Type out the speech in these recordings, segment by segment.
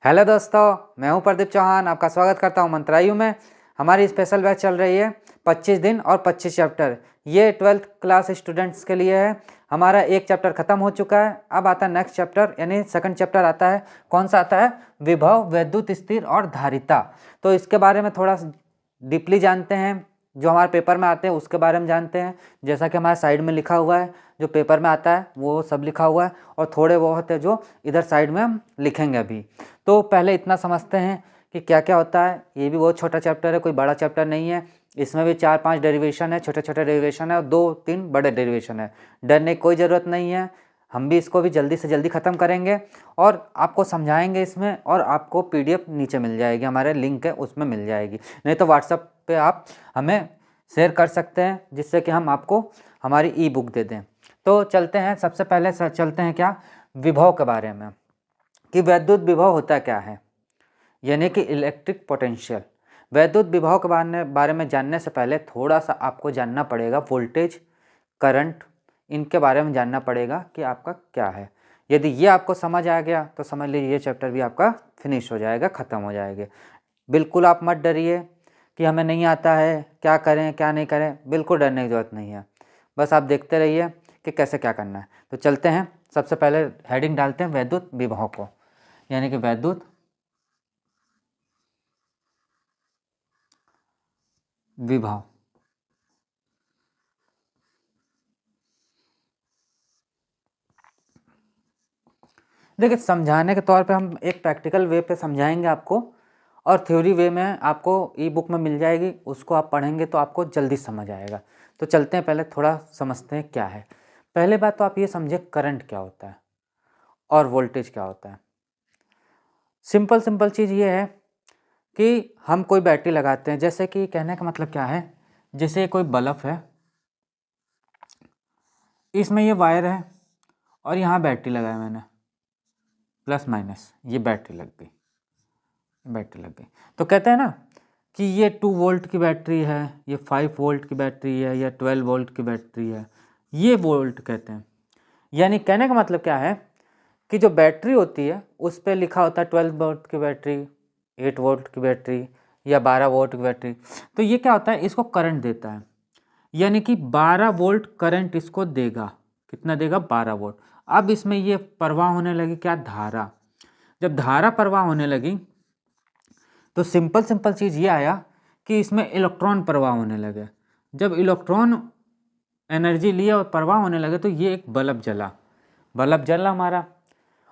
Hello दोस्तों, मैं हूं प्रदीप चौहान। आपका स्वागत करता हूं मंत्रायु में। हमारी स्पेशल बैच चल रही है 25 दिन और 25 चैप्टर। ये 12th क्लास स्टूडेंट्स के लिए है। हमारा एक चैप्टर खत्म हो चुका है। अब आता है नेक्स्ट चैप्टर, यानी सेकंड चैप्टर आता है। कौन सा आता है? विभव, वैद्युत स्थिर और धारिता। तो इसके बारे में थोड़ा डीपली जानते हैं। जो हमारे पेपर में आते हैं उसके बारे में जानते हैं। जैसा कि हमारे साइड में लिखा हुआ है, जो पेपर में आता है वो सब लिखा हुआ है, और थोड़े बहुत है जो इधर साइड में हम लिखेंगे अभी। तो पहले इतना समझते हैं कि क्या क्या होता है। ये भी बहुत छोटा चैप्टर है, कोई बड़ा चैप्टर नहीं है। इसमें भी 4-5 डेरिवेशन है, छोटे छोटे डेरिवेशन है, और 2-3 बड़े डेरिवेशन है। डरने की कोई ज़रूरत नहीं है। हम भी इसको भी जल्दी से जल्दी ख़त्म करेंगे और आपको समझाएंगे इसमें। और आपको PDF नीचे मिल जाएगी, हमारे लिंक है उसमें मिल जाएगी। नहीं तो व्हाट्सएप पे आप हमें शेयर कर सकते हैं, जिससे कि हम आपको हमारी ई-बुक दे दें। तो चलते हैं, सबसे पहले चलते हैं क्या, विभव के बारे में, कि वैद्युत विभव होता क्या है, यानी कि इलेक्ट्रिक पोटेंशियल। वैद्युत विभव के बारे में जानने से पहले थोड़ा सा आपको जानना पड़ेगा वोल्टेज, करंट, इनके बारे में जानना पड़ेगा कि आपका क्या है। यदि ये आपको समझ आ गया तो समझ लीजिए ये चैप्टर भी आपका फिनिश हो जाएगा, ख़त्म हो जाएगा। बिल्कुल आप मत डरिए कि हमें नहीं आता है, क्या करें क्या नहीं करें। बिल्कुल डरने की ज़रूरत नहीं है, बस आप देखते रहिए कि कैसे क्या करना है। तो चलते हैं, सबसे पहले हेडिंग डालते हैं वैद्युत विभव को, यानी कि वैद्युत विभव। देखिए, समझाने के तौर पे हम एक प्रैक्टिकल वे पे समझाएंगे आपको, और थ्योरी वे में आपको ई-बुक में मिल जाएगी। उसको आप पढ़ेंगे तो आपको जल्दी समझ आएगा। तो चलते हैं, पहले थोड़ा समझते हैं क्या है। पहले बात तो आप ये समझे करंट क्या होता है और वोल्टेज क्या होता है। सिंपल चीज़ ये है कि हम कोई बैटरी लगाते हैं। जैसे कि कहने का मतलब क्या है, जैसे कोई बल्ब है, इसमें ये वायर है और यहाँ बैटरी लगाया मैंने, प्लस माइनस, ये बैटरी लग गई, बैटरी लग गई। तो कहते हैं ना कि ये 2 वोल्ट की बैटरी है, ये 5 वोल्ट की बैटरी है, या 12 वोल्ट की बैटरी है, ये वोल्ट कहते हैं। यानी कहने का मतलब क्या है कि जो बैटरी होती है उस पर लिखा होता है 12 वोल्ट की बैटरी, 8 वोल्ट की बैटरी, या 12 वोल्ट की बैटरी। तो ये क्या होता है, इसको करंट देता है, यानी कि 12 वोल्ट करंट इसको देगा। कितना देगा? 12 वोल्ट। अब इसमें ये प्रवाह होने लगी, क्या? धारा। जब धारा प्रवाह होने लगी तो सिंपल चीज़ ये आया कि इसमें इलेक्ट्रॉन प्रवाह होने लगे। जब इलेक्ट्रॉन एनर्जी लिया और प्रवाह होने लगे तो ये एक बल्ब जला। बल्ब जला हमारा,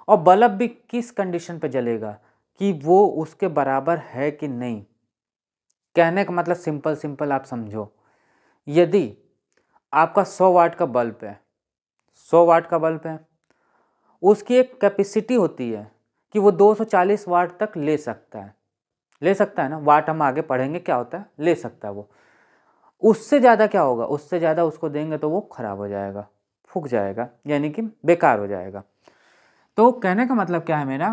और बल्ब भी किस कंडीशन पे जलेगा कि वो उसके बराबर है कि नहीं। कहने का मतलब सिंपल आप समझो। यदि आपका 100 वाट का बल्ब है, 100 वाट का बल्ब है, उसकी एक कैपेसिटी होती है कि वो 240 वाट तक ले सकता है। ले सकता है ना, वाट हम आगे पढ़ेंगे क्या होता है, ले सकता है वो। उससे ज़्यादा क्या होगा, उससे ज़्यादा उसको देंगे तो वो खराब हो जाएगा, फूक जाएगा, यानी कि बेकार हो जाएगा। तो कहने का मतलब क्या है मेरा,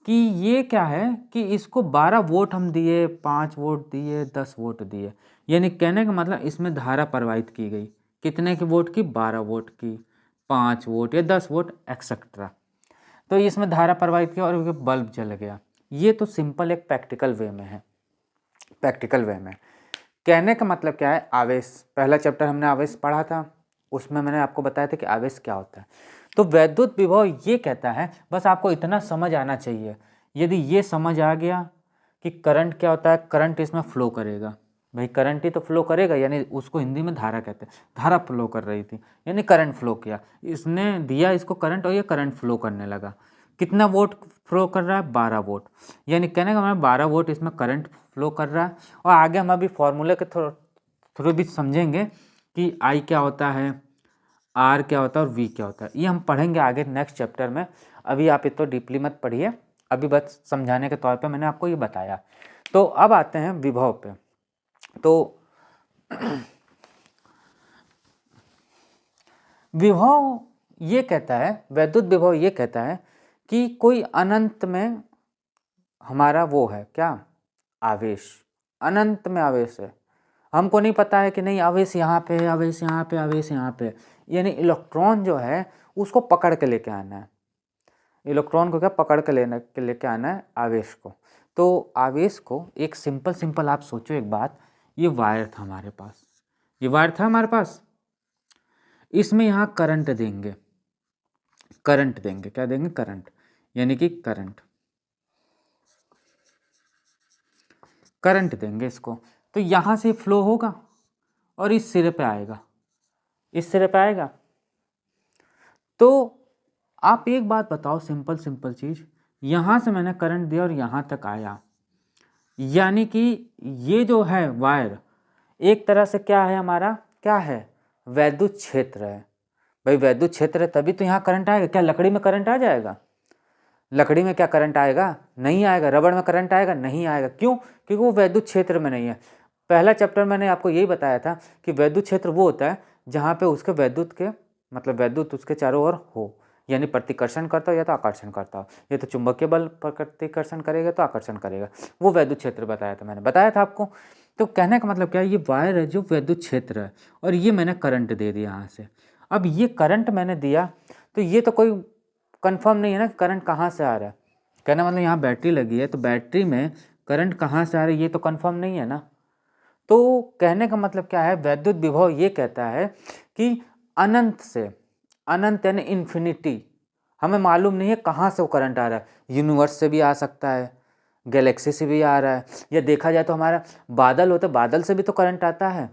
कि ये क्या है कि इसको 12 वोल्ट हम दिए, 5 वोल्ट दिए, 10 वोल्ट दिए, यानी कहने का मतलब इसमें धारा प्रवाहित की गई। कितने की वोल्ट की? 12 वोल्ट की, 5 वोल्ट या 10 वोल्ट एक्सेट्रा। तो इसमें धारा प्रवाहित किया और बल्ब जल गया। ये तो सिंपल एक प्रैक्टिकल वे में है। प्रैक्टिकल वे में कहने का मतलब क्या है, आवेश। पहला चैप्टर हमने आवेश पढ़ा था, उसमें मैंने आपको बताया था कि आवेश क्या होता है। तो वैद्युत विभव ये कहता है, बस आपको इतना समझ आना चाहिए। यदि ये समझ आ गया कि करंट क्या होता है, करंट इसमें फ्लो करेगा। भाई करंट ही तो फ्लो करेगा, यानी उसको हिंदी में धारा कहते हैं। धारा फ्लो कर रही थी, यानी करंट फ्लो किया, इसने दिया इसको करंट, और ये करंट फ्लो करने लगा। कितना वोल्ट फ्लो कर रहा है? 12 वोल्ट। यानी कहने का मतलब 12 वोल्ट इसमें करंट फ्लो कर रहा है। और आगे हम अभी फॉर्मूले के थ्रू भी समझेंगे कि आई क्या होता है, आर क्या होता है और वी क्या होता है। ये हम पढ़ेंगे आगे नेक्स्ट चैप्टर में। अभी आप इतना डीपली मत पढ़िए, अभी बस समझाने के तौर पे मैंने आपको ये बताया। तो अब आते हैं विभव पे। तो विभव ये कहता है, वैद्युत विभव ये कहता है कि कोई अनंत में हमारा वो है क्या, आवेश। अनंत में आवेश है। हमको नहीं पता है कि नहीं आवेश यहाँ पे है, आवेश यहाँ पे, आवेश यहाँ पे, यानी इलेक्ट्रॉन जो है उसको पकड़ के लेके आना है। इलेक्ट्रॉन को क्या पकड़ के लेके आना है आवेश को। तो आवेश को एक सिंपल आप सोचो एक बात, ये वायर था हमारे पास, ये वायर था हमारे पास, इसमें यहाँ करंट देंगे, क्या देंगे, करंट, यानी कि करंट देंगे इसको। तो यहाँ से फ्लो होगा और इस सिरे पे आएगा, इस सिरे पे आएगा। तो आप एक बात बताओ, सिंपल चीज़, यहाँ से मैंने करंट दिया और यहाँ तक आया, यानी कि ये जो है वायर एक तरह से क्या है हमारा, क्या है, वैद्युत क्षेत्र है। भाई वैद्युत क्षेत्र है तभी तो यहाँ करंट आएगा। क्या लकड़ी में करंट आ जाएगा? लकड़ी में क्या करंट आएगा? नहीं आएगा। रबड़ में करंट आएगा? नहीं आएगा। क्यों? क्योंकि वो वैद्युत क्षेत्र में नहीं है। पहला चैप्टर मैंने आपको यही बताया था कि वैद्युत क्षेत्र वो होता है जहाँ पे उसके वैद्युत के मतलब वैद्युत उसके चारों ओर हो, यानी प्रतिकर्षण करता हो या तो आकर्षण करता हो, या तो चुंबकीय बल प्रतिकर्षण करेगा तो आकर्षण करेगा, वो वैद्युत क्षेत्र बताया था, मैंने बताया था आपको। तो कहने का मतलब क्या है, ये वायर है जो वैद्युत क्षेत्र है और ये मैंने करंट दे दिया यहाँ से। अब ये करंट मैंने दिया तो ये तो कोई कंफर्म नहीं है ना करंट कहाँ से आ रहा है। कहना मतलब यहाँ बैटरी लगी है तो बैटरी में करंट कहाँ से आ रहा है ये तो कंफर्म नहीं है ना। तो कहने का मतलब क्या है, वैद्युत विभव ये कहता है कि अनंत से, अनंत यानी इन्फिनिटी, हमें मालूम नहीं है कहाँ से वो करंट आ रहा है। यूनिवर्स से भी आ सकता है, गैलेक्सी से भी आ रहा है, या देखा जाए तो हमारा बादल होता है, बादल से भी तो करंट आता है।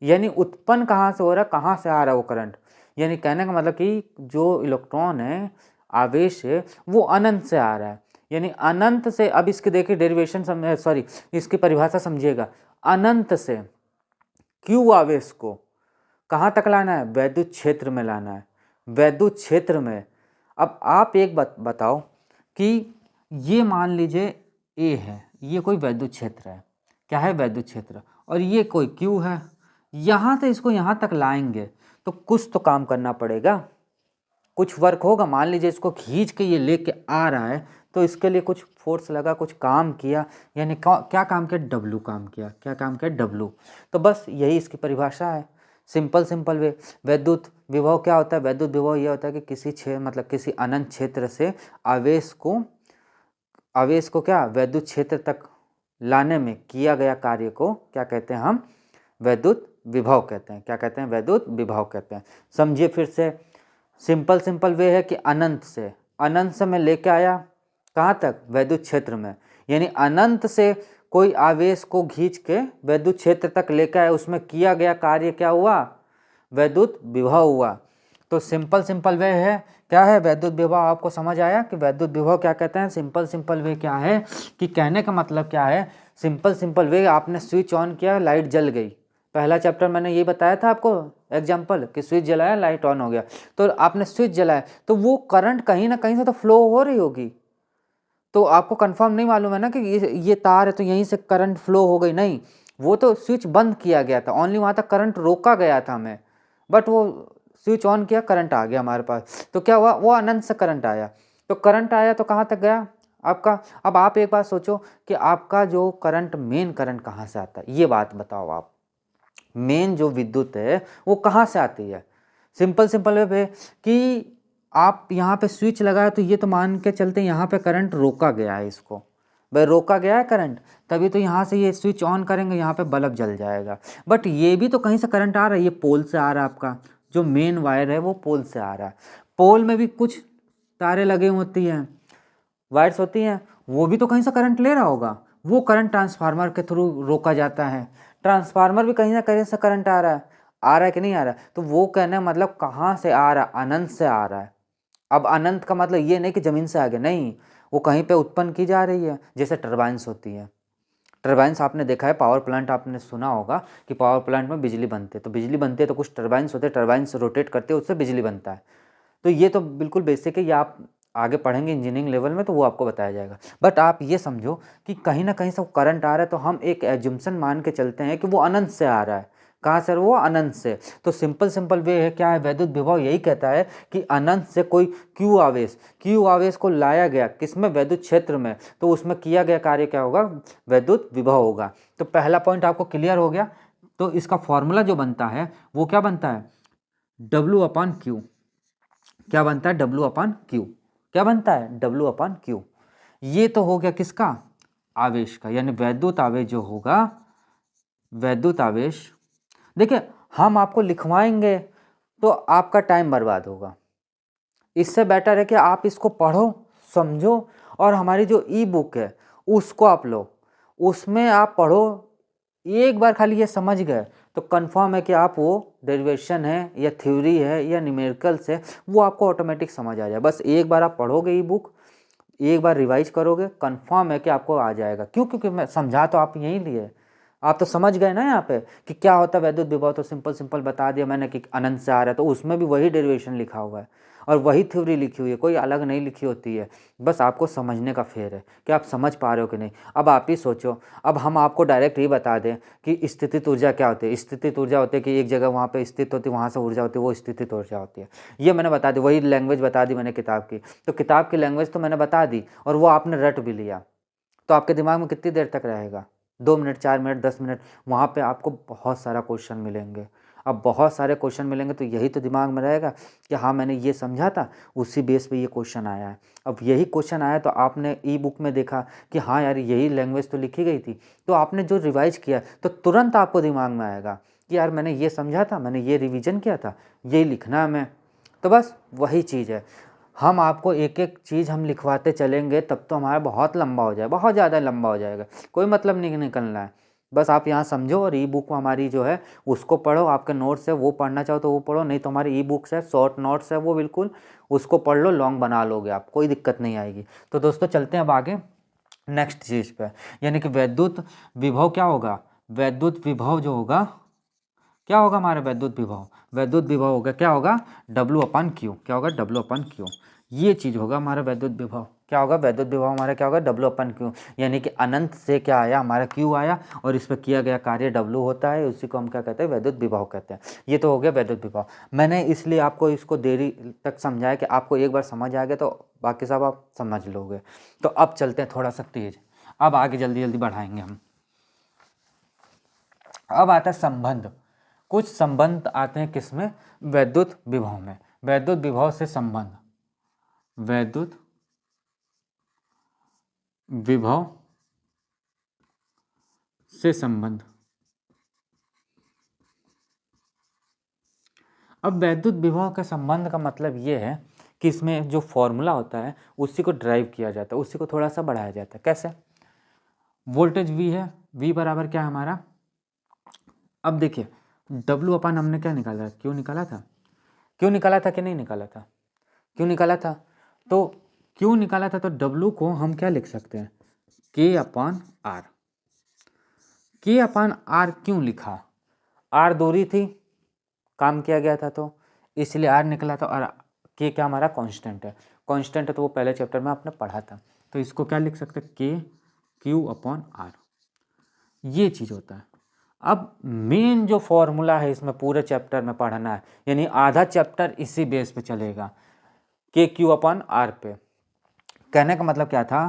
यानी उत्पन्न कहाँ से हो रहा है, कहाँ से आ रहा है वो करंट। यानी कहने का मतलब कि जो इलेक्ट्रॉन है, आवेश है, वो अनंत से आ रहा है। यानी अनंत से, अब इसके देखिए डेरिवेशन सॉरी इसकी परिभाषा समझिएगा। अनंत से क्यू आवेश को कहाँ तक लाना है, वैद्युत क्षेत्र में लाना है, वैद्युत क्षेत्र में। अब आप एक बात बताओ कि ये मान लीजिए ए है, ये कोई वैद्युत क्षेत्र है, क्या है, वैद्युत क्षेत्र, और ये कोई क्यू है। यहाँ से इसको यहाँ तक लाएंगे तो कुछ तो काम करना पड़ेगा, कुछ वर्क होगा। मान लीजिए इसको खींच के ये लेके आ रहा है तो इसके लिए कुछ फोर्स लगा, कुछ काम किया, यानी क्या काम किया, डब्लू काम किया। क्या काम किया, डब्लू। तो बस यही इसकी परिभाषा है, सिंपल वे। वैद्युत विभव क्या होता है, वैद्युत विभव ये होता है कि किसी क्षेत्र मतलब किसी अनंत क्षेत्र से आवेश को क्या वैद्युत क्षेत्र तक लाने में किया गया कार्य को क्या कहते हैं, हम वैद्युत विभव कहते हैं। क्या कहते हैं, वैद्युत विभव कहते हैं। समझिए फिर से, सिंपल वे है कि अनंत से मैं लेके आया कहाँ तक, वैद्युत क्षेत्र में। यानी अनंत से कोई आवेश को खींच के वैद्युत क्षेत्र तक लेके आया, उसमें किया गया कार्य क्या हुआ, वैद्युत विभव हुआ। तो सिंपल वे है, क्या है, वैद्युत विभव। आपको समझ आया कि वैद्युत विभव क्या कहते हैं। सिंपल वे क्या है कि कहने का मतलब क्या है, सिंपल वे, आपने स्विच ऑन किया, लाइट जल गई। पहला चैप्टर मैंने ये बताया था आपको एग्जाम्पल कि स्विच जलाया, लाइट ऑन हो गया। तो आपने स्विच जलाया तो वो करंट कहीं ना कहीं से तो फ्लो हो रही होगी। तो आपको कंफर्म नहीं मालूम है ना कि ये तार है तो यहीं से करंट फ्लो हो गई, नहीं, वो तो स्विच बंद किया गया था, ओनली वहाँ तक करंट रोका गया था हमें, बट वो स्विच ऑन किया, करंट आ गया हमारे पास। तो क्या हुआ, वो अनंत से करंट आया। तो करंट आया तो कहाँ तक गया आपका। अब आप एक बात सोचो कि आपका जो करंट, मेन करंट कहाँ से आता है, ये बात बताओ आप। मेन जो विद्युत है वो कहाँ से आती है। सिंपल वे कि आप यहाँ पे स्विच लगाया तो ये तो मान के चलते यहाँ पे करंट रोका गया है, इसको भाई रोका गया है करंट, तभी तो यहाँ से ये स्विच ऑन करेंगे, यहाँ पे बल्ब जल जाएगा। बट ये भी तो कहीं से करंट आ रहा है, ये पोल से आ रहा है, आपका जो मेन वायर है वो पोल से आ रहा है। पोल में भी कुछ तारें लगे होती हैं, वायर्स होती हैं, वो भी तो कहीं से करंट ले रहा होगा। वो करंट ट्रांसफार्मर के थ्रू रोका जाता है। ट्रांसफार्मर भी कहीं ना कहीं से करंट आ रहा है कि नहीं आ रहा है। तो वो कहने मतलब कहाँ से आ रहा है, अनंत से आ रहा है। अब अनंत का मतलब ये नहीं कि ज़मीन से आ गया, नहीं, वो कहीं पे उत्पन्न की जा रही है। जैसे टर्बाइंस होती है, टर्बाइंस आपने देखा है, पावर प्लांट आपने सुना होगा कि पावर प्लांट में बिजली बनती है। तो बिजली बनती है तो कुछ टर्बाइंस होते हैं, टर्बाइंस रोटेट करते हैं, उससे बिजली बनता है। तो ये तो बिल्कुल बेसिक है, ये आप आगे पढ़ेंगे इंजीनियरिंग लेवल में तो वो आपको बताया जाएगा। बट आप ये समझो कि कहीं ना कहीं से करंट आ रहा है तो हम एक एज्यूम्पशन मान के चलते हैं कि वो अनंत से आ रहा है। कहाँ से, वो अनंत से। तो सिंपल वे है, क्या है, वैद्युत विभव यही कहता है कि अनंत से कोई क्यू आवेश को लाया गया किसमें, वैद्युत क्षेत्र में, तो उसमें किया गया कार्य क्या होगा, वैद्युत विभव होगा। तो पहला पॉइंट आपको क्लियर हो गया। तो इसका फॉर्मूला जो बनता है वो क्या बनता है, W/Q। क्या बनता है, W/Q। क्या बनता है, W/Q। ये तो हो गया किसका, आवेश का, यानी वैद्युत आवेश जो होगा, वैद्युत आवेश। देखिए हम आपको लिखवाएंगे तो आपका टाइम बर्बाद होगा, इससे बेटर है कि आप इसको पढ़ो, समझो, और हमारी जो ई बुक है उसको आप लो, उसमें आप पढ़ो, एक बार खाली ये समझ गए तो कंफर्म है कि आप वो डेरिवेशन है या थ्योरी है या न्यूमेरिकल्स है वो आपको ऑटोमेटिक समझ आ जाए। बस एक बार आप पढ़ोगे ई बुक, एक बार रिवाइज करोगे, कंफर्म है कि आपको आ जाएगा। क्यों, क्योंकि मैं समझा तो आप यहीं लिए, आप तो समझ गए ना यहाँ पे कि क्या होता है वैद्युत विभव, तो सिंपल सिंपल बता दिया मैंने कि अनंत से आ रहा है, तो उसमें भी वही डेरिवेशन लिखा हुआ है और वही थ्योरी लिखी हुई है, कोई अलग नहीं लिखी होती है। बस आपको समझने का फेर है कि आप समझ पा रहे हो कि नहीं। अब आप ही सोचो, अब हम आपको डायरेक्ट ये बता दें कि स्थितित ऊर्जा क्या होती है। स्थितित ऊर्जा होती है कि एक जगह वहाँ पे स्थित होती है, वहाँ से ऊर्जा होती है, वो स्थितित ऊर्जा होती है। ये मैंने बता दी, वही लैंग्वेज बता दी मैंने किताब की, तो किताब की लैंग्वेज तो मैंने बता दी और वो आपने रट भी लिया, तो आपके दिमाग में कितनी देर तक रहेगा, 2 मिनट, 4 मिनट, 10 मिनट। वहाँ पे आपको बहुत सारा क्वेश्चन मिलेंगे। अब बहुत सारे क्वेश्चन मिलेंगे तो यही तो दिमाग में रहेगा कि हाँ मैंने ये समझा था, उसी बेस पे ये क्वेश्चन आया है। अब यही क्वेश्चन आया तो आपने ई बुक में देखा कि हाँ यार यही लैंग्वेज तो लिखी गई थी, तो आपने जो रिवाइज किया तो तुरंत आपको दिमाग में आएगा कि यार मैंने ये समझा था, मैंने ये रिविज़न किया था, यही लिखना है हमें। तो बस वही चीज़ है, हम आपको एक एक चीज़ हम लिखवाते चलेंगे तब तो हमारा बहुत लंबा हो जाएगा, बहुत ज़्यादा लंबा हो जाएगा, कोई मतलब नहीं निकलना है। बस आप यहाँ समझो और ई बुक हमारी जो है उसको पढ़ो, आपके नोट्स है वो पढ़ना चाहो तो वो पढ़ो, नहीं तो हमारी ई बुक्स है, शॉर्ट नोट्स है वो, बिल्कुल उसको पढ़ लो, लॉन्ग बना लोगे आप, कोई दिक्कत नहीं आएगी। तो दोस्तों चलते हैं अब आगे नेक्स्ट चीज़ पे, यानी कि वैद्युत विभव क्या होगा। वैद्युत विभव जो होगा, क्या होगा हमारा वैद्युत विभव, वैद्युत विभव होगा क्या होगा, W/Q। क्या होगा, W/Q। ये चीज़ होगा हमारा वैद्युत विभव। क्या होगा, वैद्युत विभव हमारा क्या होगा, W/Q। यानी कि अनंत से क्या आया, हमारा Q आया और इस पर किया गया कार्य W होता है, उसी को हम क्या कहते हैं, वैद्युत विभव कहते हैं। ये तो हो गया वैद्युत विभव। मैंने इसलिए आपको इसको देरी तक समझाया कि आपको एक बार समझ आ गया तो बाकी सब आप समझ लोगे। तो अब चलते हैं थोड़ा सा तेज, अब आगे जल्दी जल्दी बढ़ाएंगे हम। अब आता है संबंध, कुछ संबंध आते हैं किसमें, वैद्युत विभव में। वैद्युत विभव से संबंध, वैद्युत विभव से संबंध। अब वैद्युत विभव के संबंध का मतलब ये है कि इसमें जो फॉर्मूला होता है उसी को ड्राइव किया जाता है, उसी को थोड़ा सा बढ़ाया जाता है। कैसे, वोल्टेज V है, V बराबर क्या है हमारा, अब देखिए W/ हमने क्या निकाला, क्यों निकाला था, क्यों निकाला था कि नहीं निकाला था, क्यों निकाला था, तो क्यों निकाला था, तो W को हम क्या लिख सकते हैं, K/R। K/R क्यों लिखा, R दूरी थी, काम किया गया था तो इसलिए R निकला था, और K क्या हमारा कांस्टेंट है, कांस्टेंट है तो वो पहले चैप्टर में आपने पढ़ा था, तो इसको क्या लिख सकते हैं, KQ/R। ये चीज़ होता है। अब मेन जो फॉर्मूला है इसमें पूरे चैप्टर में पढ़ना है, यानी आधा चैप्टर इसी बेस पे चलेगा, KQ/R पे। कहने का मतलब क्या था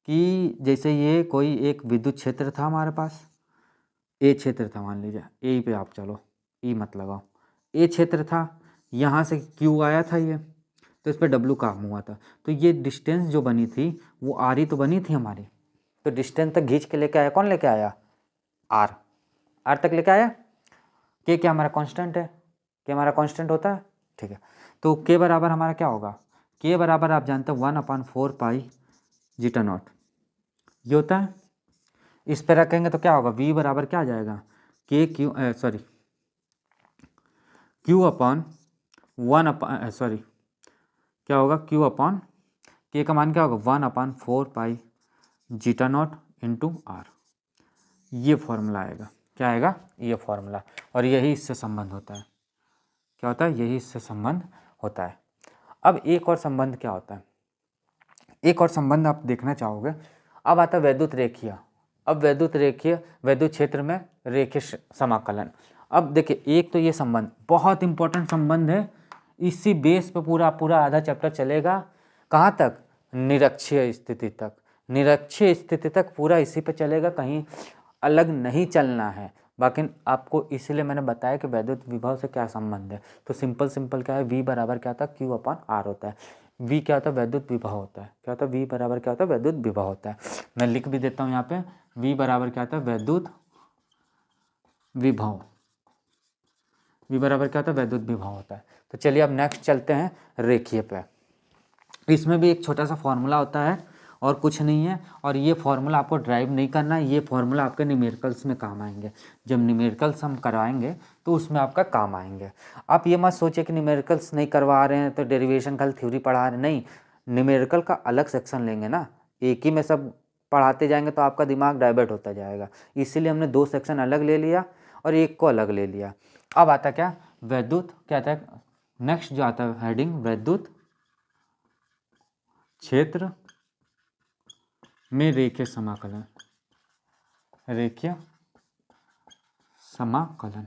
कि जैसे ये कोई एक विद्युत क्षेत्र था हमारे पास, ए क्षेत्र था, मान लीजिए ए पे आप चलो, ई मत लगाओ, ए क्षेत्र था, यहाँ से क्यू आया था ये, तो इस पर डब्लू काम हुआ था, तो ये डिस्टेंस जो बनी थी वो आर ही तो बनी थी हमारी, तो डिस्टेंस तक खींच के लेके आया, कौन लेके आया, आर, आर तक लेके आया। के क्या हमारा कांस्टेंट है, के हमारा कांस्टेंट होता है, ठीक है। तो के बराबर हमारा क्या होगा, के बराबर आप जानते हो 1/4 पाई जीटा नॉट, ये होता है। इस पर रखेंगे तो क्या होगा, V बराबर क्या आ जाएगा, के क्यू सॉरी Q/1 सॉरी क्या होगा, Q/ के का मान क्या होगा, 1/4 पाई जीटा नॉट इंटू आर। ये फॉर्मूला आएगा, क्या आएगा, ये फॉर्मूला, और यही इससे संबंध होता है। क्या होता है, यही इससे संबंध होता है। अब एक और संबंध क्या होता है, एक और संबंध आप देखना चाहोगे, अब आता है वैद्युत रेखीय। अब वैद्युत रेखीय, वैद्युत क्षेत्र में रेखीय समाकलन। अब देखिए एक तो ये संबंध बहुत इंपॉर्टेंट संबंध है, इसी बेस पे पूरा पूरा आधा चैप्टर चलेगा, कहाँ तक, निरक्षीय स्थिति तक, निरक्षीय स्थिति तक पूरा इसी पे चलेगा, कहीं अलग नहीं चलना है। बाकी आपको इसीलिए मैंने बताया कि वैद्युत विभव से क्या संबंध है, तो सिंपल क्या है, V बराबर क्या था, Q/R होता है। V क्या होता है, वैद्युत विभव होता है। क्या होता है, V बराबर क्या होता है, वैद्युत विभव होता है। मैं लिख भी देता हूँ यहाँ पे, V बराबर क्या होता है, वैद्युत विभव। V बराबर क्या होता है, वैद्युत विभव होता है। तो चलिए अब नेक्स्ट चलते हैं रेखीय पे। इसमें भी एक छोटा सा फॉर्मूला होता है और कुछ नहीं है, और ये फॉर्मूला आपको ड्राइव नहीं करना है, ये फॉर्मूला आपके न्यूमेरिकल्स में काम आएंगे। जब न्यूमेरिकल्स हम करवाएंगे तो उसमें आपका काम आएंगे। आप ये मत सोचिए कि न्यूमेरिकल्स नहीं करवा रहे हैं तो डेरिवेशन खाली थ्योरी पढ़ा रहे हैं, नहीं, न्यूमेरिकल का अलग सेक्शन लेंगे ना, एक ही में सब पढ़ाते जाएंगे तो आपका दिमाग डाइवर्ट होता जाएगा। इसीलिए हमने 2 सेक्शन अलग ले लिया और एक को अलग ले लिया। अब आता क्या, वैद्युत, क्या आता है नेक्स्ट जो आता है हेडिंग, वैद्युत क्षेत्र में रेखीय समाकलन। रेखीय समाकलन,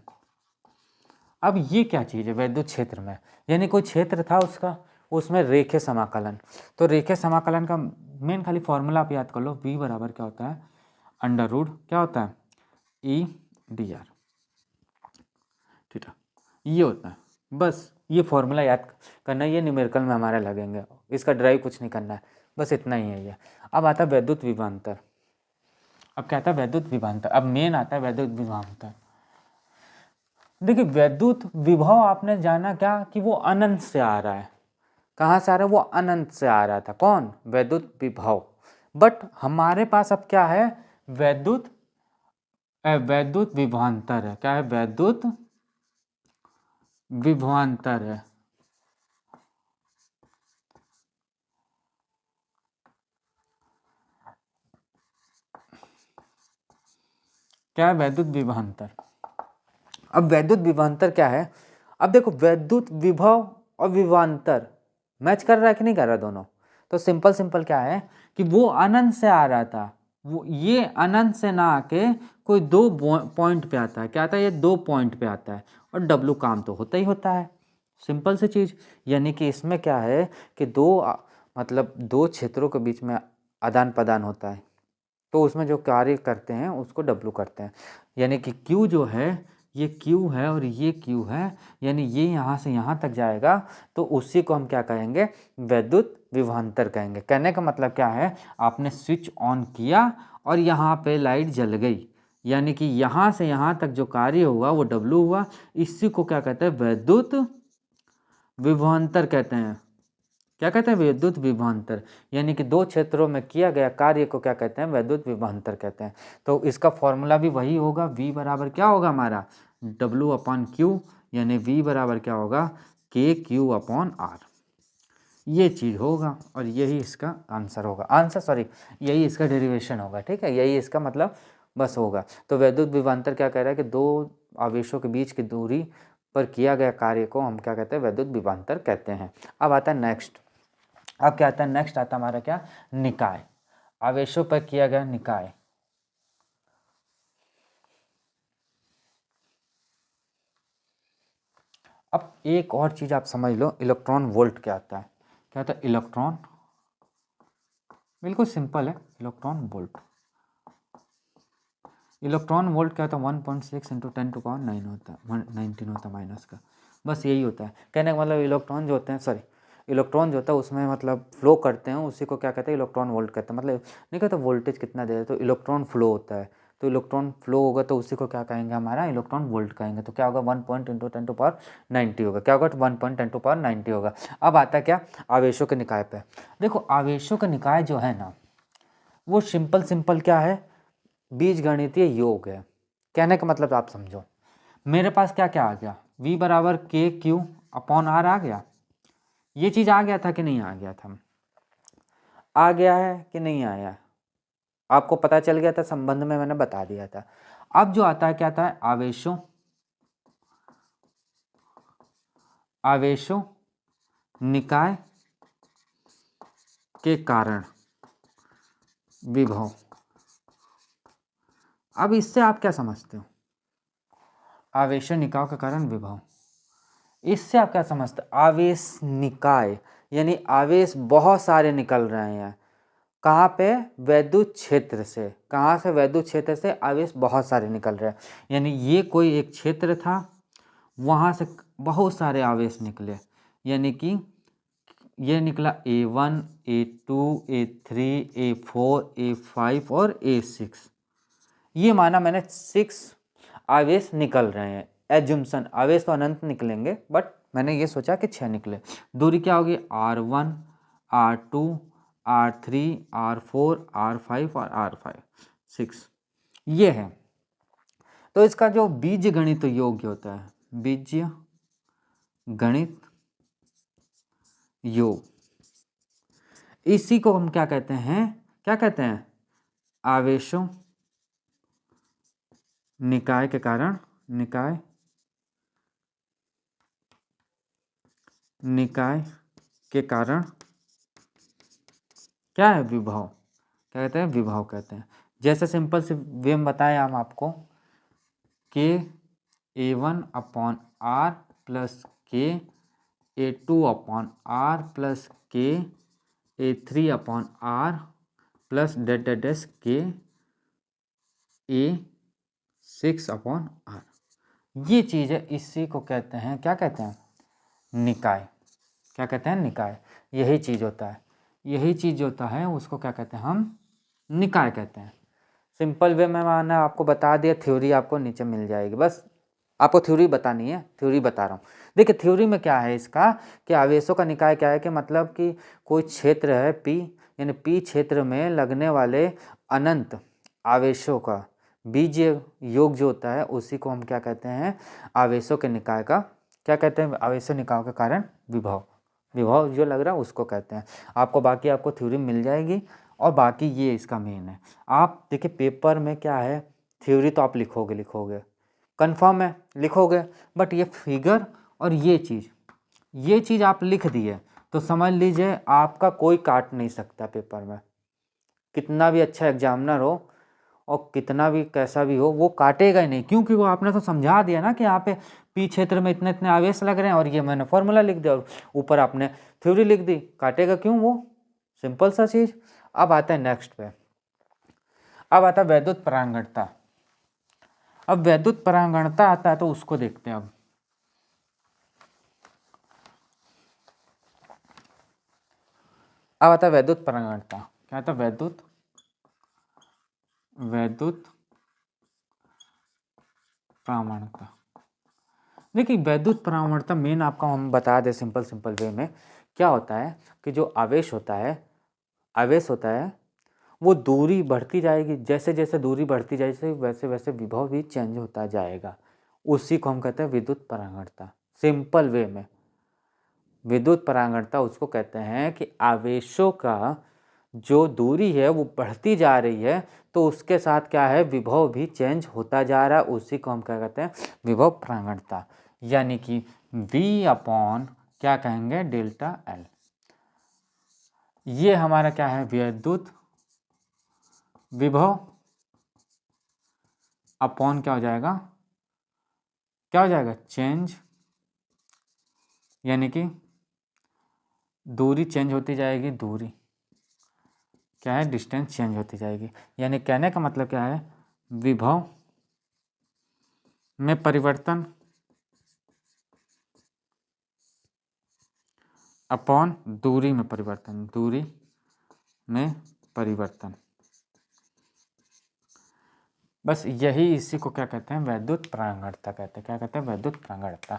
अब ये क्या चीज़ है वैद्युत क्षेत्र में, यानी कोई क्षेत्र था उसका, उसमें रेखीय समाकलन। तो रेखीय समाकलन का मेन खाली फॉर्मूला आप याद कर लो, V बराबर क्या होता है, अंडर रूट क्या होता है, E dr, ठीक है, ये होता है। बस ये फॉर्मूला याद करना, ये न्यूमेरिकल में हमारे लगेंगे, इसका ड्राइव कुछ नहीं करना है, बस इतना ही है ये। अब आता है वैद्युत विभवांतर। अब क्या आता है, वैद्युत विभवांतर। अब मेन आता है वैद्युत विभवांतर। देखिए वैद्युत विभव आपने जाना क्या कि वो अनंत से आ रहा है। कहाँ से आ रहा है, वो अनंत से आ रहा था, कौन, वैद्युत विभव। बट हमारे पास अब क्या है, वैद्युत विभवांतर है। क्या है, वैद्युत विभवांतर है। क्या है, वैद्युत विभवांतर। अब वैद्युत विभवांतर क्या है, अब देखो वैद्युत विभव और विभवांतर मैच कर रहा है कि नहीं कर रहा दोनों। तो सिंपल क्या है कि वो अनंत से आ रहा था, वो ये अनंत से ना आके कोई 2 पॉइंट पे आता है। क्या आता है, ये 2 पॉइंट पे आता है, और W काम तो होता ही होता है, सिंपल सी चीज़। यानी कि इसमें क्या है कि मतलब 2 क्षेत्रों के बीच में आदान प्रदान होता है, तो उसमें जो कार्य करते हैं उसको W करते हैं। यानी कि Q जो है, ये Q है और ये Q है, यानी ये यहाँ से यहाँ तक जाएगा, तो उसी को हम क्या कहेंगे, वैद्युत विभवांतर कहेंगे। कहने का मतलब क्या है, आपने स्विच ऑन किया और यहाँ पे लाइट जल गई, यानी कि यहाँ से यहाँ तक जो कार्य हुआ वो W हुआ। इसी को क्या कहते हैं, वैद्युत विभवांतर कहते हैं। क्या कहते हैं, विद्युत विभवांतर। यानी कि 2 क्षेत्रों में किया गया कार्य को क्या कहते हैं, वैद्युत विभवांतर कहते हैं। तो इसका फॉर्मूला भी वही होगा, V बराबर क्या होगा हमारा, W/Q, यानी V बराबर क्या होगा, KQ/R। ये चीज़ होगा और यही इसका आंसर होगा, यही इसका डेरिवेशन होगा, ठीक है, यही इसका मतलब बस होगा। तो वैद्युत विभवांतर क्या कह रहा है कि 2 आवेशों के बीच की दूरी पर किया गया कार्य को हम क्या कहते हैं, वैद्युत विभवांतर कहते हैं। अब आता है नेक्स्ट, अब क्या आता है, नेक्स्ट आता हमारा क्या, निकाय। आवेशों पर किया गया निकाय। अब एक और चीज आप समझ लो, इलेक्ट्रॉन वोल्ट क्या आता है। क्या होता है, इलेक्ट्रॉन, बिल्कुल सिंपल है, इलेक्ट्रॉन वोल्ट। इलेक्ट्रॉन वोल्ट क्या होता है, 1.6 × 10⁻9 होता है, 19 होता है माइनस का, बस यही होता है। कहने का मतलब इलेक्ट्रॉन जो होते हैं, इलेक्ट्रॉन जो होता है उसमें मतलब फ्लो करते हैं, उसी को क्या कहते हैं, इलेक्ट्रॉन वोल्ट कहते हैं। मतलब नहीं कहते वोल्टेज कितना दे रहे, तो इलेक्ट्रॉन फ्लो होता है, तो इलेक्ट्रॉन फ्लो होगा तो उसी को क्या कहेंगे, हमारा इलेक्ट्रॉन वोल्ट कहेंगे। तो क्या होगा, 1.10⁻90 होगा। क्या होगा, 1.10⁻90 होगा। अब आता है क्या, आवेशों के निकाय पे। देखो आवेशों का निकाय जो है ना, वो सिंपल क्या है, बीजगणितीय योग है। कहने का मतलब आप समझो, मेरे पास क्या क्या आ गया, V बराबर KQ/R आ गया। ये चीज़ आ गया था कि नहीं आ गया था, आ गया है कि नहीं आया, आपको पता चल गया था, संबंध में मैंने बता दिया था। अब जो आता है क्या आता है, आवेशों निकाय के कारण विभव। अब इससे आप क्या समझते हो, आवेशों निकाय के कारण विभव, इससे आप क्या समझते हो, आवेश निकाय यानी आवेश बहुत सारे निकल रहे हैं, कहाँ पे, वैद्युत क्षेत्र से। कहाँ से, वैद्युत क्षेत्र से आवेश बहुत सारे निकल रहे हैं। यानी ये कोई एक क्षेत्र था, वहाँ से बहुत सारे आवेश निकले, यानी कि ये निकला A1, A2, A3, A4, A5 और A6। ये माना मैंने 6 आवेश निकल रहे हैं। एज्यूम्सन, आवेश तो अनंत निकलेंगे बट मैंने ये सोचा कि 6 निकले। दूरी क्या होगी? R1, R2, R3, R4, R5 और R5, 6 ये है। तो इसका जो बीज गणित योग्य होता है, बीज गणित योग, इसी को हम क्या कहते हैं? क्या कहते हैं? आवेशों निकाय के कारण, निकाय के कारण क्या है? विभव। क्या कहते हैं? विभव कहते हैं। जैसे सिंपल से वे में बताएं हम आपको, के A1/R प्लस के A2/R प्लस के A3/R प्लस डेस के A6/R। ये चीज़ है, इसी को कहते हैं, क्या कहते हैं? निकाय। क्या कहते हैं? निकाय। यही चीज़ होता है, यही चीज़ होता है, उसको क्या कहते हैं? हम निकाय कहते हैं। सिंपल वे में मैंने आपको बता दिया, थ्योरी आपको नीचे मिल जाएगी, बस आपको थ्योरी बतानी है, थ्योरी बता रहा हूँ। देखिए थ्योरी में क्या है इसका, कि आवेशों का निकाय क्या है, कि मतलब कि कोई क्षेत्र है P, यानी P क्षेत्र में लगने वाले अनंत आवेशों का बीज योग जो होता है, उसी को हम क्या कहते हैं? आवेशों के निकाय का क्या कहते हैं? आवेशों निकाय के कारण विभव, विभव जो लग रहा है उसको कहते हैं। आपको बाकी आपको थ्योरी मिल जाएगी, और बाकी ये इसका मेन है। आप देखिए पेपर में क्या है, थ्योरी तो आप लिखोगे कंफर्म है, लिखोगे, बट ये फिगर और ये चीज़ आप लिख दिए तो समझ लीजिए आपका कोई काट नहीं सकता पेपर में। कितना भी अच्छा एग्जामिनर हो और कितना भी कैसा भी हो, वो काटेगा ही नहीं, क्योंकि वो आपने तो समझा दिया ना कि यहाँ पे पी क्षेत्र में इतने इतने आवेश लग रहे हैं, और ये मैंने फॉर्मूला लिख दिया और ऊपर आपने थ्योरी लिख दी, काटेगा क्यों वो? सिंपल सा चीज़। अब आता है नेक्स्ट पे, अब आता है वैद्युत परागणता। अब वैद्युत परागणता आता है तो उसको देखते हैं। अब आता है वैद्युत परागणता। क्या आता है? वैद्युत परागणता। देखिए वैद्युत परागणता मेन आपका हम बता दें सिंपल वे में, क्या होता है कि जो आवेश होता है वो दूरी बढ़ती जाएगी, जैसे जैसे दूरी बढ़ती जाएगी वैसे वैसे विभव भी चेंज होता जाएगा, उसी को हम कहते हैं विद्युत परागणता। सिंपल वे में विद्युत परागणता उसको कहते हैं कि आवेशों का जो दूरी है वो बढ़ती जा रही है, तो उसके साथ क्या है? विभव भी चेंज होता जा रहा है, उसी को हम क्या कहते हैं? विभव परागणता। यानी कि V/, क्या कहेंगे? Delta L। ये हमारा क्या है? विद्युत विभव अपॉन क्या हो जाएगा? क्या हो जाएगा? चेंज, यानी कि दूरी चेंज होती जाएगी, दूरी क्या है? डिस्टेंस चेंज होती जाएगी। यानी कहने का मतलब क्या है? विभव में परिवर्तन अपॉन दूरी में परिवर्तन, दूरी में परिवर्तन, बस यही, इसी को क्या कहते हैं? वैद्युत परागणता कहते हैं। क्या कहते हैं? वैद्युत परागणता।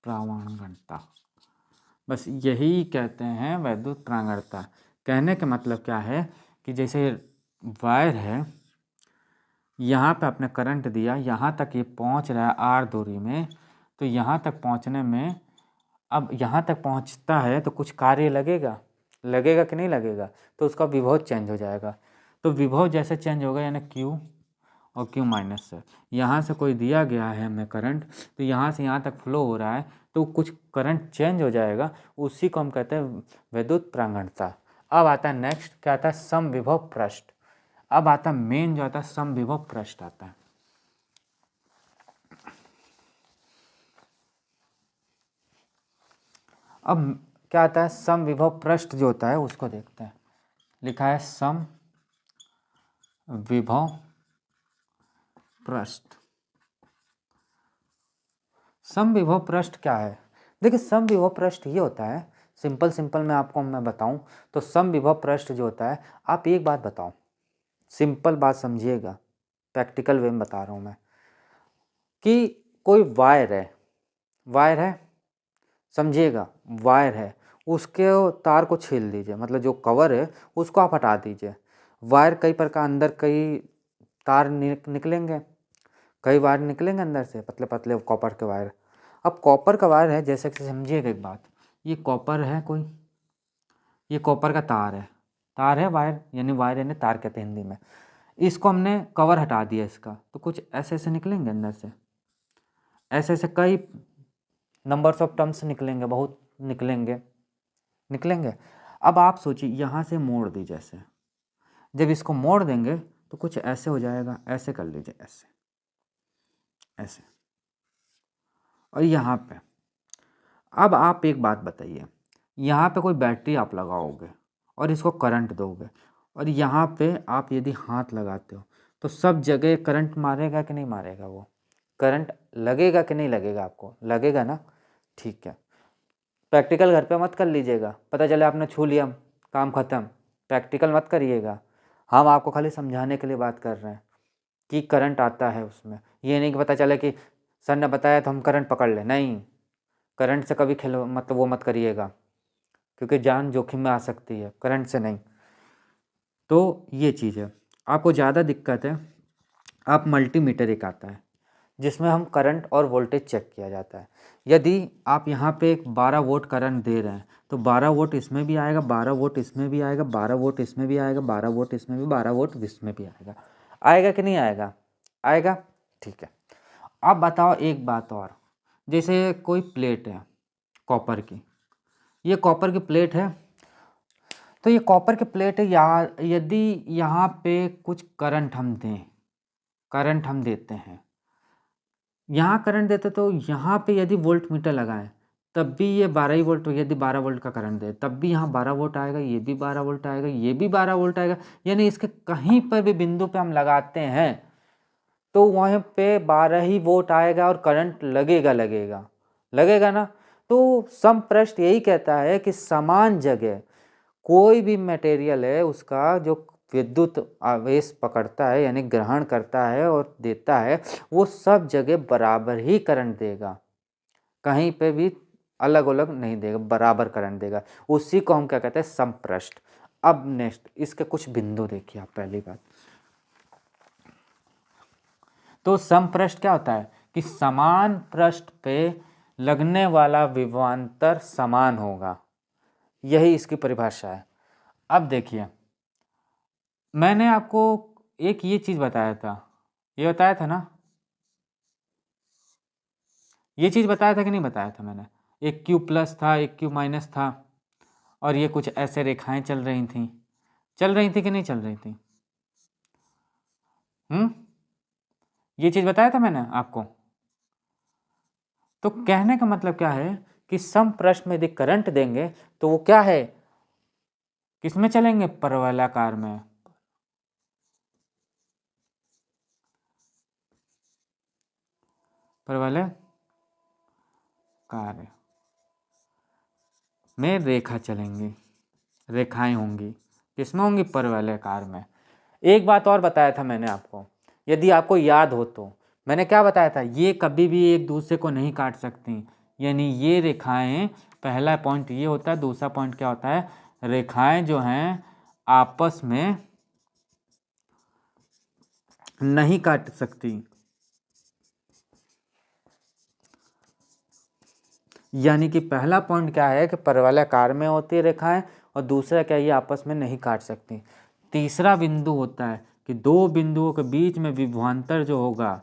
परागणता, बस यही कहते हैं वैद्युत परागणता। कहने का मतलब क्या है कि जैसे वायर है, यहाँ पे आपने करंट दिया, यहाँ तक ये पहुँच रहा है R दूरी में, तो यहाँ तक पहुँचने में, अब यहाँ तक पहुँचता है तो कुछ कार्य लगेगा कि नहीं लगेगा? तो उसका विभव चेंज हो जाएगा। तो विभव जैसे चेंज होगा, यानी Q और Q माइनस से, यहाँ से कोई दिया गया है हमें करंट, तो यहाँ से यहाँ तक फ्लो हो रहा है, तो कुछ करंट चेंज हो जाएगा, उसी को हम कहते हैं विद्युत परागणता। अब आता है नेक्स्ट, क्या आता है? समविभव पृष्ठ। अब आता है मेन जो आता है समविभव पृष्ठ आता है। अब क्या आता है? समविभव पृष्ठ जो होता है उसको देखते हैं। लिखा है समविभव पृष्ठ। समविभव पृष्ठ क्या है? देखिए समविभव पृष्ठ ये होता है, सिंपल मैं आपको बताऊं तो समविभव पृष्ठ जो होता है, आप एक बात बताओ, सिंपल बात समझिएगा, प्रैक्टिकल वे में बता रहा हूँ मैं, कि कोई वायर है, समझिएगा, वायर है, उसके तार को छील दीजिए, मतलब जो कवर है उसको आप हटा दीजिए। वायर कई प्रकार, अंदर कई तार निकलेंगे, कई वायर निकलेंगे अंदर से, पतले पतले कॉपर के वायर। अब कॉपर का वायर है, जैसे कि समझिएगा एक बात, ये कॉपर है कोई, ये कॉपर का तार है वायर, यानी वायर यानी तार कहते हैं हिंदी में। इसको हमने कवर हटा दिया इसका, तो कुछ ऐसे ऐसे निकलेंगे अंदर से, ऐसे ऐसे कई नंबर्स ऑफ टर्म्स निकलेंगे, बहुत निकलेंगे। अब आप सोचिए यहाँ से मोड़ दी, जैसे जब इसको मोड़ देंगे तो कुछ ऐसे हो जाएगा, ऐसे कर लीजिए, ऐसे। और यहाँ पे अब आप एक बात बताइए, यहाँ पे कोई बैटरी आप लगाओगे और इसको करंट दोगे, और यहाँ पे आप यदि हाथ लगाते हो तो सब जगह करंट मारेगा कि नहीं मारेगा? वो करंट लगेगा कि नहीं लगेगा? आपको लगेगा ना, ठीक है। प्रैक्टिकल घर पे मत कर लीजिएगा, पता चले आपने छू लिया, काम ख़त्म। प्रैक्टिकल मत करिएगा, हम आपको खाली समझाने के लिए बात कर रहे हैं कि करंट आता है उसमें। ये नहीं कि पता चले कि सर ने बताया तो हम करंट पकड़ लें, नहीं, करंट से कभी खेलो, मतलब वो मत करिएगा, क्योंकि जान जोखिम में आ सकती है, करंट से नहीं। तो ये चीज़ है, आपको ज़्यादा दिक्कत है, आप मल्टीमीटर एक आता है जिसमें हम करंट और वोल्टेज चेक किया जाता है। यदि आप यहाँ पे एक 12 वोल्ट करंट दे रहे हैं तो 12 वोल्ट इसमें भी आएगा, 12 वोल्ट इसमें भी आएगा, 12 वोल्ट इसमें भी आएगा, 12 वोल्ट इसमें भी, 12 वोल्ट इसमें भी आएगा। आएगा कि नहीं आएगा? आएगा, ठीक है। अब बताओ एक बात और, जैसे कोई प्लेट है कॉपर की, ये कॉपर की प्लेट है, तो ये कॉपर की प्लेट है, यदि यहाँ पे कुछ करंट हम दें, करंट हम देते हैं, यहाँ करंट देते तो यहाँ पे यदि वोल्ट मीटर लगाएं तब भी ये 12 ही वोल्ट, यदि 12 वोल्ट का करंट दे तब भी यहाँ 12 वोल्ट आएगा, ये भी 12 वोल्ट आएगा, ये भी 12 वोल्ट आएगा। यानी इसके कहीं पर भी बिंदु पे हम लगाते हैं तो वहाँ पे 12 ही वोल्ट आएगा और करंट लगेगा ना। तो समप्रश्न यही कहता है कि समान जगह कोई भी मटेरियल है, उसका जो विद्युत आवेश पकड़ता है यानी ग्रहण करता है और देता है, वो सब जगह बराबर ही करंट देगा, कहीं पे भी अलग अलग नहीं देगा, बराबर करंट देगा। उसी को हम क्या कहते हैं? समप्रश्न। अब नेक्स्ट इसके कुछ बिंदु देखिए आप। पहली बात तो समप्रश्न क्या होता है कि समान पृष्ठ पे लगने वाला विभवांतर समान होगा, यही इसकी परिभाषा है। अब देखिए, मैंने आपको एक ये चीज़ बताया था, ये बताया था ना, ये चीज़ बताया था कि नहीं बताया था मैंने? एक क्यू प्लस था, एक क्यू माइनस था, और ये कुछ ऐसे रेखाएं चल रही थी कि नहीं चल रही थी? ये चीज़ बताया था मैंने आपको। तो कहने का मतलब क्या है कि समप्रश्न में यदि करंट देंगे तो वो क्या है, किसमें चलेंगे? परवलयाकार में। परवलयाकार में रेखा चलेंगी, रेखाएं होंगी, किसमें होंगी? परवलयाकार में। एक बात और बताया था मैंने आपको, यदि आपको याद हो तो मैंने क्या बताया था, ये कभी भी एक दूसरे को नहीं काट सकती, यानी ये रेखाएं, पहला पॉइंट ये होता है, दूसरा पॉइंट क्या होता है, रेखाएं जो हैं आपस में नहीं काट सकती, यानी कि पहला पॉइंट क्या है कि परवलयाकार में होती है रेखाएं, और दूसरा क्या, ये आपस में नहीं काट सकती। तीसरा बिंदु होता है कि दो बिंदुओं के बीच में विभवांतर जो होगा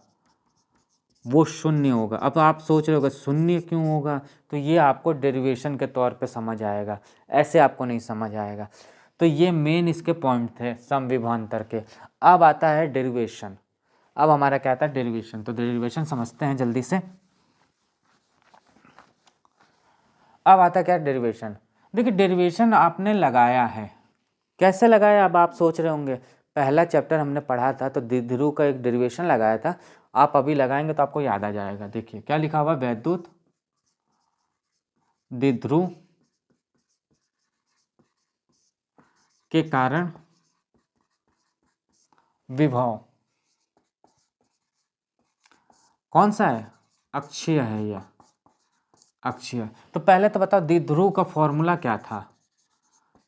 वो शून्य होगा। अब आप सोच रहे होगा शून्य क्यों होगा, तो ये आपको डेरिवेशन के तौर पे समझ आएगा, ऐसे आपको नहीं समझ आएगा। तो ये मेन इसके पॉइंट थे समविभवांतर के। अब आता है डेरिवेशन। अब हमारा क्या आता है? डेरिवेशन। तो डेरिवेशन समझते हैं जल्दी से। अब आता क्या? डेरिवेशन। देखिए डेरिवेशन आपने लगाया है, कैसे लगाया? अब आप सोच रहे होंगे, पहला चैप्टर हमने पढ़ा था तो द्विध्रुव का एक डेरिवेशन लगाया था, आप अभी लगाएंगे तो आपको याद आ जाएगा। देखिए क्या लिखा हुआ, वैद्युत द्विध्रुव के कारण विभव कौन सा है, अक्षीय है यह, अक्षीय। तो पहले तो बताओ द्विध्रुव का फॉर्मूला क्या था,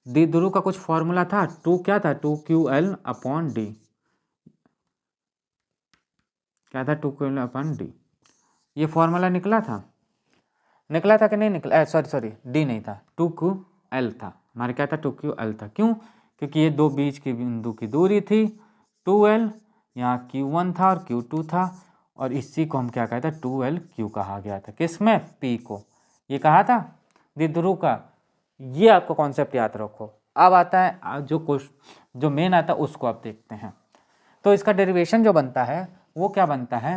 द्विध्रुव का कुछ फॉर्मूला था, टू क्या था, 2ql/d, क्या था, 2ql/d, ये फॉर्मूला निकला था, निकला था कि नहीं निकला, सॉरी डी नहीं था, 2ql था हमारे, क्या था, 2ql था। क्यों, क्योंकि ये दो बीच के बिंदु की दूरी थी 2l, यहाँ q1 था और q2 था, और इसी को हम क्या कहते हैं, 2lq कहा गया था, किसमें, p को, ये कहा था द्विध्रुव का। ये आपको कॉन्सेप्ट याद रखो। अब आता है जो मेन आता है उसको आप देखते हैं। तो इसका डेरिवेशन जो बनता है वो क्या बनता है,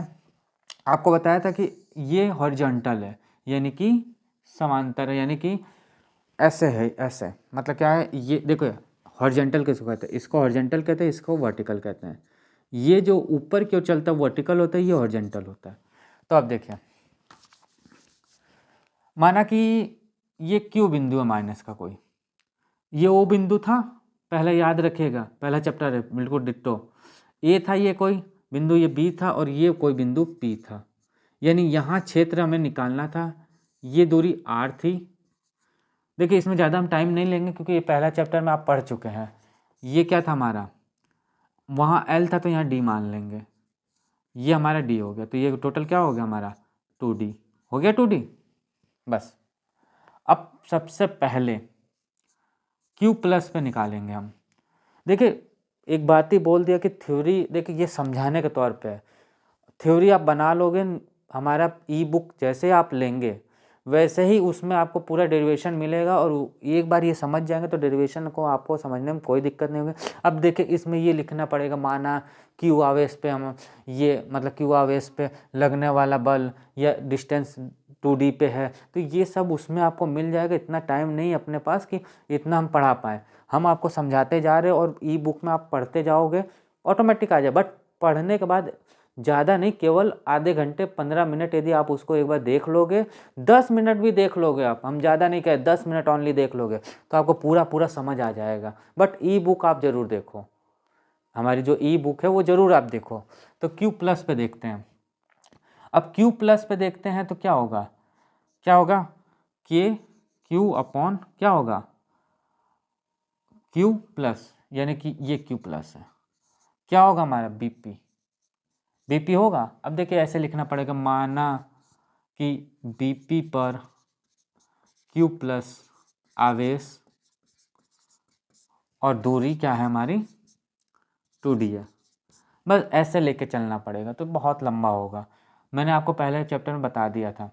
आपको बताया था कि ये हॉरिजॉन्टल है, यानी कि समांतर है, यानी कि ऐसे है, ऐसे मतलब क्या है, ये देखो हॉरिजॉन्टल किसको कहते हैं, इसको हॉरिजॉन्टल कहते हैं, इसको वर्टिकल कहते हैं। ये जो ऊपर की ओर चलता है वर्टिकल होता है, ये हॉरिजॉन्टल होता है। तो अब देखिए, माना कि ये क्यू बिंदु है माइनस का कोई, ये ओ बिंदु था, पहले याद रखिएगा, पहला चैप्टर है बिल्कुल डिट्टो। ए था ये कोई बिंदु, ये बी था, और ये कोई बिंदु पी था, यानी यहाँ क्षेत्र हमें निकालना था। ये दूरी आर थी। देखिए इसमें ज़्यादा हम टाइम नहीं लेंगे क्योंकि ये पहला चैप्टर में आप पढ़ चुके हैं। ये क्या था हमारा, वहाँ एल था तो यहाँ डी मान लेंगे, ये हमारा डी हो गया, तो ये टोटल क्या हो गया हमारा, 2d हो गया, 2d बस। अब सबसे पहले q प्लस पे निकालेंगे हम। देखिए एक बात ही बोल दिया कि थ्योरी, देखिए ये समझाने के तौर पे है, थ्योरी आप बना लोगे, हमारा ई बुक जैसे आप लेंगे वैसे ही उसमें आपको पूरा डेरिवेशन मिलेगा, और एक बार ये समझ जाएंगे तो डेरिवेशन को आपको समझने में कोई दिक्कत नहीं होगी। अब देखिए इसमें ये लिखना पड़ेगा, माना क्यू आवेश पे हम ये मतलब क्यू आवेश पे लगने वाला बल या डिस्टेंस 2d पे है, तो ये सब उसमें आपको मिल जाएगा। इतना टाइम नहीं अपने पास कि इतना हम पढ़ा पाएँ, हम आपको समझाते जा रहे हैं और ई बुक में आप पढ़ते जाओगे ऑटोमेटिक आ जाए। बट पढ़ने के बाद ज़्यादा नहीं, केवल आधे घंटे 15 मिनट यदि आप उसको एक बार देख लोगे, 10 मिनट भी देख लोगे आप, हम ज़्यादा नहीं कहे 10 मिनट ऑनली देख लोगे, तो आपको पूरा समझ आ जाएगा। बट ई बुक आप ज़रूर देखो, हमारी जो ई बुक है वो ज़रूर आप देखो। तो क्यू प्लस पे देखते हैं। अब क्यू प्लस पे देखते हैं तो क्या होगा, क्या होगा, के क्यू अपॉन क्या होगा, क्यू प्लस, यानी कि ये क्यू प्लस है, क्या होगा हमारा बीपी, बीपी होगा। अब देखिए ऐसे लिखना पड़ेगा, माना कि बीपी पर क्यू प्लस आवेश और दूरी क्या है हमारी 2d है, बस ऐसे लेके चलना पड़ेगा, तो बहुत लंबा होगा, मैंने आपको पहले चैप्टर में बता दिया था।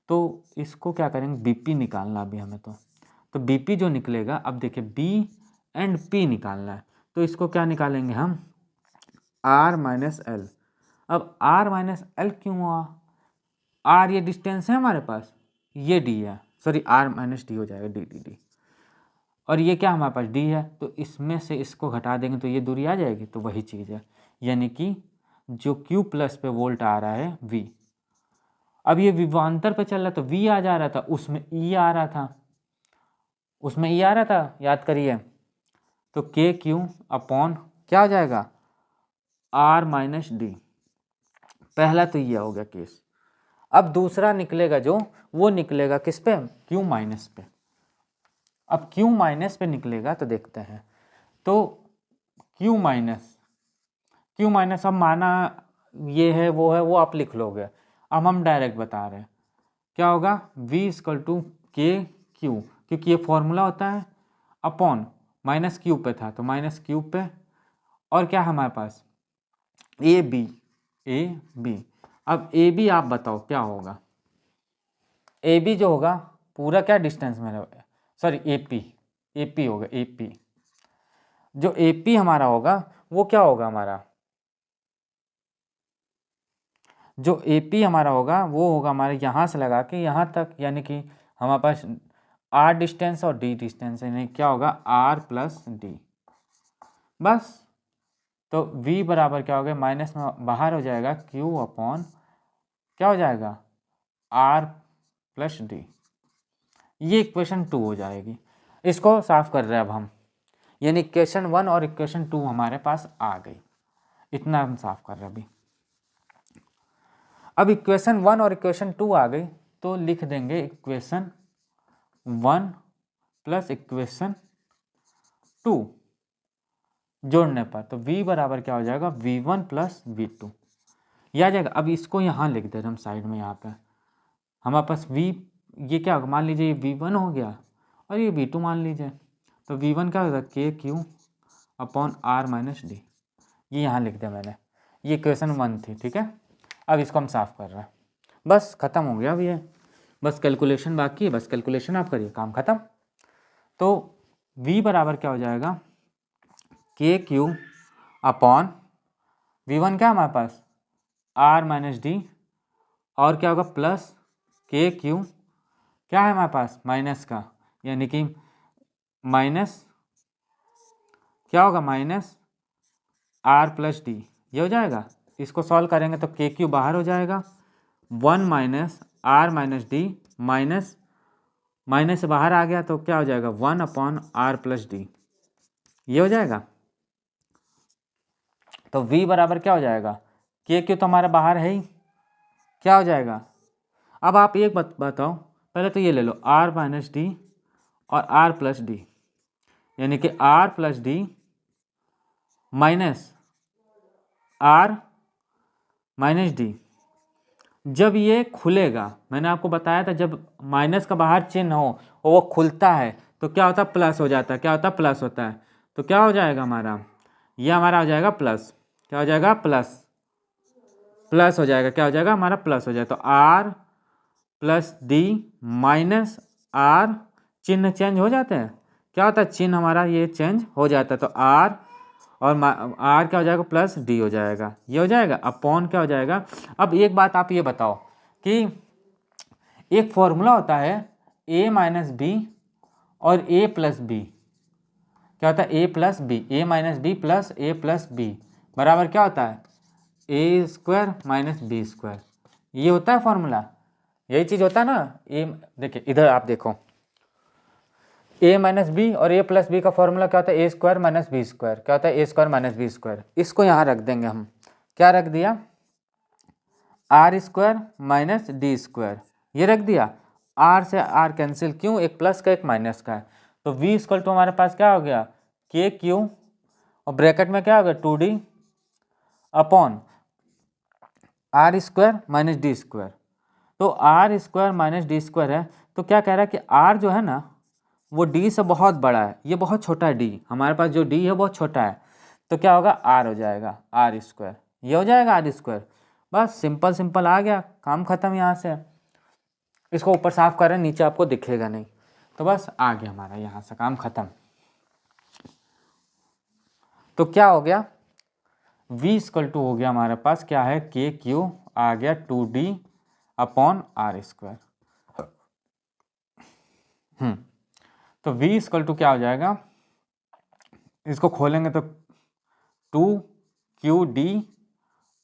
तो इसको क्या करेंगे, बीपी निकालना अभी हमें, तो बीपी जो निकलेगा, अब देखिए बी एंड पी निकालना है, तो इसको क्या निकालेंगे हम, आर माइनस एल। अब आर माइनस एल क्यों हुआ, आर ये डिस्टेंस है हमारे पास, ये डी है, सॉरी आर माइनस डी हो जाएगा, डी डी डी, और ये क्या हमारे पास डी है, तो इसमें से इसको घटा देंगे तो ये दूरी आ जाएगी, तो वही चीज़ है, यानी कि जो क्यू प्लस पे वोल्ट आ रहा है वी, अब ये विभवांतर पे चल रहा था, वी आ जा रहा था, उसमें ई आ रहा था, उसमें ई आ रहा था, याद करिए, तो के क्यू अपॉन क्या हो जाएगा, आर माइनस डी। पहला तो ये हो गया केस। अब दूसरा निकलेगा जो, वो निकलेगा किस पे, क्यू माइनस पे। अब क्यू माइनस पे निकलेगा तो देखते हैं, तो क्यू माइनस, क्यू माइनस, अब माना ये है वो आप लिख लोगे, अब हम डायरेक्ट बता रहे हैं क्या होगा, v इक्वल टू के क्यू, क्योंकि ये फॉर्मूला होता है, अपॉन माइनस क्यू पे था तो माइनस क्यू पे, और क्या है हमारे पास ए बी। अब ए बी आप बताओ क्या होगा, ए बी जो होगा पूरा क्या डिस्टेंस में रहेगा, सॉरी ए पी होगा, ए पी, जो ए पी हमारा होगा वो क्या होगा हमारा, जो ए पी हमारा होगा वो होगा हमारे यहाँ से लगा के यहाँ तक, यानी कि हमारे पास आर डिस्टेंस और डी डिस्टेंस, यानी क्या होगा आर प्लस डी, बस तो v बराबर क्या हो गया, माइनस में बाहर हो जाएगा q अपॉन क्या हो जाएगा r प्लस डी। ये इक्वेशन 2 हो जाएगी। इसको साफ कर रहे हैं अब हम, यानी इक्वेशन 1 और इक्वेशन 2 हमारे पास आ गई। इतना हम साफ कर रहे हैं अभी। अब इक्वेशन 1 और इक्वेशन 2 आ गई तो लिख देंगे इक्वेशन 1 प्लस इक्वेशन 2 जोड़ने पर, तो v बराबर क्या हो जाएगा v1 प्लस v2, ये आ जाएगा। अब इसको यहाँ लिख दे रहे हम साइड में, यहाँ पे हमारे पास v, ये क्या मान लीजिए ये v1 हो गया और ये v2 मान लीजिए, तो v1 क्या होगा के Q upon r minus D, ये यहाँ लिख दिया मैंने। ये इक्वेशन 1 थी, ठीक है। अब इसको हम साफ कर रहे हैं, बस ख़त्म हो गया अब ये, बस कैलकुलेशन बाकी है, बस कैलकुलेशन आप करिए, काम ख़त्म। तो v बराबर क्या हो जाएगा के क्यू अपॉन v1 क्या है हमारे पास r माइनस डी, और क्या होगा प्लस के क्यू क्या है हमारे पास माइनस का, यानी कि माइनस क्या होगा माइनस r प्लस डी, ये हो जाएगा। इसको सॉल्व करेंगे तो के क्यू बाहर हो जाएगा, 1 minus r minus D, minus minus से बाहर आ गया तो क्या हो जाएगा 1 अपॉन r प्लस डी, ये हो जाएगा। तो v बराबर क्या हो जाएगा, के क्यू तो हमारा बाहर है ही, क्या हो जाएगा। अब आप एक बात बताओ, पहले तो ये ले लो r माइनस डी और r प्लस डी, यानी कि r plus D minus r minus D. जब ये खुलेगा, मैंने आपको बताया था जब माइनस का बाहर चिन्ह हो वो खुलता है तो क्या होता है प्लस हो जाता है, क्या होता है प्लस होता है। तो क्या हो जाएगा हमारा, ये हमारा हो जाएगा प्लस, क्या हो जाएगा प्लस, प्लस हो जाएगा, क्या हो जाएगा हमारा प्लस हो जाएगा। तो r plus D minus r, चिन्ह चेंज हो जाते हैं, क्या होता है चिन्ह हमारा ये चेंज हो जाता है। तो r और r क्या हो जाएगा प्लस डी हो जाएगा, ये हो जाएगा अपॉन क्या हो जाएगा। अब एक बात आप ये बताओ कि एक फॉर्मूला होता है a माइनस बी और a प्लस बी, क्या होता है a plus B, a minus B plus a plus B बराबर क्या होता है a square minus B square, ये होता है फॉर्मूला, यही चीज़ होता है ना। देखिए इधर आप देखो, a माइनस बी और a प्लस बी का फॉर्मूला क्या होता है A square minus B square, क्या होता है A square minus B square. इसको यहाँ रख देंगे हम, क्या रख दिया R square minus D square, ये रख दिया। आर से आर कैंसिल, क्यों, एक प्लस का एक माइनस का है। तो v इक्वल टू हमारे पास क्या हो गया के क्यू और ब्रैकेट में क्या हो गया 2d upon R square minus D square. तो R square minus D square है, तो क्या कह रहा है कि आर जो है ना वो डी से बहुत बड़ा है, ये बहुत छोटा है डी, हमारे पास जो डी है बहुत छोटा है, तो क्या होगा आर हो जाएगा आर स्क्वायर, ये हो जाएगा आर स्क्वायर। बस सिंपल सिंपल आ गया, काम खत्म। यहाँ से इसको ऊपर साफ करें, नीचे आपको दिखेगा नहीं, तो बस आ गया हमारा यहाँ से काम खत्म। तो क्या हो गया v इक्वल टू हो गया हमारे पास क्या है के क्यू आ गया 2d अपॉन आर स्क्वायर। तो v इक्वल टू क्या हो जाएगा, इसको खोलेंगे तो 2qd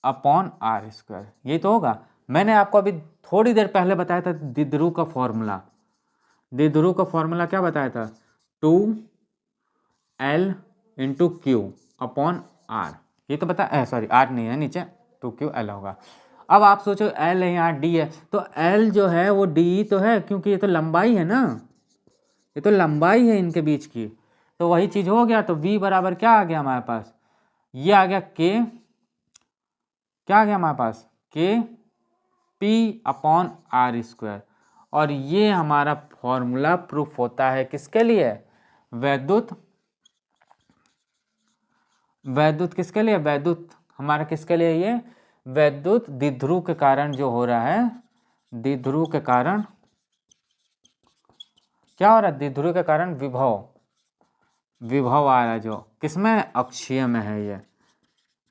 अपॉन आर स्क्वायर, ये तो होगा। मैंने आपको अभी थोड़ी देर पहले बताया था द्विध्रुव का फॉर्मूला, द्विध्रुव का फॉर्मूला क्या बताया था 2l into Q upon are, ये तो बता सॉरी आर नहीं है नीचे 2ql होगा। अब आप सोचो l है यहाँ d है, तो l जो है वो d तो है क्योंकि ये तो लंबाई है ना, ये तो लंबाई है इनके बीच की, तो वही चीज़ हो गया। तो v बराबर क्या आ गया हमारे पास, ये आ गया k, क्या आ गया हमारे पास k p upon R square. और ये हमारा फॉर्मूला प्रूफ होता है किसके लिए, वैद्युत, वैद्युत किसके लिए, वैद्युत हमारा किसके लिए, ये वैद्युत द्विध्रुव के कारण जो हो रहा है, द्विध्रुव के कारण क्या हो रहा है, द्विध्रुव के कारण विभव, विभव आ रहा है जो किसमें अक्षीय में है, ये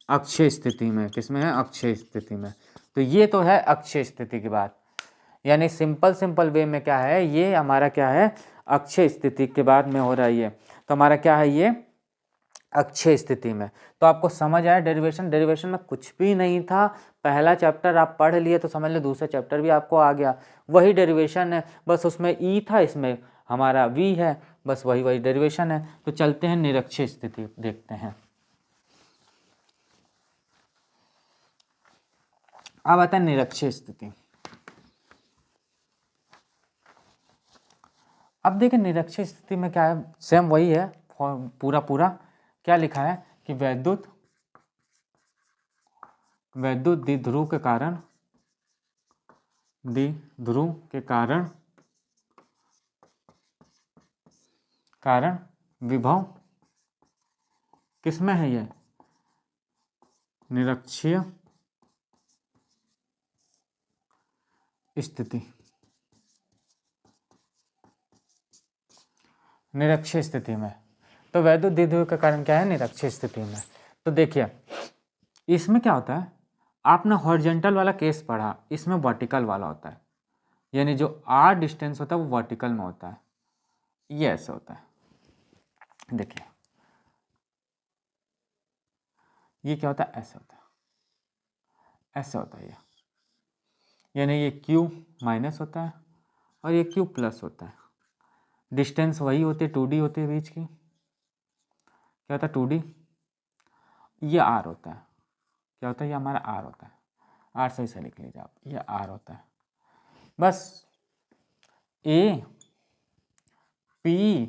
अक्षय स्थिति में, किसमें है अक्षय स्थिति में। तो ये तो है अक्षय स्थिति की बात, यानी सिंपल वे में क्या है, ये हमारा क्या है अक्षय स्थिति के बाद में हो रहा है ये। तो हमारा क्या है ये अक्षय स्थिति में। तो आपको समझ आया डेरिवेशन, डेरिवेशन में कुछ भी नहीं था, पहला चैप्टर आप पढ़ लिए तो समझ लो दूसरा चैप्टर भी आपको आ गया, वही डेरिवेशन है, बस उसमें ई था, इसमें हमारा वी है, बस वही डेरिवेशन है। तो चलते हैं निरक्षीय स्थिति देखते हैं। अब आता है निरक्षीय स्थिति। अब देखिए निरक्षीय स्थिति में क्या है, सेम वही है, पूरा क्या लिखा है कि वैद्युत द्विध्रुव के कारण विभव किसमें है, ये निरक्षीय स्थिति, निरक्षीय स्थिति में। तो वैद्युत द्विध्रुव का कारण क्या है, निरक्षीय स्थिति में। तो देखिए इसमें क्या होता है, आपने हॉरिजॉन्टल वाला केस पढ़ा, इसमें वर्टिकल वाला होता है, यानी जो आर डिस्टेंस होता है वो वर्टिकल में होता है, ये ऐसे होता है। देखिए ये क्या होता है, ऐसे होता है, ऐसे होता है ये, यानी ये Q माइनस होता है और ये Q प्लस होता है। डिस्टेंस वही होती है, 2D होती है बीच की, क्या होता है 2D। ये R होता है, क्या होता है, ये हमारा R होता है, R सही से लिख लीजिए आप, ये R होता है। बस A, P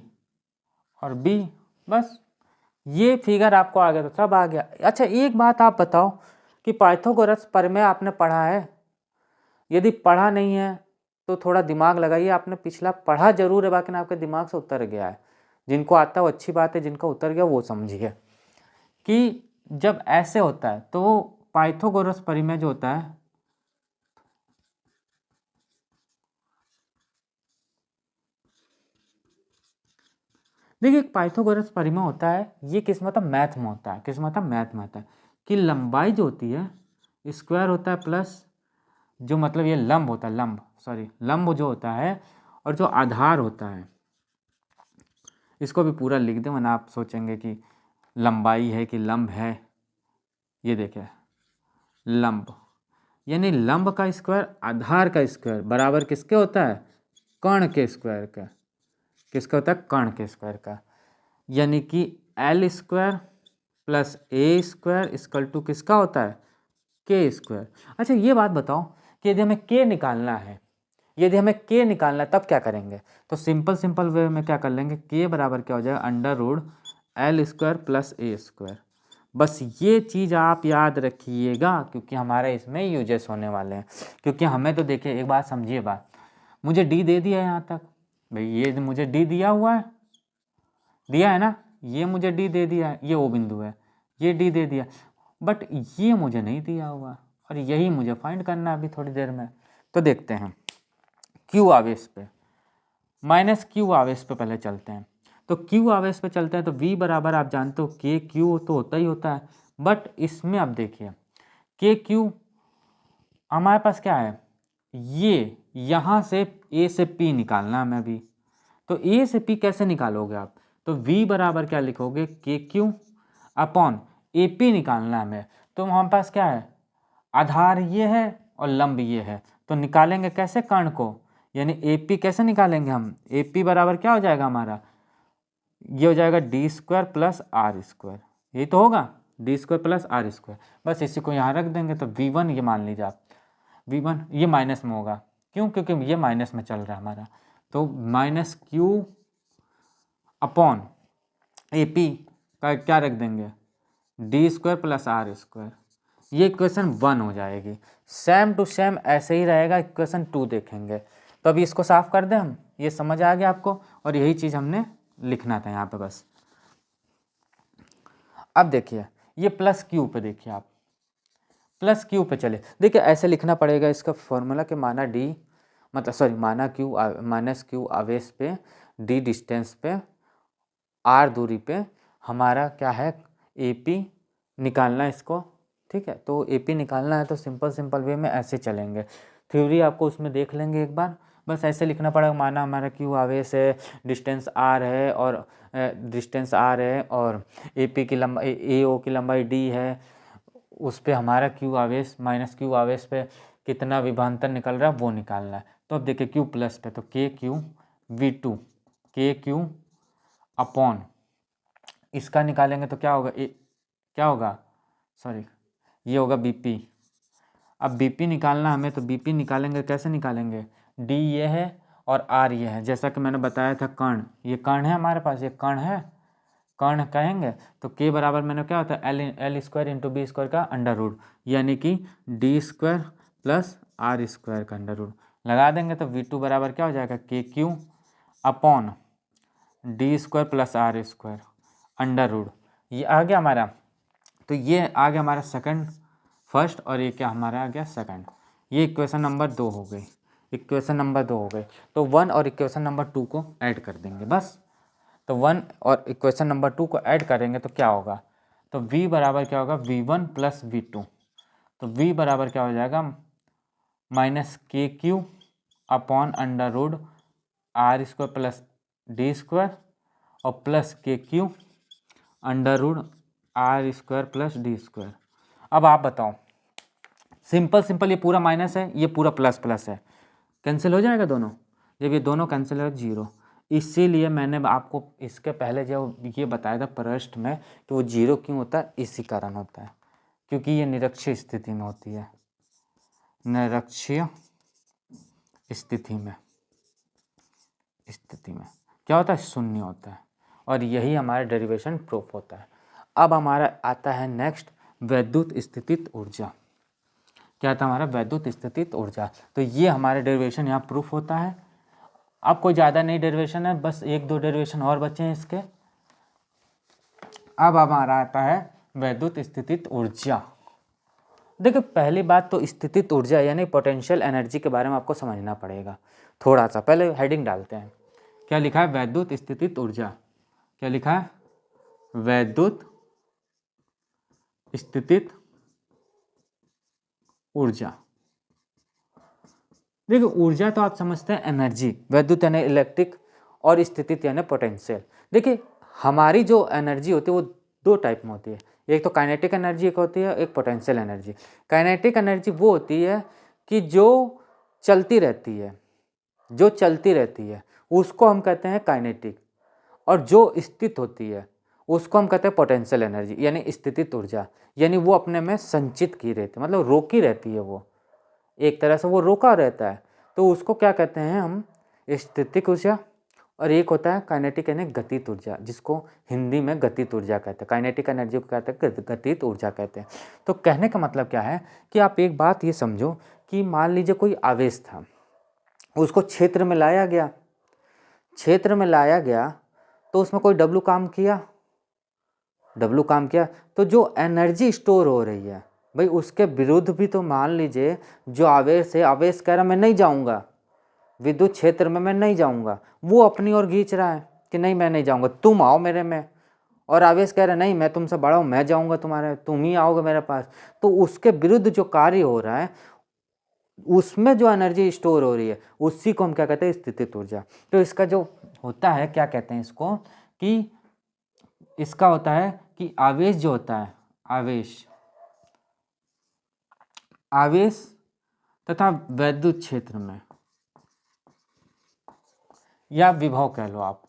और B, बस ये फिगर आपको आ गया तो सब आ गया। अच्छा एक बात आप बताओ कि पाइथागोरस प्रमेय आपने पढ़ा है? यदि पढ़ा नहीं है तो थोड़ा दिमाग लगाइए, आपने पिछला पढ़ा जरूर है, बाकी आपके दिमाग से उतर गया है। जिनको आता है वो अच्छी बात है, जिनका उतर गया वो समझिए कि जब ऐसे होता है तो पाइथागोरस प्रमेय जो होता है, देखिए एक पाइथागोरस प्रमेय होता है, ये किस में होता है, मैथ में होता है। किस में होता है, मैथ में होता है कि लंबाई जो होती है स्क्वायर होता है प्लस जो मतलब ये लंब होता है, लंब जो होता है, और जो आधार होता है, इसको भी पूरा लिख दें वरना आप सोचेंगे कि लंबाई है कि लंब है। ये देखिए लंब, यानी लंब का स्क्वायर आधार का स्क्वायर बराबर किसके होता है, कर्ण के स्क्वायर का। किसका होता है, कर्ण के स्क्वायर का, यानी कि L square plus A square equal to किसका होता है, के स्क्वायर। अच्छा ये बात बताओ कि यदि हमें के निकालना है, तब क्या करेंगे? तो सिंपल वे में क्या कर लेंगे, के बराबर क्या हो जाएगा, under root L square plus A square. बस ये चीज़ आप याद रखिएगा क्योंकि हमारे इसमें यूजेस होने वाले हैं। क्योंकि हमें तो देखिए एक बात समझिए, बात मुझे डी दे दिया है यहाँ तक, भाई ये मुझे डी दिया हुआ है, दिया है ना, ये मुझे डी दे दिया है, ये ओ बिंदु है, ये डी दे दिया, बट ये मुझे नहीं दिया हुआ और यही मुझे फाइंड करना है अभी थोड़ी देर में। तो देखते हैं क्यू आवेश पे, माइनस क्यू आवेश पे पहले चलते हैं। तो क्यू आवेश पे चलते हैं तो V बराबर आप जानते हो के क्यू तो होता ही होता है, बट इसमें अब देखिए के क्यू हमारे पास क्या है, ये यहाँ से A से P निकालना है हमें अभी। तो A से P कैसे निकालोगे आप, तो V बराबर क्या लिखोगे, के क्यू अपॉन ए पी निकालना है हमें। तो हमारे पास क्या है, आधार ये है और लंब ये है, तो निकालेंगे कैसे कर्ण को, यानी ए पी कैसे निकालेंगे हम, ए पी बराबर क्या हो जाएगा हमारा, ये हो जाएगा D square plus R square, यही तो होगा, D square plus R square. बस इसी को यहाँ रख देंगे तो V1 ये मान लीजिए आप, V1 ये माइनस में होगा, क्यों, क्योंकि ये माइनस में चल रहा है हमारा। तो minus Q upon A P का क्या रख देंगे, D square plus R square. ये इक्वेशन 1 हो जाएगी। सेम टू सेम ऐसे ही रहेगा, इक्वेशन 2 देखेंगे। तो अभी इसको साफ कर दें हम, ये समझ आ गया आपको, और यही चीज़ हमने लिखना था यहाँ पे बस। अब देखिए ये प्लस क्यू पे, देखिए आप प्लस क्यू पे चले, देखिए ऐसे लिखना पड़ेगा इसका फॉर्मूला कि माना डी मतलब सॉरी माना क्यू माइनस क्यू आवेश पे, डी डिस्टेंस पे, आर दूरी पे हमारा क्या है, ए पी निकालना है इसको, ठीक है। तो ए पी निकालना है तो सिंपल वे में ऐसे चलेंगे। थ्योरी आपको उसमें देख लेंगे एक बार, बस ऐसे लिखना पड़ेगा, माना हमारा क्यू आवेश है, डिस्टेंस आर है और AP की लंबाई AO की लंबाई D है, उस पे हमारा क्यू आवेश माइनस क्यू आवेश पे कितना विभवांतर निकल रहा है वो निकालना है। तो अब देखिए क्यू प्लस पे तो KQ/V2 KQ अपॉन इसका निकालेंगे तो क्या होगा, क्या होगा, सॉरी ये होगा BP। अब BP निकालना हमें, तो BP निकालेंगे, कैसे निकालेंगे, D ये है और R ये है, जैसा कि मैंने बताया था कर्ण, ये कर्ण है हमारे पास, ये कर्ण है, कर्ण कहेंगे तो K बराबर मैंने क्या होता है L square into B square का अंडर रूट, यानी कि D square plus R square का अंडर रूट लगा देंगे तो V2 बराबर क्या हो जाएगा, KQ upon D square plus R square under root, ये आ गया हमारा। तो ये आ गया हमारा सेकंड, फर्स्ट, और ये क्या हमारा आ गया सेकंड। ये इक्वेशन नंबर 2 हो गई, इक्वेशन नंबर 2 हो गई। तो 1 और इक्वेशन नंबर 2 को ऐड कर देंगे बस। तो 1 और इक्वेशन नंबर 2 को ऐड करेंगे तो क्या होगा, तो V बराबर क्या होगा, V1 प्लस V2। तो V बराबर क्या हो जाएगा, minus KQ upon under root R square plus D square और plus KQ under root R square plus D square. अब आप बताओ, सिंपल ये पूरा माइनस है, ये पूरा प्लस प्लस है, कैंसिल हो जाएगा दोनों, जब ये दोनों कैंसिल हो 0। इसीलिए मैंने आपको इसके पहले जब ये बताया था प्रश्न में कि वो 0 क्यों होता है, इसी कारण होता है, क्योंकि ये निरक्षीय स्थिति में होती है, निरक्षीय स्थिति में क्या होता है, शून्य होता है, और यही हमारा डेरिवेशन प्रूफ होता है। अब हमारा आता है नेक्स्ट, वैद्युत स्थितिज ऊर्जा। क्या था हमारा, वैद्युत स्थितिज ऊर्जा। तो ये हमारे डेरिवेशन यहाँ प्रूफ होता है। अब कोई ज़्यादा नहीं डेरिवेशन है, बस 1-2 डेरिवेशन और बचे हैं इसके। अब हमारा आता है वैद्युत स्थितिज ऊर्जा। देखिए पहली बात तो स्थितिज ऊर्जा यानी पोटेंशियल एनर्जी के बारे में आपको समझना पड़ेगा थोड़ा सा। पहले हेडिंग डालते हैं, क्या लिखा है, वैद्युत स्थितिज ऊर्जा। क्या लिखा है, वैद्युत स्थितिज ऊर्जा। देखिए ऊर्जा तो आप समझते हैं एनर्जी, वैद्युत यानी इलेक्ट्रिक और स्थितिज यानी पोटेंशियल। देखिए हमारी जो एनर्जी होती है वो 2 टाइप में होती है, एक तो काइनेटिक एनर्जी एक होती है, एक पोटेंशियल एनर्जी। काइनेटिक एनर्जी वो होती है कि जो चलती रहती है, जो चलती रहती है उसको हम कहते हैं काइनेटिक, और जो स्थित होती है उसको हम कहते हैं पोटेंशियल एनर्जी यानी स्थितिज ऊर्जा। यानी वो अपने में संचित की रहती है, मतलब रोकी रहती है, वो एक तरह से वो रोका रहता है, तो उसको क्या कहते हैं हम, स्थितिक ऊर्जा। और एक होता है काइनेटिक यानी गतिज ऊर्जा, जिसको हिंदी में गतिज ऊर्जा कहते हैं। काइनेटिक एनर्जी को कहते हैं गतिज ऊर्जा कहते हैं। तो कहने का मतलब क्या है कि आप एक बात ये समझो कि मान लीजिए कोई आवेश था, उसको क्षेत्र में लाया गया, क्षेत्र में लाया गया तो उसमें कोई W काम किया, W काम किया, तो जो एनर्जी स्टोर हो रही है भाई उसके विरुद्ध भी तो मान लीजिए जो आवेश है, आवेश कह रहा मैं नहीं जाऊंगा विद्युत क्षेत्र में, मैं नहीं जाऊंगा, वो अपनी ओर खींच रहा है कि नहीं मैं नहीं जाऊंगा, तुम आओ मेरे में, और आवेश कह रहा है नहीं मैं तुमसे बड़ा हूं, मैं जाऊंगा तुम्हारे, तुम ही आओगे मेरे पास। तो उसके विरुद्ध जो कार्य हो रहा है उसमें जो एनर्जी स्टोर हो रही है उसी को हम क्या कहते हैं, स्थितिज ऊर्जा। तो इसका जो होता है क्या कहते हैं इसको, कि इसका होता है कि आवेश जो होता है, आवेश तथा वैद्युत क्षेत्र में, या विभव कह लो आप,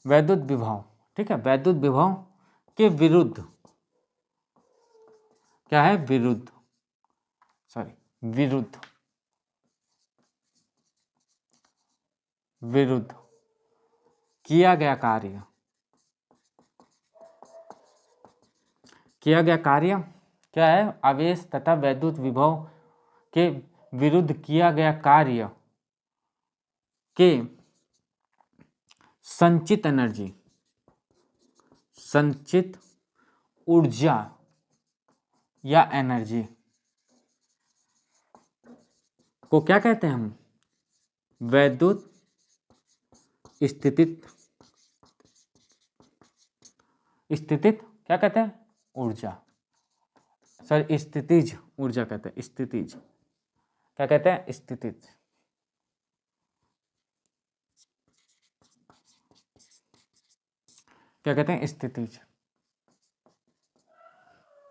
वैद्युत विभव, ठीक है, वैद्युत विभव के विरुद्ध, क्या है, विरुद्ध किया गया कार्य क्या है, आवेश तथा वैद्युत विभव के विरुद्ध किया गया कार्य के संचित एनर्जी, संचित ऊर्जा या एनर्जी को क्या कहते हैं हम, वैद्युत स्थितिज क्या कहते हैं, ऊर्जा, सर स्थितिज ऊर्जा कहते हैं, स्थितिज क्या कहते हैं, स्थितिज। क्या कहते हैं, स्थितिज,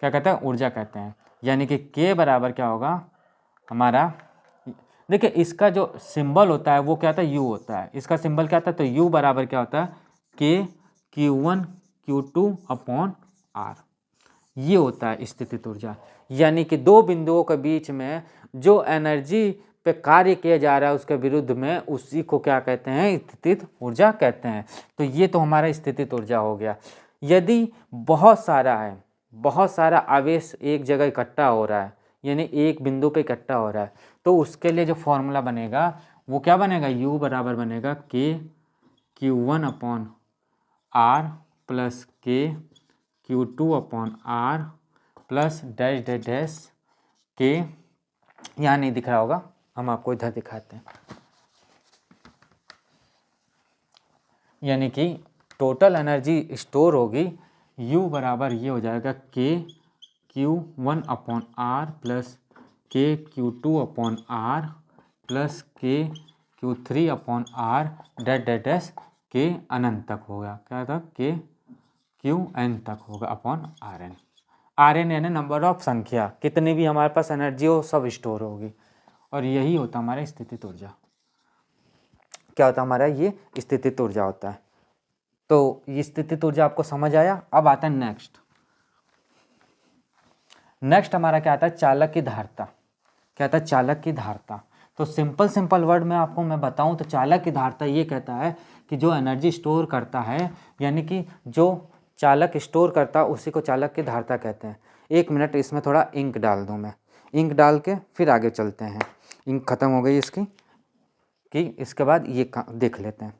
क्या कहते हैं, ऊर्जा कहते हैं। यानी कि K बराबर क्या होगा हमारा, देखिए इसका जो सिंबल होता है वो क्या होता है, U होता है। इसका सिंबल क्या होता है, तो U बराबर क्या होता है, K Q1 Q2 upon R, ये होता है स्थितिज ऊर्जा। यानी कि दो बिंदुओं के बीच में जो एनर्जी पे कार्य किया जा रहा है उसके विरुद्ध में, उसी को क्या कहते हैं, स्थितिज ऊर्जा कहते हैं। तो ये तो हमारा स्थितिज ऊर्जा हो गया। यदि बहुत सारा आवेश एक जगह इकट्ठा हो रहा है, यानी एक बिंदु पे इकट्ठा हो रहा है, तो उसके लिए जो फॉर्मूला बनेगा वो क्या बनेगा, U बराबर बनेगा K Q1 upon R plus K Q2 upon R plus dash dash dash K, यहाँ नहीं दिख रहा होगा, हम आपको इधर दिखाते हैं। यानी कि टोटल एनर्जी स्टोर होगी U बराबर ये हो जाएगा K Q1 upon R plus K Q2 upon R plus K Q3 upon R dash dash dash K अनंत तक होगा, क्या था, K Qn तक होगा अपॉन Rn। Rn यानी नंबर ऑफ संख्या, कितनी भी हमारे पास एनर्जी हो सब स्टोर होगी। और यही होता हमारा स्थितिज ऊर्जा। क्या होता है हमारा, ये स्थितिज ऊर्जा होता है। तो ये स्थितिज ऊर्जा आपको समझ आया। अब आता है नेक्स्ट हमारा क्या आता है, चालक की धारिता। क्या आता है, चालक की धारिता। तो सिंपल वर्ड में आपको मैं बताऊं तो चालक की धारिता ये कहता है कि जो एनर्जी स्टोर करता है, यानी कि जो चालक स्टोर करता है उसी को चालक की धारिता कहते हैं। 1 मिनट इसमें थोड़ा इंक डाल दूं मैं, इंक डाल के फिर आगे चलते हैं। इंक खत्म हो गई इसकी, कि इसके बाद ये देख लेते हैं।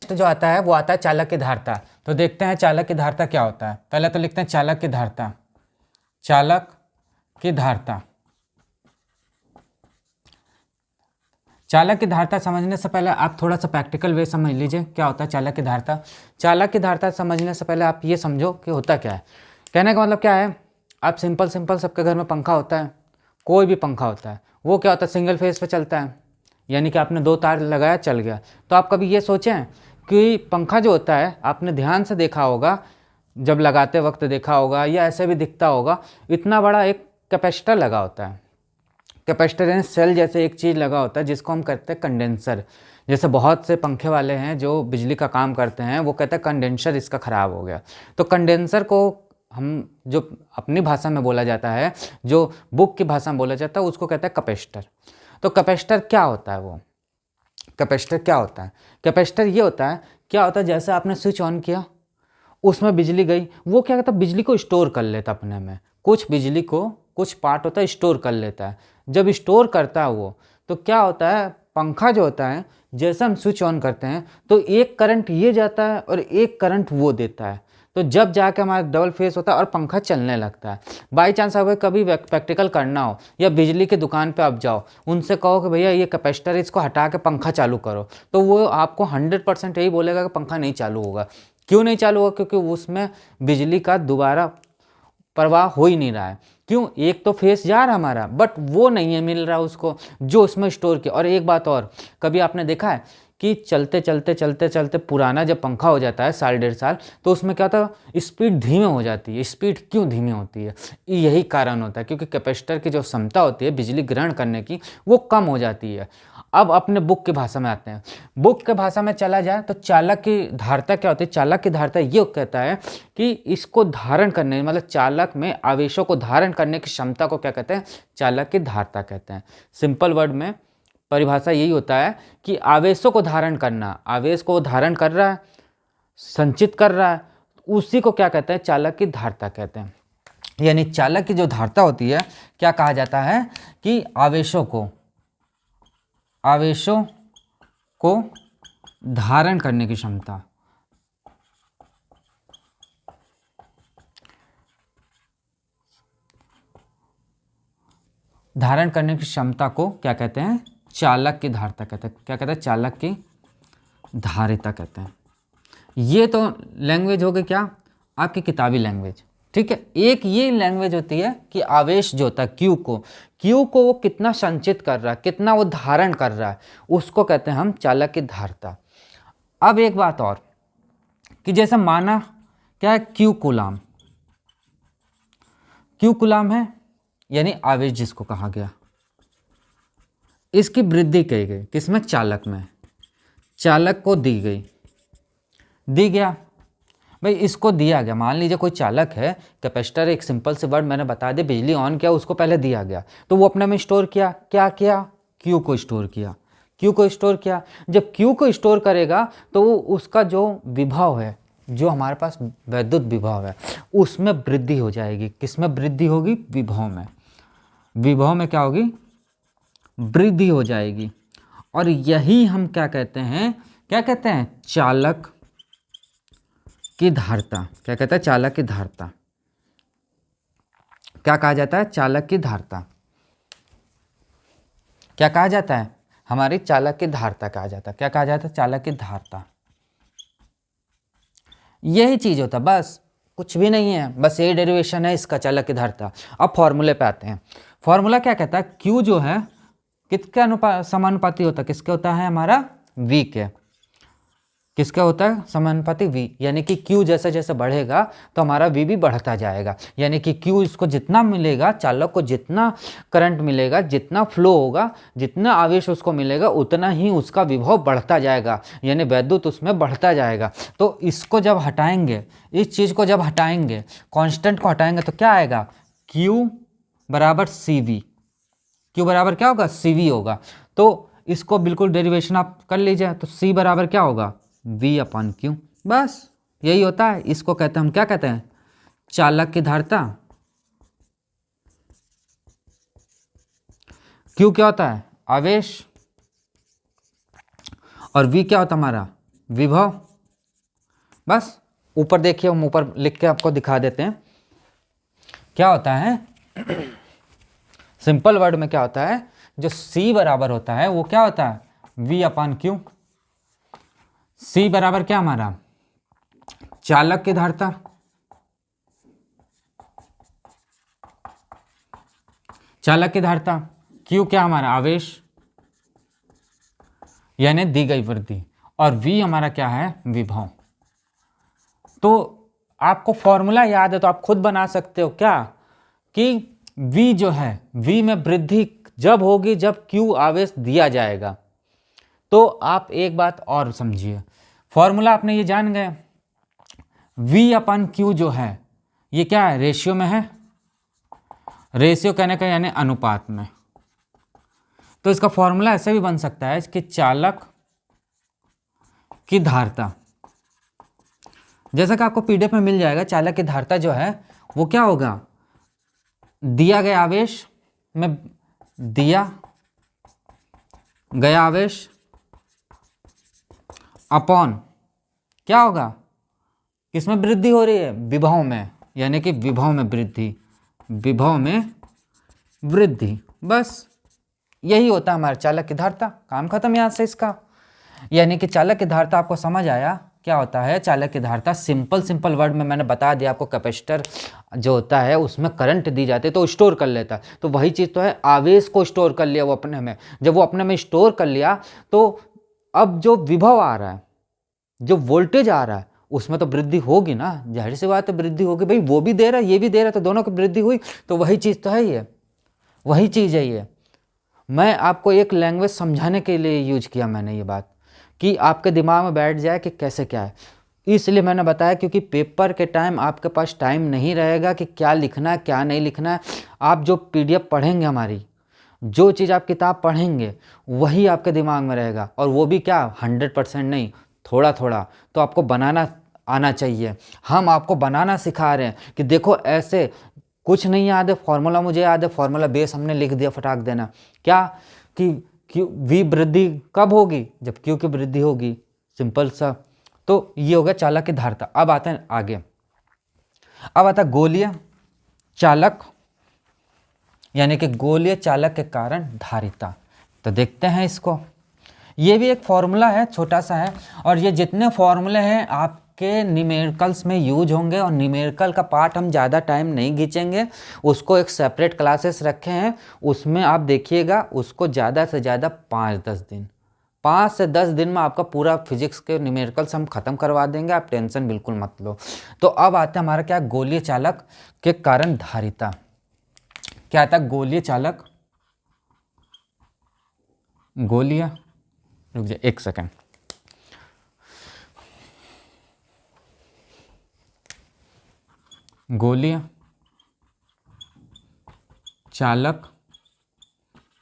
तो जो आता है वो आता है चालक की धारिता। तो देखते हैं चालक की धारिता क्या होता है। पहले तो लिखते हैं चालक की धारिता। चालक की धारिता, चालक की धारिता समझने से पहले आप थोड़ा सा प्रैक्टिकल वे समझ लीजिए क्या होता है चालक की धारिता। चालक की धारिता समझने से पहले आप ये समझो कि होता क्या है। कहने का मतलब क्या है, आप सिंपल सबके घर में पंखा होता है, कोई भी पंखा होता है, वो क्या होता है, सिंगल फेज पे चलता है। यानी कि आपने 2 तार लगाया, चल गया। तो आप कभी ये सोचें कि पंखा जो होता है, आपने ध्यान से देखा होगा, जब लगाते वक्त देखा होगा या ऐसे भी दिखता होगा, इतना बड़ा एक कैपेसिटर लगा होता है। कैपेसिटर यानी सेल जैसे एक चीज़ लगा होता है जिसको हम कहते हैं कंडेंसर। जैसे बहुत से पंखे वाले हैं जो बिजली का काम करते हैं, वो कहते हैं कंडेंसर इसका ख़राब हो गया। तो कंडेंसर को हम जो अपनी भाषा में बोला जाता है, जो बुक की भाषा में बोला जाता है, उसको कहते हैं कैपेसिटर। तो कैपेसिटर क्या होता है, वो कैपेसिटर क्या होता है, कैपेसिटर ये होता है, क्या होता है, जैसे आपने स्विच ऑन किया, उसमें बिजली गई, वो क्या कहता है, बिजली को स्टोर कर लेता अपने में। कुछ बिजली को, कुछ पार्ट होता है स्टोर कर लेता है। जब स्टोर करता है वो, तो क्या होता है, पंखा जो होता है, जैसे हम स्विच ऑन करते हैं तो एक करंट ये जाता है और एक करंट वो देता है। तो जब जाके हमारा डबल फेस होता है और पंखा चलने लगता है। बाई चांस अगर कभी प्रैक्टिकल करना हो या बिजली की दुकान पे आप जाओ, उनसे कहो कि भैया ये कैपेसिटर है, इसको हटा के पंखा चालू करो, तो वो आपको 100% यही बोलेगा कि पंखा नहीं चालू होगा। क्यों नहीं चालू होगा, क्योंकि उसमें बिजली का दोबारा प्रवाह हो ही नहीं रहा है। क्यों, एक तो फेस जा रहा हमारा, बट वो नहीं है मिल रहा उसको जो उसमें स्टोर किया। और एक बात और, कभी आपने देखा है कि चलते पुराना जब पंखा हो जाता है 1.5 साल, तो उसमें क्या होता है, स्पीड धीमे हो जाती है। स्पीड क्यों धीमी होती है, यही कारण होता है, क्योंकि कैपेसिटर की जो क्षमता होती है बिजली ग्रहण करने की, वो कम हो जाती है। अब अपने बुक की भाषा में आते हैं। बुक के भाषा में चला जाए तो चालक की धारिता क्या होती है, चालक की धारिता ये कहता है कि इसको धारण करने, मतलब चालक में आवेशों को धारण करने की क्षमता को क्या कहते हैं, चालक की धारिता कहते हैं। सिंपल वर्ड में परिभाषा यही होता है कि आवेशों को धारण करना, आवेश को धारण कर रहा है, संचित कर रहा है, उसी को क्या कहते हैं, चालक की धारिता कहते हैं। यानी चालक की जो धारिता होती है, क्या कहा जाता है कि आवेशों को धारण करने की क्षमता, धारण करने की क्षमता को क्या कहते हैं, चालक की धारिता कहते हैं। क्या कहते हैं, चालक की धारिता कहते हैं। ये तो लैंग्वेज हो गई क्या, आपकी किताबी लैंग्वेज। ठीक है। एक ये लैंग्वेज होती है कि आवेश जो होता है क्यू को वो कितना संचित कर रहा है, कितना वो धारण कर रहा है, उसको कहते हैं हम चालक की धारिता। अब एक बात और कि जैसे माना क्या है, क्यू कुलाम है, यानी आवेश जिसको कहा गया, इसकी वृद्धि की गई किसमें, चालक में, चालक को दी गया भाई, इसको दिया गया। मान लीजिए कोई चालक है, कैपेसिटर, एक सिंपल से वर्ड मैंने बता दिया, बिजली ऑन किया, उसको पहले दिया गया, तो वो अपने में स्टोर किया, क्या किया, क्यू को स्टोर किया। जब क्यू को स्टोर करेगा तो उसका जो विभव है, जो हमारे पास वैद्युत विभव है, उसमें वृद्धि हो जाएगी। किसमें वृद्धि होगी, विभव में क्या होगी, वृद्धि हो जाएगी। और यही हम क्या कहते हैं, चालक की धारिता। क्या कहता है, चालक की धारिता। क्या कहा जाता है, चालक की धारिता। क्या कहा जाता है, हमारी चालक की धारिता कहा जाता है। क्या कहा जाता है, चालक की धारिता। यही चीज होता है, बस कुछ भी नहीं है, बस ये डेरिवेशन है इसका, चालक की धारिता। अब फॉर्मूले पे आते हैं। फॉर्मूला क्या कहता है, क्यू जो है किसके समानुपाती होता है, किसके होता है, हमारा V के। किसका होता है, समानुपाती V, यानी कि Q जैसे जैसे बढ़ेगा तो हमारा V भी बढ़ता जाएगा। यानी कि Q इसको जितना मिलेगा, चालक को जितना करंट मिलेगा, जितना फ्लो होगा, जितना आवेश उसको मिलेगा, उतना ही उसका विभव बढ़ता जाएगा, यानी वैद्युत उसमें बढ़ता जाएगा। तो इसको जब हटाएंगे, इस चीज़ को जब हटाएंगे, कॉन्स्टेंट को हटाएंगे, तो क्या आएगा, Q बराबर CV। Q बराबर क्या होगा, CV होगा। तो इसको बिल्कुल डेरिवेशन आप कर लीजिए, तो C बराबर क्या होगा, V/Q। बस यही होता है। इसको कहते हैं हम, क्या कहते हैं, चालक की धारिता। Q क्या होता है, आवेश, और V क्या होता है, हमारा विभव। बस ऊपर देखिए, हम ऊपर लिख के आपको दिखा देते हैं क्या होता है। सिंपल वर्ड में क्या होता है, जो C बराबर होता है वो क्या होता है, V/Q। C बराबर क्या हमारा, चालक की धारिता। चालक की धारिता। Q क्या हमारा, आवेश, यानी दी गई वृद्धि, और V हमारा क्या है, विभव। तो आपको फॉर्मूला याद है तो आप खुद बना सकते हो क्या, कि V जो है, V में वृद्धि जब होगी जब Q आवेश दिया जाएगा। तो आप एक बात और समझिए, फॉर्मूला आपने ये जान गए, V/Q जो है ये क्या है, रेशियो में है। रेशियो कहने का यानी अनुपात में। तो इसका फॉर्मूला ऐसे भी बन सकता है कि चालक की धारिता, जैसा कि आपको PDF में मिल जाएगा, चालक की धारिता जो है वो क्या होगा, दिया गया आवेश में, दिया गया आवेश अपॉन क्या होगा, किसमें वृद्धि हो रही है, विभव में, यानी कि विभव में वृद्धि। बस यही होता है हमारा चालक की धारिता। काम खत्म यहाँ से इसका। यानी कि चालक की धारिता आपको समझ आया क्या होता है, चालक की धारिता। सिंपल वर्ड में मैंने बता दिया आपको, कैपेसिटर जो होता है उसमें करंट दी जाती है तो स्टोर कर लेता है, तो वही चीज़ तो है, आवेश को स्टोर कर लिया वो अपने में। जब वो अपने में स्टोर कर लिया तो अब जो विभव आ रहा है, जो वोल्टेज आ रहा है, उसमें तो वृद्धि होगी ना, जाहिर सी बात है वृद्धि होगी भाई, वो भी दे रहा है ये भी दे रहा है, तो दोनों की वृद्धि हुई, तो वही चीज़ तो है ये, वही चीज़ है ये। मैं आपको एक लैंग्वेज समझाने के लिए यूज किया मैंने ये बात, कि आपके दिमाग में बैठ जाए कि कैसे क्या है। इसलिए मैंने बताया क्योंकि पेपर के टाइम आपके पास टाइम नहीं रहेगा कि क्या लिखना है क्या नहीं लिखना है। आप जो PDF पढ़ेंगे, हमारी जो चीज़ आप किताब पढ़ेंगे वही आपके दिमाग में रहेगा, और वो भी क्या 100% नहीं, थोड़ा थोड़ा तो आपको बनाना आना चाहिए। हम आपको बनाना सिखा रहे हैं कि देखो ऐसे कुछ नहीं याद है, फॉर्मूला मुझे याद है, फॉर्मूला बेस हमने लिख दिया, फटाक देना क्या कि V वृद्धि कब होगी, जब Q की वृद्धि होगी, सिंपल सा। तो ये हो गया चालक की धारिता। अब आते हैं आगे, अब आता है गोलीय चालक, यानी कि गोलीय चालक के कारण धारिता। तो देखते हैं इसको। ये भी एक फॉर्मूला है, छोटा सा है, और ये जितने फॉर्मूले हैं आप आपके न्यूमेरिकल्स में यूज होंगे, और न्यूमेरिकल का पार्ट हम ज़्यादा टाइम नहीं खींचेंगे, उसको एक सेपरेट क्लासेस रखे हैं, उसमें आप देखिएगा, उसको ज़्यादा से ज़्यादा 5 से 10 दिन में आपका पूरा फिजिक्स के न्यूमेरिकल्स हम खत्म करवा देंगे, आप टेंशन बिल्कुल मत लो। तो अब आता है हमारा क्या, गोलीय चालक के कारण धारिता। क्या आता है, गोलीय चालक, गोलीय, रुक जाइए 1 सेकेंड, गोलीय चालक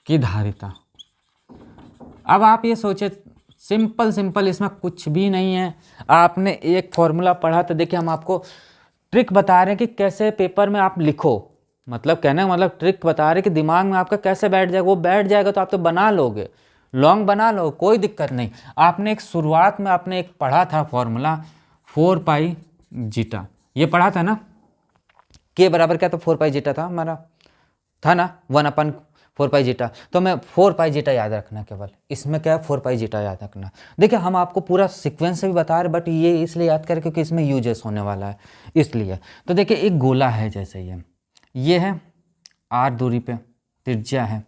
की धारिता। अब आप ये सोचे, सिंपल इसमें कुछ भी नहीं है। आपने एक फॉर्मूला पढ़ा, तो देखिए हम आपको ट्रिक बता रहे हैं कि कैसे पेपर में आप लिखो, मतलब कहने का मतलब ट्रिक बता रहे हैं कि दिमाग में आपका कैसे बैठ जाएगा। वो बैठ जाएगा तो आप तो बना लोगे, लॉन्ग बना लो, कोई दिक्कत नहीं। आपने एक शुरुआत में आपने एक पढ़ा था फॉर्मूला 4 पाई जीटा, ये पढ़ा था ना, के बराबर क्या, तो 4 पाई जीटा था हमारा, था ना, 1/4 पाई जीटा। तो मैं 4 पाई जीटा याद रखना, केवल इसमें क्या है, 4 पाई जीटा याद रखना। देखिए हम आपको पूरा सीक्वेंस से भी बता रहे, बट ये इसलिए याद करें क्योंकि इसमें यूजेस होने वाला है, इसलिए। तो देखिए एक गोला है, जैसे ये है r दूरी पे, त्रिज्या है,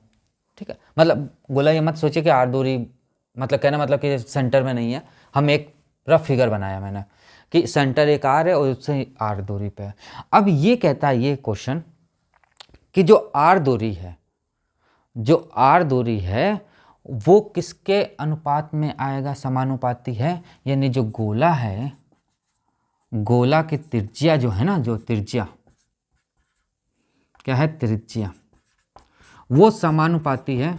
ठीक है। मतलब गोला, ये मत सोचिए कि r दूरी, मतलब कहना मतलब कि सेंटर में नहीं है, हम एक रफ फिगर बनाया मैंने कि सेंटर एक r है और उससे r दूरी पे है। अब ये कहता है ये क्वेश्चन कि जो r दूरी है, जो r दूरी है वो किसके अनुपात में आएगा, समानुपाती है। यानी जो गोला है, गोला की त्रिज्या जो है ना, जो त्रिज्या क्या है, त्रिज्या, वो समानुपाती है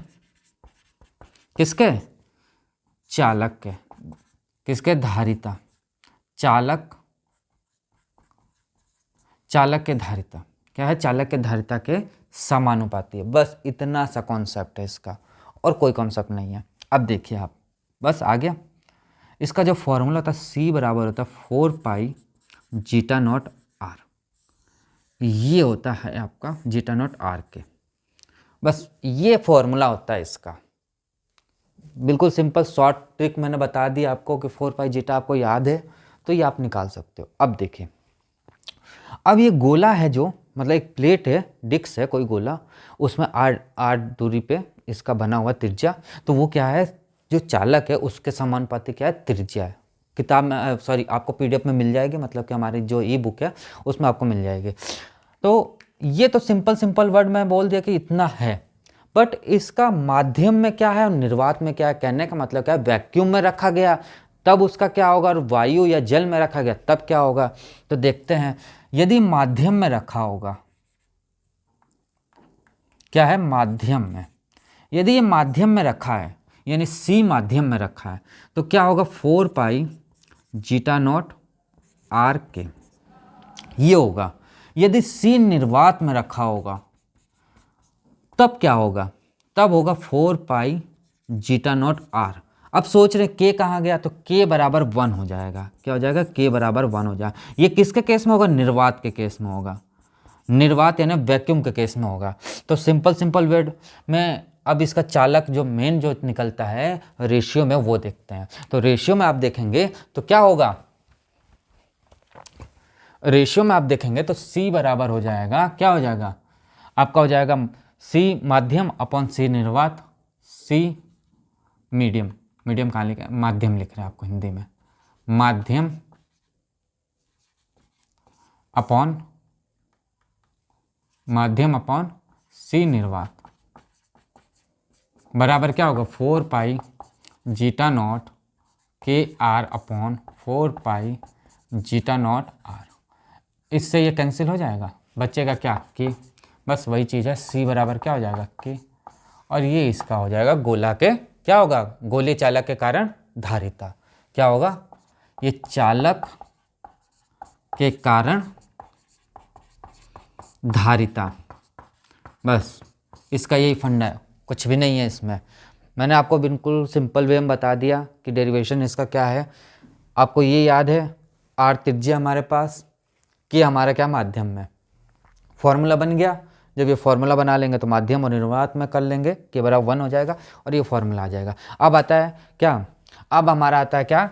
किसके, चालक के, किसके, धारिता, चालक के धारिता, क्या है, चालक के धारिता के समानुपाती है। बस इतना सा कॉन्सेप्ट है इसका, और कोई कॉन्सेप्ट नहीं है। अब देखिए आप, बस आ गया। इसका जो फॉर्मूला था, C बराबर होता है 4 पाई जीटा नॉट r, ये होता है आपका जीटा नॉट r के, बस ये फॉर्मूला होता है इसका। बिल्कुल सिंपल शॉर्ट ट्रिक मैंने बता दी आपको कि 4 पाई जीटा आपको याद है तो ये आप निकाल सकते हो। अब देखिए, अब ये गोला है, जो मतलब एक प्लेट है, डिस्क है कोई गोला, उसमें r दूरी पे इसका बना हुआ त्रिज्या, तो वो क्या है, जो चालक है उसके समानुपाती क्या है, त्रिज्या है। किताब में सॉरी आपको PDF में मिल जाएगी, मतलब कि हमारी जो ई बुक है उसमें आपको मिल जाएगी। तो ये तो सिंपल वर्ड में बोल दिया कि इतना है, बट इसका माध्यम में क्या है और निर्वात में क्या है, कहने का मतलब क्या है, वैक्यूम में रखा गया तब उसका क्या होगा, और वायु या जल में रखा गया तब क्या होगा। तो देखते हैं, यदि माध्यम में रखा होगा, क्या है, माध्यम में, यदि ये माध्यम में रखा है, यानी C माध्यम में रखा है, तो क्या होगा, 4 पाई जीटा नॉट r के, ये होगा। यदि C निर्वात में रखा होगा तब क्या होगा, तब होगा 4 पाई जीटा नॉट r। अब सोच रहे k कहाँ गया, तो k बराबर 1 हो जाएगा। क्या हो जाएगा, k बराबर 1 हो जाएगा। ये किसके केस में होगा, निर्वात के केस में होगा, निर्वात यानी वैक्यूम के केस में होगा। तो सिंपल वर्ड में अब इसका चालक जो मेन जो निकलता है रेशियो में, वो देखते हैं। तो रेशियो में आप देखेंगे तो क्या होगा, रेशियो में आप देखेंगे तो C बराबर हो जाएगा, क्या हो जाएगा आपका, हो जाएगा C माध्यम अपॉन C निर्वात, C मीडियम, मीडियम कहाँ लिखा है, माध्यम लिख रहे हैं आपको हिंदी में, माध्यम अपॉन C निर्वात बराबर क्या होगा, 4 pi zeta naught KR upon 4 pi zeta naught R। इससे ये कैंसिल हो जाएगा, बचेगा क्या, K। बस वही चीज़ है, C बराबर क्या हो जाएगा, K। और ये इसका हो जाएगा गोला के, क्या होगा, गोलीय चालक के कारण धारिता। क्या होगा, ये चालक के कारण धारिता। बस इसका यही फंडा है, कुछ भी नहीं है इसमें। मैंने आपको बिल्कुल सिंपल वे में बता दिया कि डेरिवेशन इसका क्या है। आपको ये याद है, r त्रिज्या हमारे पास, कि हमारा क्या, माध्यम में। फॉर्मूला बन गया, जब ये फॉर्मूला बना लेंगे तो माध्यम और निर्वात में कर लेंगे, के बराबर 1 हो जाएगा और ये फॉर्मूला आ जाएगा। अब आता है क्या, अब हमारा आता है क्या,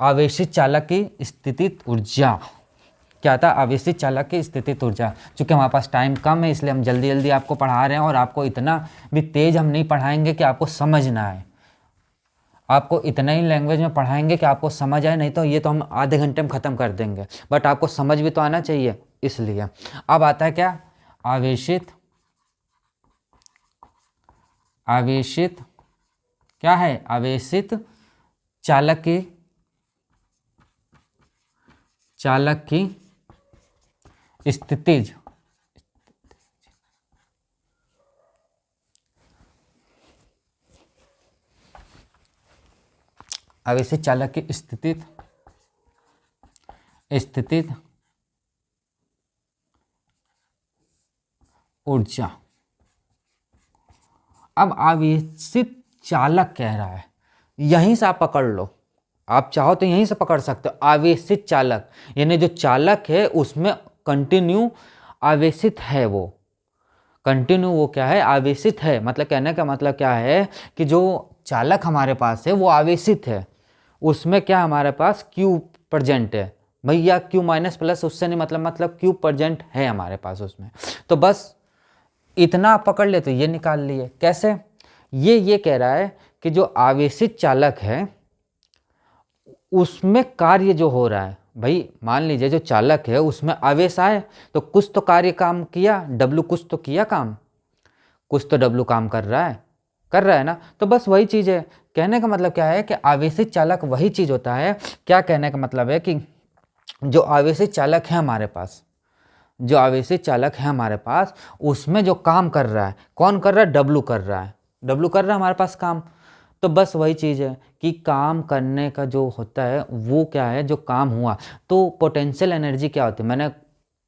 आवेशित चालक की स्थितिज ऊर्जा। क्या था? आवेशित चालक की स्थितिज ऊर्जा। चूँकि हमारे पास टाइम कम है इसलिए हम जल्दी जल्दी आपको पढ़ा रहे हैं, और आपको इतना भी तेज हम नहीं पढ़ाएंगे कि आपको समझ ना आए। आपको इतना ही लैंग्वेज में पढ़ाएंगे कि आपको समझ आए, नहीं तो ये तो हम आधे घंटे में ख़त्म कर देंगे, बट आपको समझ भी तो आना चाहिए, इसलिए। अब आता है क्या? आवेशित क्या है? आवेशित चालक की स्थितिज। आवेशित चालक की स्थितिज ऊर्जा। अब आवेशित चालक कह रहा है, यहीं से आप पकड़ लो, आप चाहो तो यहीं से पकड़ सकते हो। आवेशित चालक यानी जो चालक है उसमें कंटिन्यू आवेशित है, वो कंटिन्यू वो क्या है? आवेशित है। मतलब कहने का मतलब क्या है कि जो चालक हमारे पास है वो आवेशित है, उसमें क्या हमारे पास Q प्रेजेंट है भैया, Q माइनस प्लस उससे नहीं मतलब Q प्रेजेंट है हमारे पास उसमें। तो बस इतना आप पकड़ ले तो ये निकाल लिए। कैसे? ये कह रहा है कि जो आवेशित चालक है उसमें कार्य जो हो रहा है, भाई मान लीजिए जो चालक है उसमें आवेश आए तो कुछ तो कार्य काम किया, W कुछ तो किया काम, कुछ तो W काम कर रहा है ना। तो बस वही चीज़ है। कहने का मतलब क्या है कि आवेशित चालक वही चीज़ होता है। क्या कहने का मतलब है कि जो आवेशित चालक है हमारे पास, जो आवेशित चालक है हमारे पास, उसमें जो काम कर रहा है, कौन कर रहा है? W कर रहा है, W कर रहा है हमारे पास काम। तो बस वही चीज़ है कि काम करने का जो होता है वो क्या है? जो काम हुआ। तो पोटेंशियल एनर्जी क्या होती है? मैंने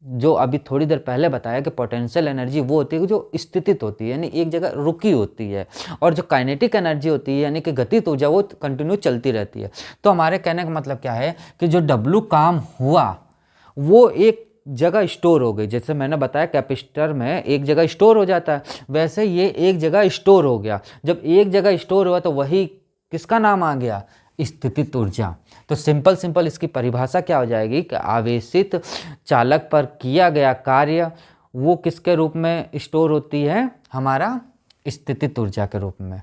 जो अभी थोड़ी देर पहले बताया कि पोटेंशियल एनर्जी वो होती है जो स्थितित होती है, यानी एक जगह रुकी होती है, और जो काइनेटिक एनर्जी होती है यानी कि गतित ऊर्जा वो कंटिन्यू चलती रहती है। तो हमारे कहने का मतलब क्या है कि जो W काम हुआ वो एक जगह स्टोर हो गई। जैसे मैंने बताया कैपेसिटर में एक जगह स्टोर हो जाता है, वैसे ये एक जगह स्टोर हो गया। जब एक जगह स्टोर हुआ तो वही किसका नाम आ गया? स्थितिज ऊर्जा। तो सिंपल इसकी परिभाषा क्या हो जाएगी कि आवेशित चालक पर किया गया कार्य वो किसके रूप में स्टोर होती है? हमारा स्थितिज ऊर्जा के रूप में।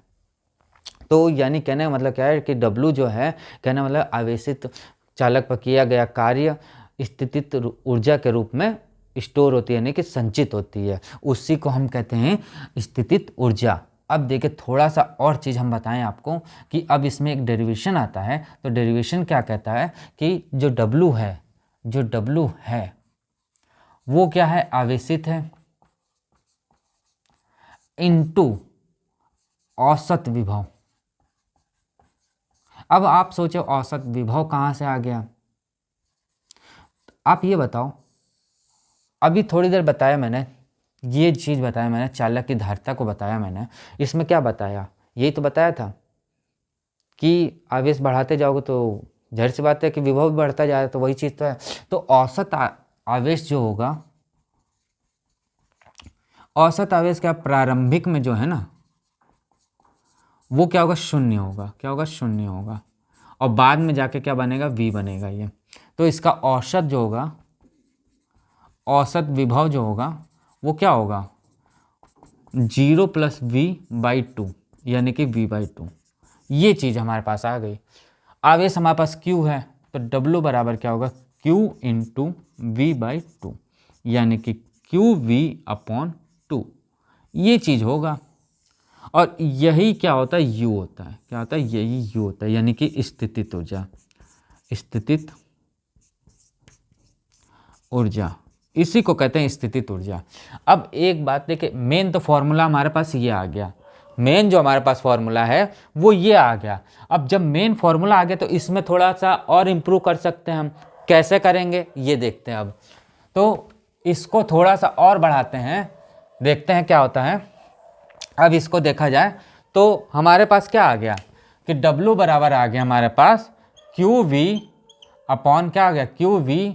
तो यानी कहने का मतलब क्या है कि W जो है, कहने मतलब आवेशित चालक पर किया गया कार्य स्थितिज ऊर्जा के रूप में स्टोर होती है, यानी कि संचित होती है, उसी को हम कहते हैं स्थितिज ऊर्जा। अब देखिए थोड़ा सा और चीज़ हम बताएं आपको कि अब इसमें एक डेरिवेशन आता है। तो डेरिवेशन क्या कहता है कि जो W है वो क्या है? आवेशित है इनटू औसत विभव। अब आप सोचो औसत विभव कहाँ से आ गया? आप ये बताओ, अभी थोड़ी देर बताया मैंने, ये चीज़ बताया मैंने, चालक की धारिता को बताया मैंने, इसमें क्या बताया? यही तो बताया था कि आवेश बढ़ाते जाओगे तो जाहिर सी बात है कि विभव भी बढ़ता जाएगा, तो वही चीज़ तो है। तो औसत आवेश जो होगा, औसत आवेश क्या प्रारंभिक में जो है ना वो क्या होगा? शून्य होगा। क्या होगा? शून्य होगा। और बाद में जाके क्या बनेगा? V बनेगा ये। तो इसका औसत जो होगा, औसत विभव जो होगा वो क्या होगा? 0 + V/2 यानी कि V/2। ये चीज़ हमारे पास आ गई। आवेश हमारे पास Q है तो W बराबर क्या होगा? Q × V/2 यानी कि QV/2। ये चीज़ होगा। और यही क्या होता है? U होता है। क्या होता है? यही U होता है, यानी कि स्थितिज ऊर्जा। स्थितिज ऊर्जा इसी को कहते हैं स्थितिज ऊर्जा। अब एक बात देखिए, मेन तो फॉर्मूला हमारे पास ये आ गया, मेन जो हमारे पास फॉर्मूला है वो ये आ गया। अब जब मेन फॉर्मूला आ गया तो इसमें थोड़ा सा और इम्प्रूव कर सकते हैं हम। कैसे करेंगे ये देखते हैं अब। तो इसको थोड़ा सा और बढ़ाते हैं, देखते हैं क्या होता है। अब इसको देखा जाए तो हमारे पास क्या आ गया कि W बराबर आ गया हमारे पास QV अपॉन क्या आ गया? QV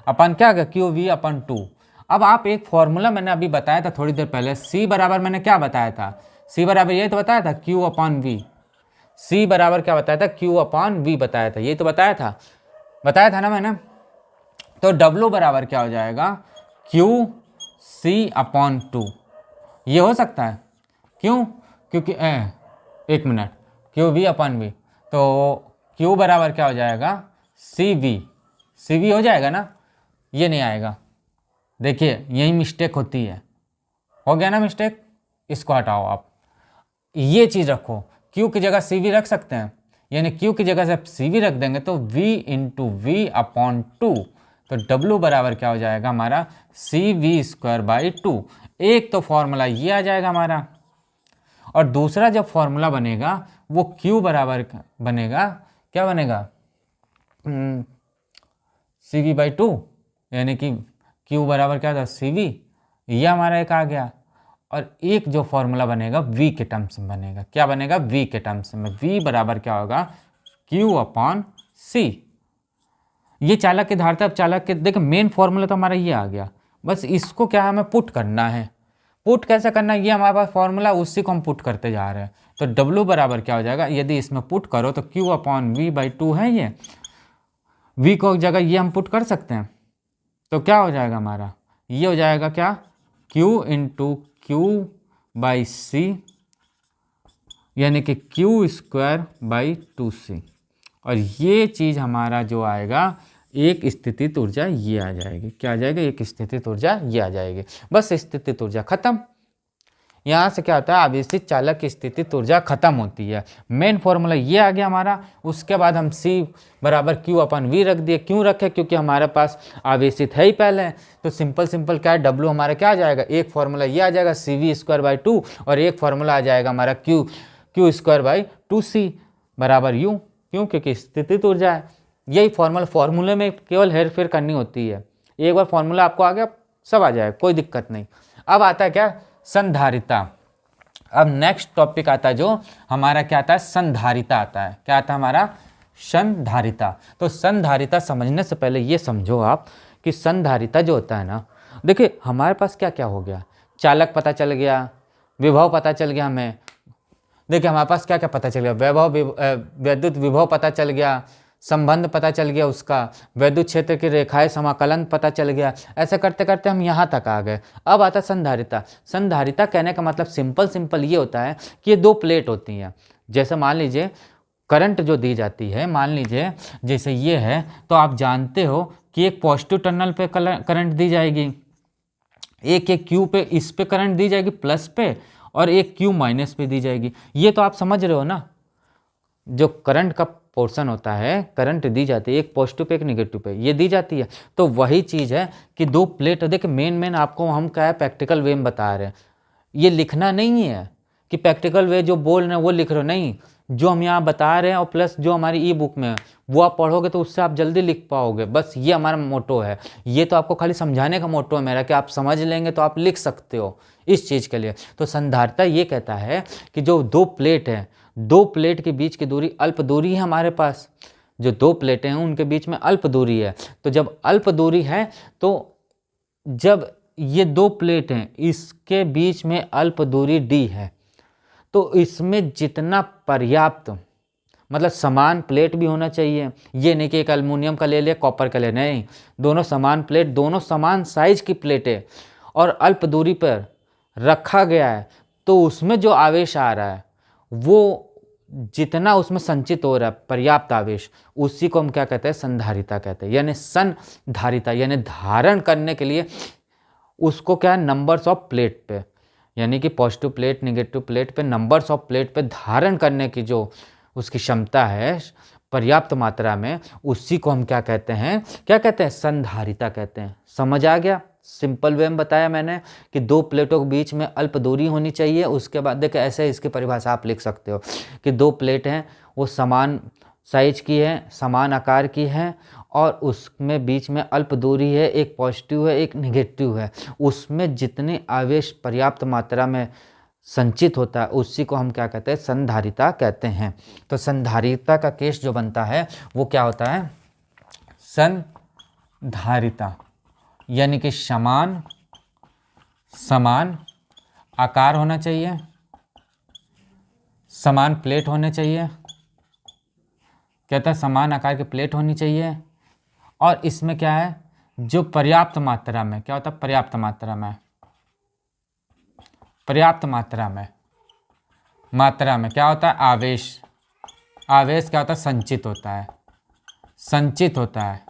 अपन क्या आ गया? QV/2। अब आप एक फॉर्मूला मैंने अभी बताया था थोड़ी देर पहले, C बराबर मैंने क्या बताया था? C बराबर ये तो बताया था Q/V। C बराबर क्या बताया था, Q/V बताया था, ये तो बताया था ना मैंने। तो W बराबर क्या हो जाएगा, QC/2। ये हो सकता है, क्यों, क्योंकि एक मिनट, QV/V, तो Q बराबर क्या हो जाएगा, CV हो जाएगा ना, ये नहीं आएगा। देखिए यही मिस्टेक होती है, हो गया ना मिस्टेक, इसको हटाओ आप, ये चीज़ रखो, Q की जगह CV रख सकते हैं, यानी Q की जगह से CV रख देंगे तो V/V/2, तो W बराबर क्या हो जाएगा हमारा, CV²/2। एक तो फॉर्मूला ये आ जाएगा हमारा, और दूसरा जब फॉर्मूला बनेगा वो Q बराबर बनेगा, क्या बनेगा, CV/2, यानी कि Q बराबर क्या था, CV, ये हमारा एक आ गया। और एक जो फॉर्मूला बनेगा V के टर्म्स में बनेगा, क्या बनेगा, V के टर्म्स में, V बराबर क्या होगा, Q/C। ये चालक की धारिता, अब चालक के देखिए मेन फॉर्मूला तो हमारा ये आ गया, बस इसको क्या हमें पुट करना है। पुट कैसे करना है, ये हमारे पास फॉर्मूला, उसी को हम पुट करते जा रहे हैं। तो W बराबर क्या हो जाएगा, यदि इसमें पुट करो तो Q/V/2 है, ये V को जगह ये हम पुट कर सकते हैं, तो क्या हो जाएगा हमारा, ये हो जाएगा क्या, Q/Q/C, यानी कि Q²/2C। और ये चीज़ हमारा जो आएगा, एक स्थितिज ऊर्जा ये आ जाएगी, क्या आ जाएगा, एक स्थितिज ऊर्जा ये आ जाएगी। बस स्थितिज ऊर्जा खत्म। यहाँ से क्या होता है, आवेशित चालक की स्थितिज ऊर्जा खत्म होती है। मेन फॉर्मूला ये आ गया हमारा। उसके बाद हम C बराबर Q/V रख दिए, क्यों रखे, क्योंकि हमारे पास आवेशित है ही पहले। तो सिंपल क्या है, W हमारा क्या आ जाएगा, एक फॉर्मूला ये आ जाएगा CV²/2, और एक फॉर्मूला आ जाएगा हमारा Q²/2C बराबर U, क्यों, क्योंकि स्थितिज ऊर्जा है। यही फॉर्मूले में केवल हेर फेर करनी होती है, एक बार फॉर्मूला आपको आ गया सब आ जाएगा, कोई दिक्कत नहीं। अब आता है क्या, संधारिता। अब नेक्स्ट टॉपिक आता है जो हमारा क्या आता है, संधारिता आता है। क्या आता है हमारा, संधारिता। तो संधारिता समझने से पहले ये समझो आप कि संधारिता जो होता है ना, देखिए हमारे पास क्या क्या हो गया, चालक पता चल गया, विभव पता चल गया हमें। देखिए हमारे पास क्या क्या पता चल गया, विद्युत विभव पता चल गया, संबंध पता चल गया उसका, विद्युत क्षेत्र की रेखाएं समाकलन पता चल गया। ऐसे करते करते हम यहाँ तक आ गए। अब आता संधारिता। संधारिता कहने का मतलब सिंपल ये होता है कि ये दो प्लेट होती हैं। जैसे मान लीजिए करंट जो दी जाती है, मान लीजिए जैसे ये है, तो आप जानते हो कि एक पॉजिटिव टर्मिनल पे करंट दी जाएगी, एक Q पे, इस पे करंट दी जाएगी प्लस पे, और एक Q माइनस पे दी जाएगी। ये तो आप समझ रहे हो ना, जो करंट का पोर्शन होता है, करंट दी जाती है एक पॉजिटिव पे एक नेगेटिव पे, ये दी जाती है। तो वही चीज़ है कि दो प्लेट, देखिए मेन आपको हम क्या है, प्रैक्टिकल वे में बता रहे हैं। ये लिखना नहीं है कि प्रैक्टिकल वे जो बोल रहे हैं वो लिख रहे हो, नहीं, जो हम यहाँ बता रहे हैं और प्लस जो हमारी ई बुक में है वो आप पढ़ोगे तो उससे आप जल्दी लिख पाओगे। बस ये हमारा मोटो है, ये तो आपको खाली समझाने का मोटो है मेरा, कि आप समझ लेंगे तो आप लिख सकते हो इस चीज़ के लिए। तो संधारिता ये कहता है कि जो दो प्लेट है, दो प्लेट के बीच की दूरी अल्प दूरी है हमारे पास, जो दो प्लेटें हैं उनके बीच में अल्प दूरी है। तो जब अल्प दूरी है, तो जब ये दो प्लेट हैं इसके बीच में अल्प दूरी d है, तो इसमें जितना पर्याप्त, मतलब समान प्लेट भी होना चाहिए। ये नहीं कि एक एल्युमिनियम का ले लिया कॉपर का ले, नहीं, दोनों समान प्लेट, दोनों समान साइज की प्लेटें और अल्प दूरी पर रखा गया है, तो उसमें जो आवेश आ रहा है वो जितना उसमें संचित हो रहा है पर्याप्त आवेश, उसी को हम क्या कहते हैं, संधारिता कहते हैं। यानी संधारिता यानी धारण करने के लिए उसको क्या है, नंबर्स ऑफ प्लेट पे, यानी कि पॉजिटिव प्लेट नेगेटिव प्लेट पे नंबर्स ऑफ प्लेट पे धारण करने की जो उसकी क्षमता है पर्याप्त मात्रा में, उसी को हम क्या कहते हैं, क्या कहते हैं, संधारिता कहते हैं। समझ आ गया, सिंपल वे में बताया मैंने कि दो प्लेटों के बीच में अल्प दूरी होनी चाहिए। उसके बाद देखिए ऐसे इसकी परिभाषा आप लिख सकते हो कि दो प्लेट हैं वो समान साइज की है, समान आकार की है, और उसमें बीच में अल्प दूरी है, एक पॉजिटिव है एक नेगेटिव है, उसमें जितने आवेश पर्याप्त मात्रा में संचित होता है उसी को हम क्या कहते हैं, संधारिता कहते हैं। तो संधारिता का केस जो बनता है वो क्या होता है, संधारिता यानी कि समान आकार होना चाहिए, समान प्लेट होने चाहिए, कहता है समान आकार की प्लेट होनी चाहिए और इसमें क्या है, जो पर्याप्त मात्रा में, क्या होता है पर्याप्त मात्रा में, पर्याप्त मात्रा में क्या होता है आवेश, आवेश क्या होता है संचित होता है, संचित होता है,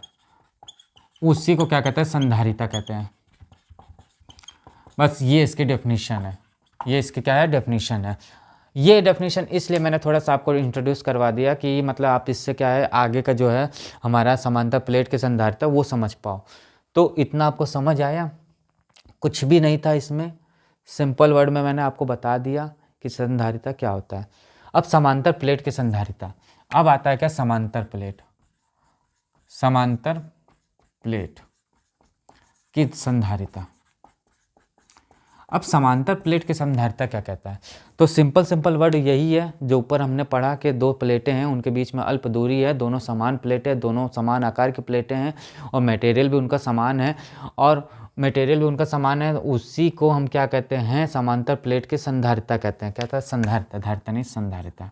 उसी को क्या कहते हैं संधारिता कहते हैं। बस ये इसकी डेफिनेशन है, ये इसकी क्या है डेफिनेशन है। ये डेफिनेशन इसलिए मैंने थोड़ा सा आपको इंट्रोड्यूस करवा दिया कि मतलब आप इससे क्या है आगे का जो है हमारा समांतर प्लेट की संधारिता वो समझ पाओ। तो इतना आपको समझ आया, कुछ भी नहीं था इसमें, सिंपल वर्ड में मैंने आपको बता दिया कि संधारिता क्या होता है। अब समांतर प्लेट की संधारिता, अब आता है क्या समांतर प्लेट, समांतर प्लेट की संधारिता। अब समांतर प्लेट की संधारिता क्या कहता है, तो सिंपल वर्ड यही है जो ऊपर हमने पढ़ा कि दो प्लेटें हैं, उनके बीच में अल्प दूरी है, दोनों समान प्लेटें, दोनों समान आकार की प्लेटें हैं और मटेरियल भी उनका समान है, और मटेरियल भी उनका समान है, उसी को हम क्या कहते हैं समांतर प्लेट की संधारिता कहते हैं। क्या था संधारिता, धारिता नहीं संधारिता,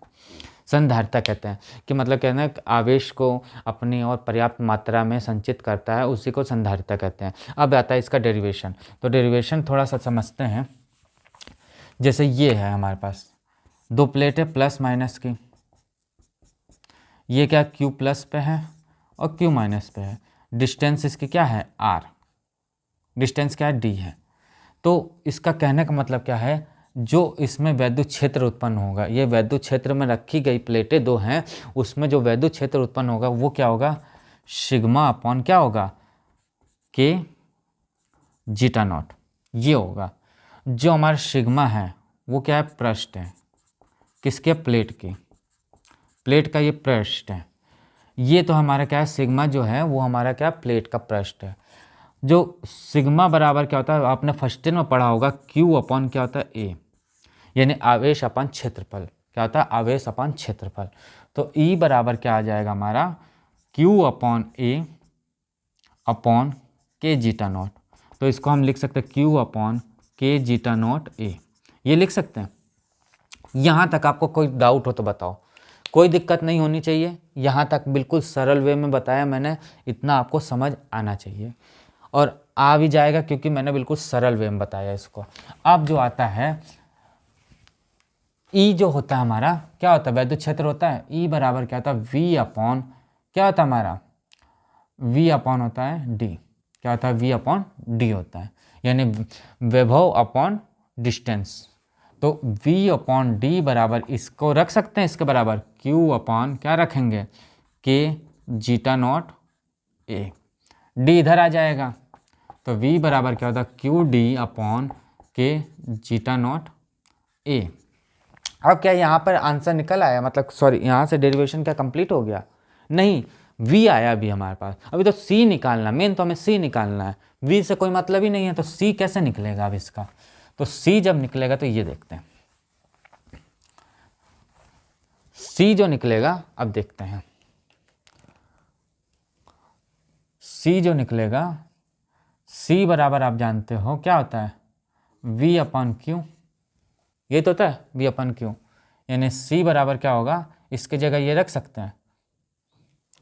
संधारिता कहते हैं कि मतलब कहना है आवेश को अपनी और पर्याप्त मात्रा में संचित करता है, उसी को संधारिता कहते हैं। अब आता है इसका डेरिवेशन, तो डेरिवेशन थोड़ा सा समझते हैं। जैसे ये है हमारे पास दो प्लेट है प्लस माइनस की, ये क्या Q प्लस पे है और Q माइनस पे है, डिस्टेंस इसकी क्या है R, डिस्टेंस क्या है D है। तो इसका कहने का मतलब क्या है, जो इसमें वैद्युत क्षेत्र उत्पन्न होगा, ये वैद्युत क्षेत्र में रखी गई प्लेटें दो हैं, उसमें जो वैद्युत क्षेत्र उत्पन्न होगा वो क्या होगा सिग्मा अपॉन क्या होगा के जीटा नॉट, ये होगा। जो हमारा सिग्मा है वो क्या है पृष्ठ है, किसके प्लेट की, प्लेट का ये पृष्ठ है, ये तो हमारा क्या है सिग्मा जो है वो हमारा क्या प्लेट का पृष्ठ है। जो सिग्मा बराबर क्या होता है आपने फर्स्ट ईयर में पढ़ा होगा Q अपॉन क्या होता है ए, यानी आवेश अपन क्षेत्रफल, क्या होता है आवेश अपन क्षेत्रफल। तो E बराबर क्या आ जाएगा हमारा Q अपॉन ए अपॉन के जीटा नॉट। तो इसको हम लिख सकते हैं Q अपॉन के जीटा नॉट ए, ये लिख सकते हैं। यहाँ तक आपको कोई डाउट हो तो बताओ, कोई दिक्कत नहीं होनी चाहिए, यहाँ तक बिल्कुल सरल वे में बताया मैंने, इतना आपको समझ आना चाहिए और आ भी जाएगा क्योंकि मैंने बिल्कुल सरल वे में बताया इसको। अब जो आता है E जो होता है हमारा क्या होता है वैद्युत क्षेत्र होता है, E बराबर क्या होता है V अपॉन क्या होता है हमारा V अपॉन होता है D, क्या होता है V अपॉन D होता है, यानी वैभव अपॉन डिस्टेंस। तो V अपॉन D बराबर इसको रख सकते हैं इसके बराबर Q अपॉन क्या रखेंगे के जीटा नॉट ए, D इधर आ जाएगा तो V बराबर क्या होता है QD अपॉन के जीटा नॉट ए। अब क्या यहाँ पर आंसर निकल आया, मतलब सॉरी यहाँ से डेरिवेशन क्या कंप्लीट हो गया, नहीं V आया अभी हमारे पास, अभी तो C निकालना, मेन तो हमें C निकालना है, V से कोई मतलब ही नहीं है, तो C कैसे निकलेगा अब इसका, तो C जब निकलेगा तो ये देखते हैं C जो निकलेगा, अब देखते हैं C जो निकलेगा, C बराबर आप जानते हो क्या होता है V अपॉन क्यू, ये तो होता है V अपन क्यू, यानी C बराबर क्या होगा, इसकी जगह ये रख सकते हैं,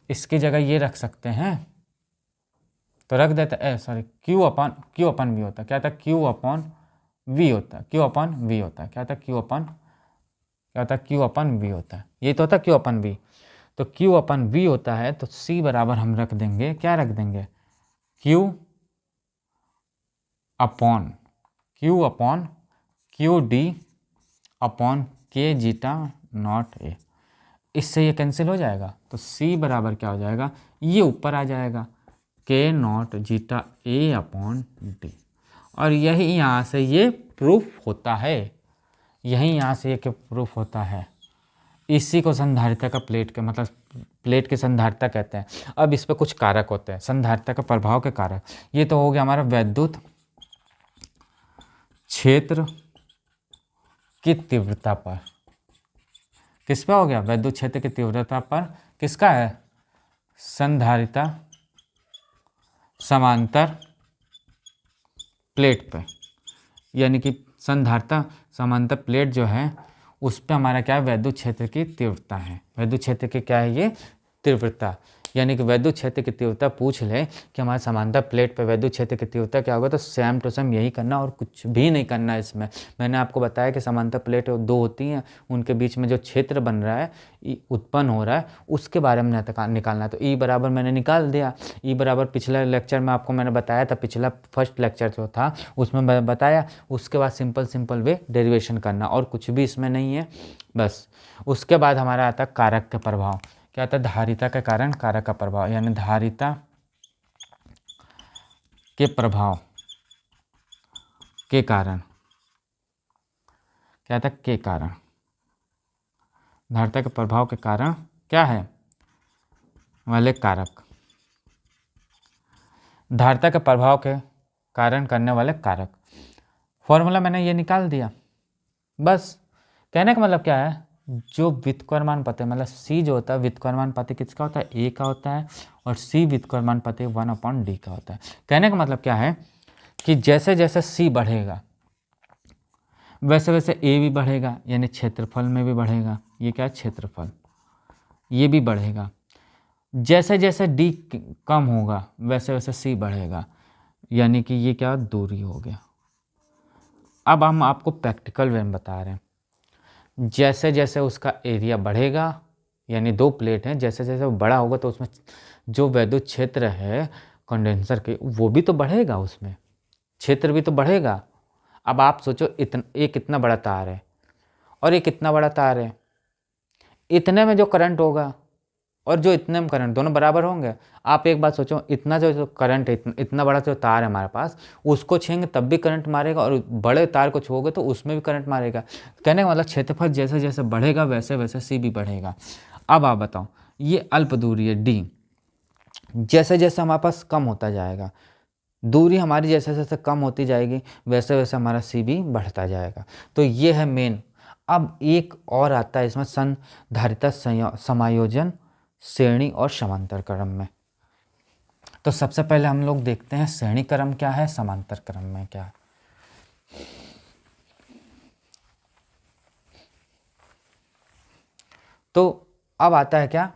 इसकी जगह ये रख सकते हैं, तो रख देते हैं सॉरी Q अपन V होता है, क्या था Q अपन V होता है, Q अपन V होता है, क्या था Q अपन क्या होता है Q अपन V होता है, ये तो होता है Q अपन V, तो Q अपन V होता है, तो C बराबर हम रख देंगे, क्या रख देंगे Q upon Q D upon के जीटा नॉट ए, इससे ये कैंसिल हो जाएगा, तो C बराबर क्या हो जाएगा, ये ऊपर आ जाएगा के not zeta A upon D, और यही यहाँ से ये प्रूफ होता है, यही यहाँ से ये प्रूफ होता है। इसी को संधारिता का प्लेट के मतलब प्लेट की संधारिता कहते हैं। अब इस पर कुछ कारक होते हैं संधारिता का प्रभाव के कारक, ये तो हो गया हमारा वैद्युत क्षेत्र की तीव्रता पर, किस पे हो गया वैद्युत क्षेत्र की तीव्रता पर, किसका है संधारिता समांतर प्लेट पे, यानी कि संधारिता समांतर प्लेट जो है उस पे हमारा क्या है वैद्युत क्षेत्र की तीव्रता है, वैद्युत क्षेत्र की क्या है ये तीव्रता, यानी कि वैद्युत क्षेत्र की तीव्रता पूछ ले कि हमारे समांतर प्लेट पर वैद्युत क्षेत्र की तीव्रता क्या होगा, तो सेम टू सेम यही करना और कुछ भी नहीं करना इसमें। मैंने आपको बताया कि समांतर प्लेट दो होती हैं, उनके बीच में जो क्षेत्र बन रहा है, उत्पन्न हो रहा है, उसके बारे में निकालना है। तो ई बराबर मैंने निकाल दिया। ई बराबर पिछले लेक्चर में आपको मैंने बताया था, पिछला फर्स्ट लेक्चर जो था उसमें बताया। उसके बाद सिंपल वे डेरिवेशन करना, और कुछ भी इसमें नहीं है बस। उसके बाद हमारा आता है कारक के प्रभाव। क्या आता है, धारिता के कारण कारक का प्रभाव, यानी धारिता के प्रभाव के कारण, क्या था, के कारण, धारिता के प्रभाव के कारण क्या है वाले कारक, धारिता के प्रभाव के कारण करने वाले कारक। फॉर्मूला मैंने ये निकाल दिया बस। कहने का मतलब क्या है, जो व्युत्क्रमानुपाती मतलब सी जो होता है, व्युत्क्रमानुपाती किसका होता है, ए का होता है, और सी व्युत्क्रमानुपाती 1/d का होता है। कहने का मतलब क्या है कि जैसे जैसे सी बढ़ेगा वैसे वैसे ए भी बढ़ेगा, यानी क्षेत्रफल में भी बढ़ेगा। ये क्या है, क्षेत्रफल, ये भी बढ़ेगा। जैसे जैसे डी कम होगा वैसे वैसे सी बढ़ेगा, यानी कि ये क्या, दूरी हो गया। अब हम आपको प्रैक्टिकल वे में बता रहे हैं, जैसे जैसे उसका एरिया बढ़ेगा, यानी दो प्लेट हैं, जैसे जैसे वो बड़ा होगा तो उसमें जो वैद्युत क्षेत्र है कंडेंसर के, वो भी तो बढ़ेगा, उसमें क्षेत्र भी तो बढ़ेगा। अब आप सोचो, एक इतना बड़ा तार है और एक इतना बड़ा तार है, इतने में जो करंट होगा और जो इतने में करंट, दोनों बराबर होंगे। आप एक बात सोचो, इतना जो करंट है, इतना बड़ा जो तार है हमारे पास, उसको छेंगे तब भी करंट मारेगा, और बड़े तार को छूओगे तो उसमें भी करंट मारेगा। कहने का मतलब क्षेत्रफल जैसे जैसे बढ़ेगा वैसे वैसे सी भी बढ़ेगा। अब आप बताओ, ये अल्प दूरी है डी, जैसे जैसे हमारे पास कम होता जाएगा, दूरी हमारी जैसे जैसे कम होती जाएगी वैसे वैसे हमारा सी भी बढ़ता जाएगा। तो ये है मेन। अब एक और आता है इसमें, संधारिता समायोजन श्रेणी और समांतर क्रम में। तो सबसे पहले हम लोग देखते हैं श्रेणी क्रम क्या है, समांतर क्रम में क्या है। तो अब आता है क्या,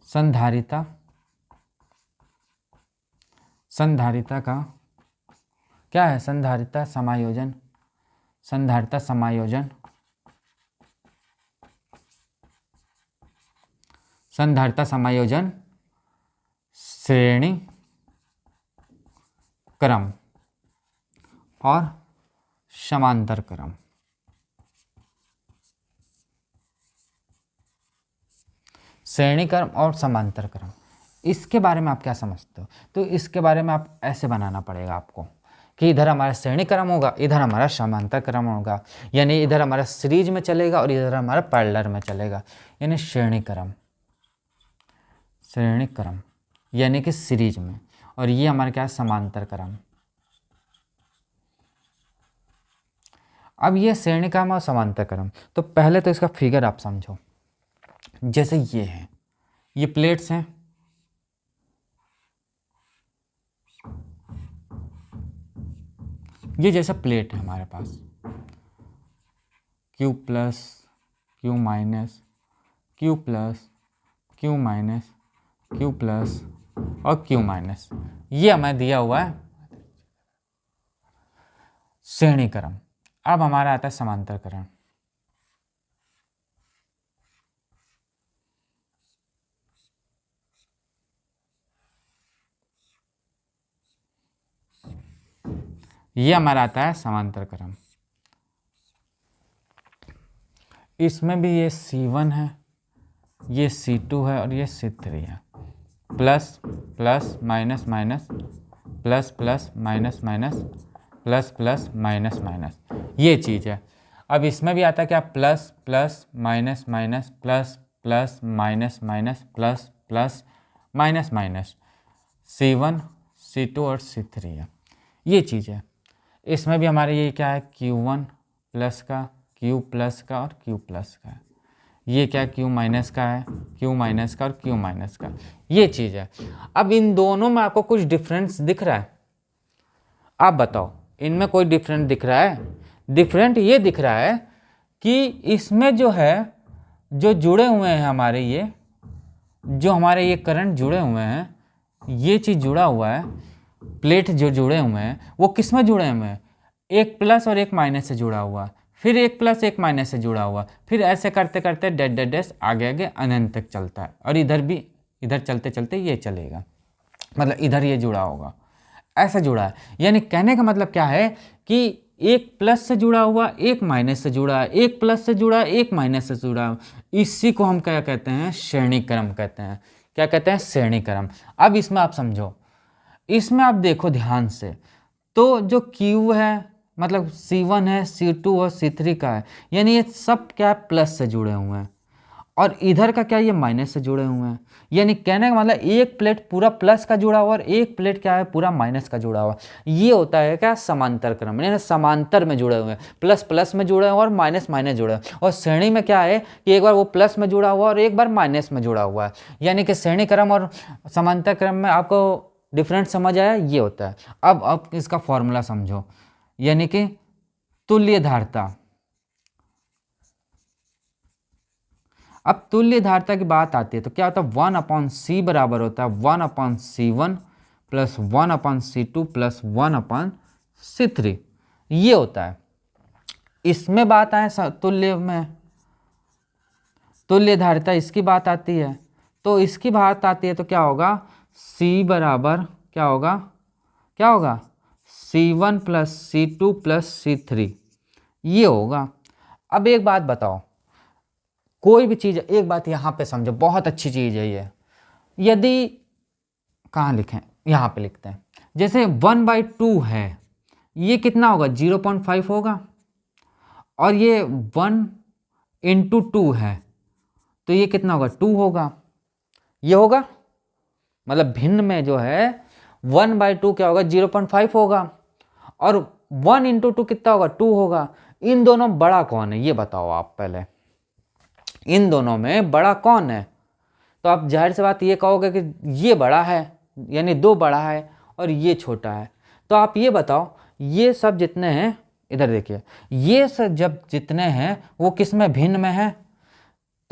संधारिता, संधारिता का क्या है, संधारिता समायोजन, संधारिता समायोजन, संधारिता समायोजन श्रेणी क्रम और समांतर क्रम। श्रेणी क्रम और समांतर क्रम, इसके बारे में आप क्या समझते हो? तो इसके बारे में आप ऐसे बनाना पड़ेगा आपको कि इधर हमारा श्रेणी क्रम होगा, इधर हमारा समांतर क्रम होगा, यानी इधर हमारा सीरीज में चलेगा और इधर हमारा पैरेलल में चलेगा, यानी श्रेणी क्रम, श्रेणी क्रम यानी कि सीरीज में, और ये हमारा क्या है, समांतर क्रम। अब ये श्रेणी क्रम और समांतर क्रम, तो पहले तो इसका फिगर आप समझो। जैसे ये है, ये प्लेट्स हैं, ये जैसा प्लेट है हमारे पास, Q plus, Q minus, Q plus, Q minus, Q plus और Q माइनस, ये हमें दिया हुआ है श्रेणी क्रम। अब हमारा आता है समांतर क्रम। ये हमारा आता है समांतर क्रम। इसमें भी ये C1 है, ये C2 है और ये C3 है। Plus plus minus minus, plus plus minus minus, plus plus minus minus, ये चीज़ है। अब इसमें भी आता है क्या, plus plus minus minus, plus plus minus minus, plus plus minus minus, C1, C2 और C3 है, ये चीज़ है। इसमें भी हमारे ये क्या है, Q1 प्लस का, Q प्लस का और Q प्लस का है। ये क्या, Q माइनस का है, Q माइनस का और Q माइनस का, ये चीज़ है। अब इन दोनों में आपको कुछ डिफरेंस दिख रहा है? आप बताओ, इनमें कोई डिफरेंट दिख रहा है? डिफरेंट ये दिख रहा है कि इसमें जो है जो जुड़े हुए हैं हमारे ये करंट जुड़े हुए हैं, ये चीज़ जुड़ा हुआ है, प्लेट जो जुड़े हुए हैं वो किस में जुड़े हुए हैं, एक प्लस और एक माइनस से जुड़ा हुआ, फिर एक प्लस एक माइनस से जुड़ा हुआ, फिर ऐसे करते करते डैश डैश डैश आगे आगे अनंत तक चलता है। और इधर भी, इधर चलते चलते ये चलेगा, मतलब इधर ये जुड़ा होगा, ऐसा जुड़ा है। यानी कहने का मतलब क्या है कि एक प्लस से जुड़ा हुआ, एक माइनस से जुड़ा है, एक प्लस से जुड़ा, एक माइनस से जुड़ा। इसी को हम क्या कहते हैं, श्रेणी क्रम कहते हैं। क्या कहते हैं, श्रेणी क्रम। अब इसमें आप समझो, इसमें आप देखो ध्यान से, तो जो Q है मतलब C1 है, C2 और C3 का है, यानी ये सब क्या प्लस से जुड़े हुए हैं, और इधर का क्या, ये माइनस से जुड़े हुए हैं। यानी कहने का मतलब एक प्लेट पूरा प्लस का जुड़ा हुआ और एक प्लेट क्या है, पूरा माइनस का जुड़ा हुआ। ये होता है क्या, समांतर क्रम, यानी समांतर में जुड़े हुए हैं, प्लस प्लस में जुड़े हुए और माइनस माइनस जुड़े हुए। और श्रेणी में क्या है कि एक बार वो प्लस में जुड़ा हुआ और एक बार माइनस में जुड़ा हुआ है। यानी कि श्रेणी क्रम और समांतर क्रम में आपको डिफरेंस समझ आया, ये होता है। अब इसका फॉर्मूला समझो, यानी कि तुल्य धारता। अब तुल्य धारता की बात आती है तो क्या होता है, 1/c बराबर होता है 1/c1 plus 1/c2 plus 1/c3, ये होता है। इसमें बात आए तुल्य में, तुल्य धारिता इसकी बात आती है, तो इसकी बात आती है तो क्या होगा, c बराबर क्या होगा, क्या होगा, C1 plus C2 plus C3, ये होगा। अब एक बात बताओ, कोई भी चीज़, एक बात यहाँ पे समझो, बहुत अच्छी चीज़ है ये। यदि कहाँ लिखें, यहाँ पे लिखते हैं, जैसे 1/2 है, ये कितना होगा, 0.5 होगा। और ये 1 × 2 है तो ये कितना होगा, 2 होगा। ये होगा, मतलब भिन्न में जो है 1/2 क्या होगा, 0.5 होगा। और 1 × 2 कितना होगा, 2 होगा। इन दोनों बड़ा कौन है, ये बताओ आप पहले, इन दोनों में बड़ा कौन है। तो आप जाहिर सी बात ये कहोगे कि ये बड़ा है, यानी 2 बड़ा है और ये छोटा है। तो आप ये बताओ, ये सब जितने हैं, इधर देखिए, ये सब जब जितने हैं वो किस में, भिन्न में है,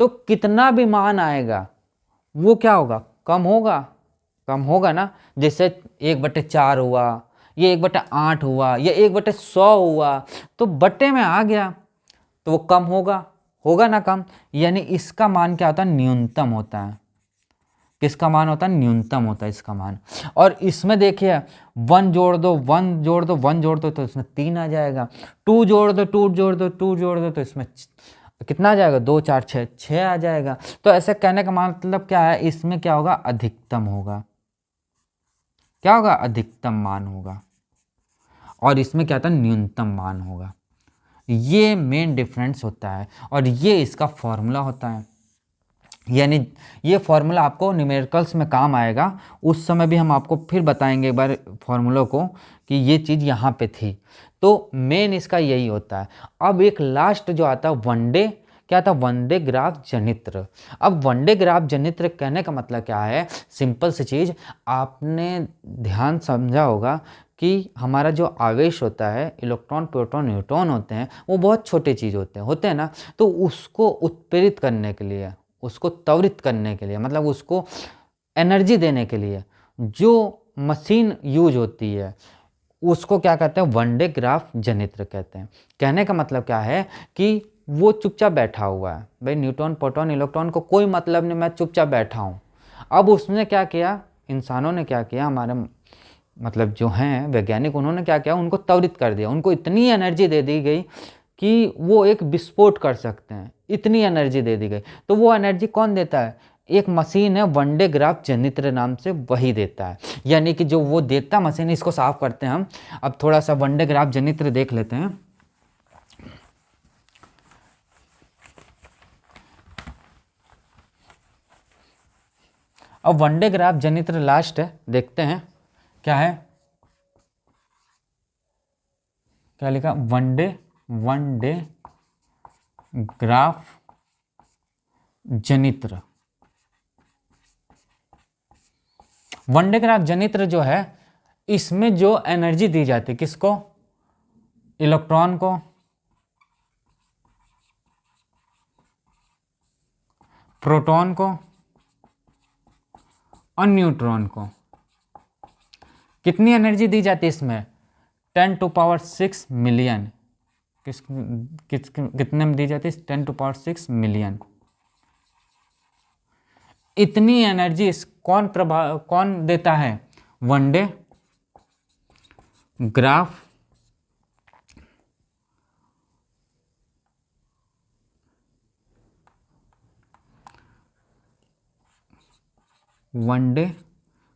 तो कितना भी मान आएगा वो क्या होगा, कम होगा, कम होगा ना। जैसे 1/4 हुआ, ये 1/8 हुआ, या 1/100 हुआ, तो बट्टे में आ गया तो वो कम होगा, होगा ना कम। यानी इसका मान क्या होता है, न्यूनतम होता है। किसका मान होता है, न्यूनतम होता है इसका मान। और इसमें देखिए 1 जोड़ दो 1 जोड़ दो 1 जोड़ दो तो इसमें 3 आ जाएगा, 2 जोड़ दो 2 जोड़ दो 2 जोड़ दो तो इसमें कितना आ जाएगा, 2 4 6 6 आ जाएगा। तो ऐसे कहने का मतलब क्या है, इसमें क्या होगा, अधिकतम होगा। क्या होगा, अधिकतम मान होगा। और इसमें क्या था, न्यूनतम मान होगा। ये मेन डिफरेंस होता है और ये इसका फॉर्मूला होता है। यानी ये फॉर्मूला आपको न्यूमेरिकल्स में काम आएगा, उस समय भी हम आपको फिर बताएंगे एक बार फॉर्मूला को कि ये चीज़ यहाँ पे थी। तो मेन इसका यही होता है। अब एक लास्ट जो आता है वनडे, क्या था, वनडे ग्राफ जनित्र। अब वनडे ग्राफ जनित्र कहने का मतलब क्या है, सिंपल सी चीज़, आपने ध्यान समझा होगा कि हमारा जो आवेश होता है, इलेक्ट्रॉन प्रोटॉन न्यूट्रॉन होते हैं, वो बहुत छोटे चीज़ होते हैं ना। तो उसको उत्प्रेरित करने के लिए, उसको त्वरित करने के लिए, मतलब उसको एनर्जी देने के लिए जो मशीन यूज होती है उसको क्या कहते हैं, वनडे ग्राफ जनित्र कहते हैं। कहने का मतलब क्या है कि वो चुपचाप बैठा हुआ है, भाई न्यूट्रॉन प्रोटॉन इलेक्ट्रॉन को कोई मतलब नहीं, मैं चुपचाप बैठा हूँ। अब उसने क्या किया, इंसानों ने क्या किया, हमारे मतलब जो हैं वैज्ञानिक, उन्होंने क्या किया, उनको त्वरित कर दिया, उनको इतनी एनर्जी दे दी गई कि वो एक विस्फोट कर सकते हैं, इतनी एनर्जी दे दी गई। तो वो एनर्जी कौन देता है, एक मशीन है वनडे ग्राफ जनित्र नाम से, वही देता है। यानी कि जो वो देता मशीन, इसको साफ करते हैं हम। अब थोड़ा सा वनडे ग्राफ जनित्र देख लेते हैं। अब वनडे ग्राफ जनित्र लास्ट है, देखते हैं क्या है, क्या लिखा, वनडे ग्राफ जनित्र। वनडे ग्राफ जनित्र जो है, इसमें जो एनर्जी दी जाती है, किसको, इलेक्ट्रॉन को, प्रोटॉन को और न्यूट्रॉन को कितनी एनर्जी दी जाती है इसमें? 10⁶ मिलियन। कितने में दी जाती है? 10⁶ मिलियन। इतनी एनर्जी कौन देता है? वन डे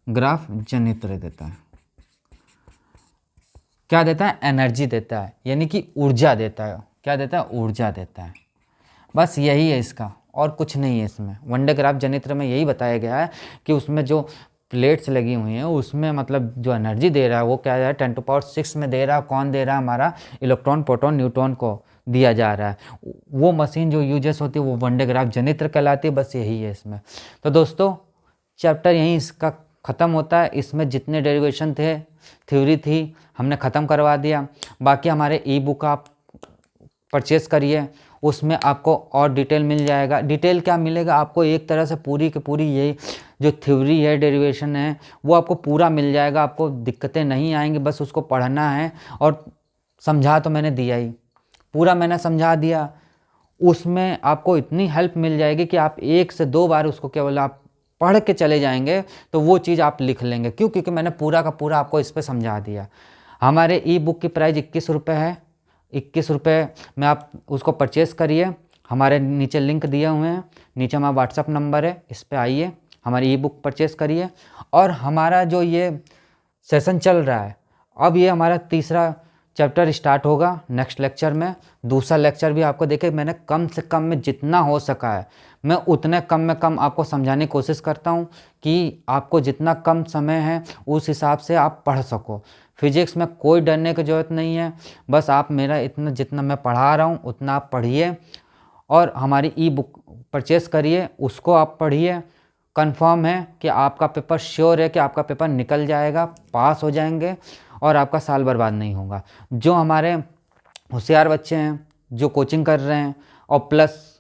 ग्राफ जनित्र देता है। क्या देता है? एनर्जी देता है, यानी कि ऊर्जा देता है। क्या देता है? ऊर्जा देता है। बस यही है इसका, और कुछ नहीं है इसमें। वन डे ग्राफ जनित्र में यही बताया गया है कि उसमें जो प्लेट्स लगी हुई हैं उसमें मतलब जो एनर्जी दे रहा है वो क्या है? 10⁶ में दे रहा है। कौन दे रहा है? हमारा इलेक्ट्रॉन, प्रोटॉन, न्यूट्रॉन को दिया जा रहा है। वो मशीन जो यूजेस होती है वो वन डे ग्राफ जनित्र कहलाती है। बस यही है इसमें। तो दोस्तों चैप्टर यहीं इसका ख़त्म होता है। इसमें जितने डेरिवेशन थे, थ्योरी थी, हमने ख़त्म करवा दिया। बाकी हमारे ई बुक आप परचेज़ करिए, उसमें आपको और डिटेल मिल जाएगा। डिटेल क्या मिलेगा आपको? एक तरह से पूरी की पूरी यही जो थ्योरी है, डेरिवेशन है, वो आपको पूरा मिल जाएगा। आपको दिक्कतें नहीं आएंगी, बस उसको पढ़ना है। और समझा तो मैंने दिया ही, पूरा मैंने समझा दिया। उसमें आपको इतनी हेल्प मिल जाएगी कि आप 1 से 2 बार उसको केवल आप पढ़ के चले जाएंगे तो वो चीज़ आप लिख लेंगे। क्यों? क्योंकि मैंने पूरा का पूरा आपको इस पर समझा दिया। हमारे ई बुक की प्राइस 21 रुपये है। 21 रुपये में आप उसको परचेज़ करिए। हमारे नीचे लिंक दिए हुए हैं, नीचे हमारा व्हाट्सअप नंबर है, इस पर आइए, हमारी ई बुक परचेज़ करिए। और हमारा जो ये सेशन चल रहा है, अब ये हमारा तीसरा चैप्टर स्टार्ट होगा नेक्स्ट लेक्चर में। दूसरा लेक्चर भी आपको देखे, मैंने कम से कम में जितना हो सका है मैं उतने कम में कम आपको समझाने की कोशिश करता हूँ कि आपको जितना कम समय है उस हिसाब से आप पढ़ सको। फिजिक्स में कोई डरने की ज़रूरत नहीं है। बस आप मेरा इतना जितना मैं पढ़ा रहा हूँ उतना आप पढ़िए और हमारी ई बुक परचेज़ करिए, उसको आप पढ़िए। कंफर्म है कि आपका पेपर, श्योर है कि आपका पेपर निकल जाएगा, पास हो जाएंगे और आपका साल बर्बाद नहीं होगा। जो हमारे होशियार बच्चे हैं, जो कोचिंग कर रहे हैं और प्लस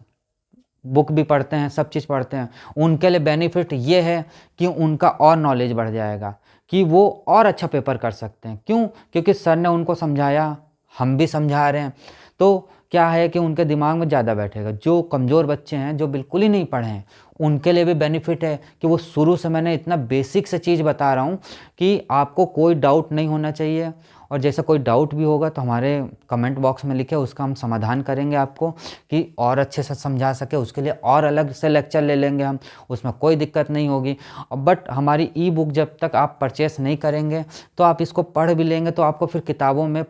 बुक भी पढ़ते हैं, सब चीज़ पढ़ते हैं, उनके लिए बेनिफिट ये है कि उनका और नॉलेज बढ़ जाएगा, कि वो और अच्छा पेपर कर सकते हैं। क्यों? क्योंकि सर ने उनको समझाया, हम भी समझा रहे हैं, तो क्या है कि उनके दिमाग में ज़्यादा बैठेगा। जो कमज़ोर बच्चे हैं, जो बिल्कुल ही नहीं पढ़े हैं, उनके लिए भी बेनिफिट है कि वो शुरू से मैंने इतना बेसिक से चीज़ बता रहा हूँ कि आपको कोई डाउट नहीं होना चाहिए। और जैसे कोई डाउट भी होगा तो हमारे कमेंट बॉक्स में लिखे, उसका हम समाधान करेंगे आपको, कि और अच्छे से समझा सके। उसके लिए और अलग से लेक्चर ले लेंगे हम, उसमें कोई दिक्कत नहीं होगी। बट हमारी ई बुक जब तक आप परचेस नहीं करेंगे तो आप इसको पढ़ भी लेंगे तो आपको फिर किताबों में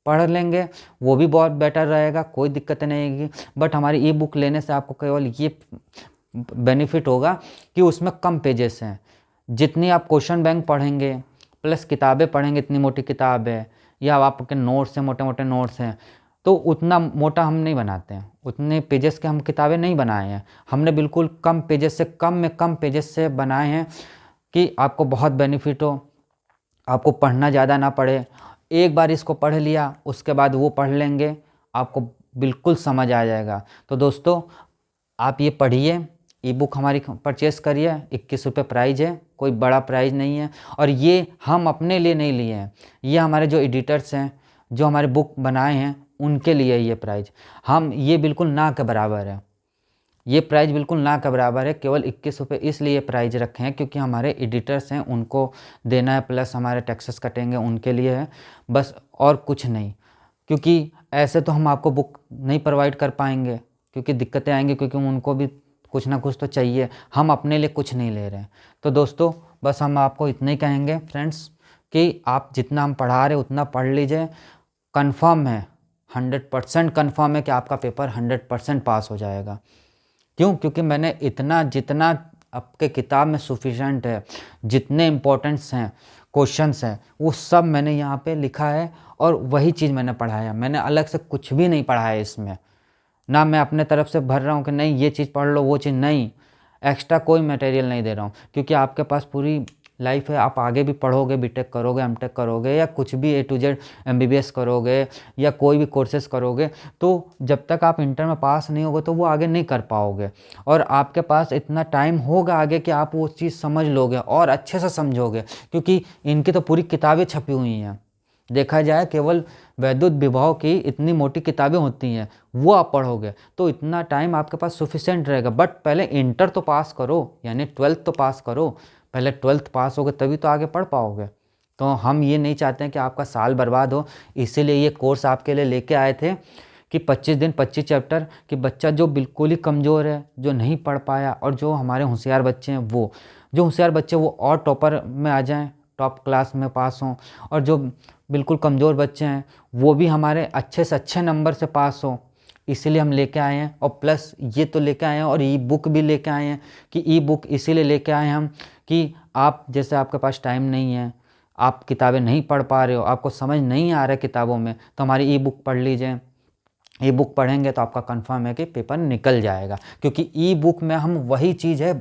पढ़ लेंगे, वो भी बहुत बेटर रहेगा, कोई दिक्कत नहीं आएगी। बट हमारी ई बुक लेने से आपको केवल ये बेनिफिट होगा कि उसमें कम पेजेस हैं। जितनी आप क्वेश्चन बैंक पढ़ेंगे प्लस किताबें पढ़ेंगे, इतनी मोटी किताब है या आपके नोट्स हैं, मोटे मोटे नोट्स हैं, तो उतना मोटा हम नहीं बनाते हैं, उतने पेजेस के हम किताबें नहीं बनाए हैं। हमने बिल्कुल कम पेजेस से, कम में कम पेजेस से बनाए हैं कि आपको बहुत बेनिफिट हो, आपको पढ़ना ज़्यादा ना पड़े। एक बार इसको पढ़ लिया, उसके बाद वो पढ़ लेंगे, आपको बिल्कुल समझ आ जाएगा। तो दोस्तों आप ये पढ़िए, ई बुक हमारी परचेस करिए। 21 रुपये प्राइज़ है, कोई बड़ा प्राइज़ नहीं है। और ये हम अपने लिए नहीं लिए हैं, ये हमारे जो एडिटर्स हैं, जो हमारे बुक बनाए हैं, उनके लिए ये प्राइज़। हम ये बिल्कुल ना के बराबर है, ये प्राइज़ बिल्कुल ना के बराबर है। केवल 21 रुपये इसलिए प्राइज़ रखे हैं क्योंकि हमारे एडिटर्स हैं, उनको देना है, प्लस हमारे टैक्सेस कटेंगे, उनके लिए है बस, और कुछ नहीं। क्योंकि ऐसे तो हम आपको बुक नहीं प्रोवाइड कर पाएंगे, क्योंकि दिक्कतें आएंगी, क्योंकि उनको भी कुछ ना कुछ तो चाहिए। हम अपने लिए कुछ नहीं ले रहे हैं। तो दोस्तों बस हम आपको इतना ही कहेंगे फ्रेंड्स, कि आप जितना हम पढ़ा रहे उतना पढ़ लीजिए। कंफर्म है, 100% कंफर्म है कि आपका पेपर 100% पास हो जाएगा। क्यों? क्योंकि मैंने इतना, जितना आपके किताब में सफिशेंट है, जितने इम्पोर्टेंट्स हैं, क्वेश्चंस हैं, वो सब मैंने यहाँ पे लिखा है और वही चीज़ मैंने पढ़ाया। मैंने अलग से कुछ भी नहीं पढ़ाया इसमें, ना मैं अपने तरफ से भर रहा हूँ कि नहीं ये चीज़ पढ़ लो, वो चीज़ नहीं, एक्स्ट्रा कोई मटेरियल नहीं दे रहा हूँ। क्योंकि आपके पास पूरी लाइफ है, आप आगे भी पढ़ोगे, बीटेक करोगे, एमटेक करोगे या कुछ भी A to Z MBBS करोगे या कोई भी कोर्सेज करोगे, तो जब तक आप इंटर में पास नहीं होगे तो वो आगे नहीं कर पाओगे। और आपके पास इतना टाइम होगा आगे कि आप वो चीज़ समझ लोगे और अच्छे से समझोगे, क्योंकि इनकी तो पूरी किताबें छपी हुई हैं। देखा जाए केवल वैद्युत विभव की इतनी मोटी किताबें होती हैं, वो आप पढ़ोगे तो इतना टाइम आपके पास सफिशिएंट रहेगा। बट पहले इंटर तो पास करो, यानी 12th तो पास करो, पहले 12th पास होगे तभी तो आगे पढ़ पाओगे। तो हम ये नहीं चाहते हैं कि आपका साल बर्बाद हो, इसीलिए ये कोर्स आपके लिए लेके आए थे कि 25 दिन 25 चैप्टर, कि बच्चा जो बिल्कुल ही कमज़ोर है, जो नहीं पढ़ पाया, और जो हमारे होशियार बच्चे हैं, वो जो होशियार बच्चे वो और टॉपर में आ जाएं, टॉप क्लास में पास हों, और जो बिल्कुल कमज़ोर बच्चे हैं वो भी हमारे अच्छे से अच्छे नंबर से पास हो। इसीलिए हम लेके आए हैं। और प्लस ये तो लेके आए हैं और ई बुक भी लेके आए हैं, कि ई बुक इसीलिए लेके आए हैं हम कि आप जैसे आपके पास टाइम नहीं है, आप किताबें नहीं पढ़ पा रहे हो, आपको समझ नहीं आ रहा है किताबों में, तो हमारी ई बुक पढ़ लीजिए। ई बुक पढ़ेंगे तो आपका कंफर्म है कि पेपर निकल जाएगा, क्योंकि ई बुक में हम वही चीज़ है,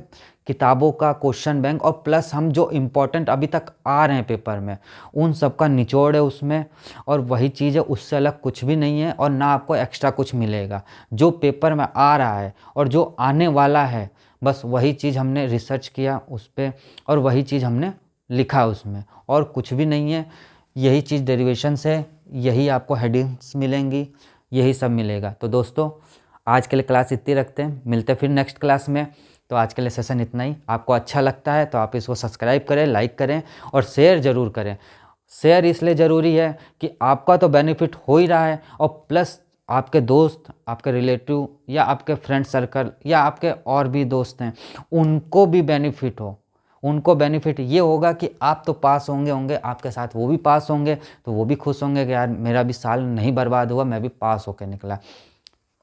किताबों का क्वेश्चन बैंक, और प्लस हम जो इम्पोर्टेंट अभी तक आ रहे हैं पेपर में उन सब का निचोड़ है उसमें, और वही चीज़ है, उससे अलग कुछ भी नहीं है, और ना आपको एक्स्ट्रा कुछ मिलेगा। जो पेपर में आ रहा है और जो आने वाला है, बस वही चीज़ हमने रिसर्च किया उस पर, और वही चीज़ हमने लिखा उसमें, और कुछ भी नहीं है। यही चीज़ डेरिवेशन से, यही आपको हेडिंग्स मिलेंगी, यही सब मिलेगा। तो दोस्तों आज के लिए क्लास इतनी रखते हैं, मिलते हैं फिर नेक्स्ट क्लास में। तो आज के लिए सेशन इतना ही। आपको अच्छा लगता है तो आप इसको सब्सक्राइब करें, लाइक करें और शेयर ज़रूर करें। शेयर इसलिए ज़रूरी है कि आपका तो बेनिफिट हो ही रहा है, और प्लस आपके दोस्त, आपके रिलेटिव या आपके फ्रेंड सर्कल या आपके और भी दोस्त हैं, उनको भी बेनिफिट हो। उनको बेनिफिट ये होगा कि आप तो पास होंगे, आपके साथ वो भी पास होंगे, तो वो भी खुश होंगे कि यार मेरा भी साल नहीं बर्बाद हुआ, मैं भी पास होकर निकला।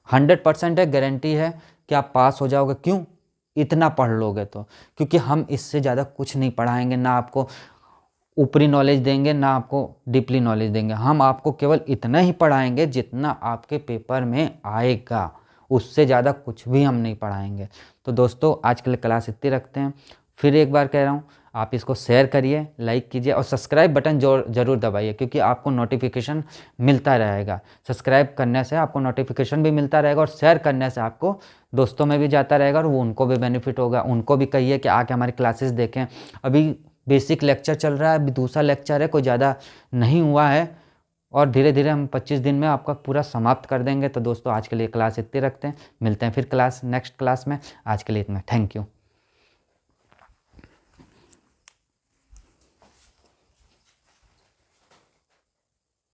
100% है, गारंटी है कि आप पास हो जाओगे। क्यों? इतना पढ़ लोगे तो, क्योंकि हम इससे ज़्यादा कुछ नहीं पढ़ाएंगे, ना आपको ऊपरी नॉलेज देंगे, ना आपको डीपली नॉलेज देंगे। हम आपको केवल इतना ही पढ़ाएंगे जितना आपके पेपर में आएगा, उससे ज़्यादा कुछ भी हम नहीं पढ़ाएंगे। तो दोस्तों आज के लिए क्लास इतनी रखते हैं। फिर एक बार कह रहा हूँ, आप इसको शेयर करिए, लाइक कीजिए और सब्सक्राइब बटन ज़रूर दबाइए, क्योंकि आपको नोटिफिकेशन मिलता रहेगा। सब्सक्राइब करने से आपको नोटिफिकेशन भी मिलता रहेगा, और शेयर करने से आपको दोस्तों में भी जाता रहेगा, और वो उनको भी बेनिफिट होगा। उनको भी कहिए कि आके हमारी क्लासेस देखें। अभी बेसिक लेक्चर चल रहा है, अभी दूसरा लेक्चर है, कोई ज़्यादा नहीं हुआ है, और धीरे धीरे हम 25 दिन में आपका पूरा समाप्त कर देंगे। तो दोस्तों आज के लिए क्लास इतनी रखते हैं, मिलते हैं फिर नेक्स्ट क्लास में। आज के लिए इतना, थैंक यू।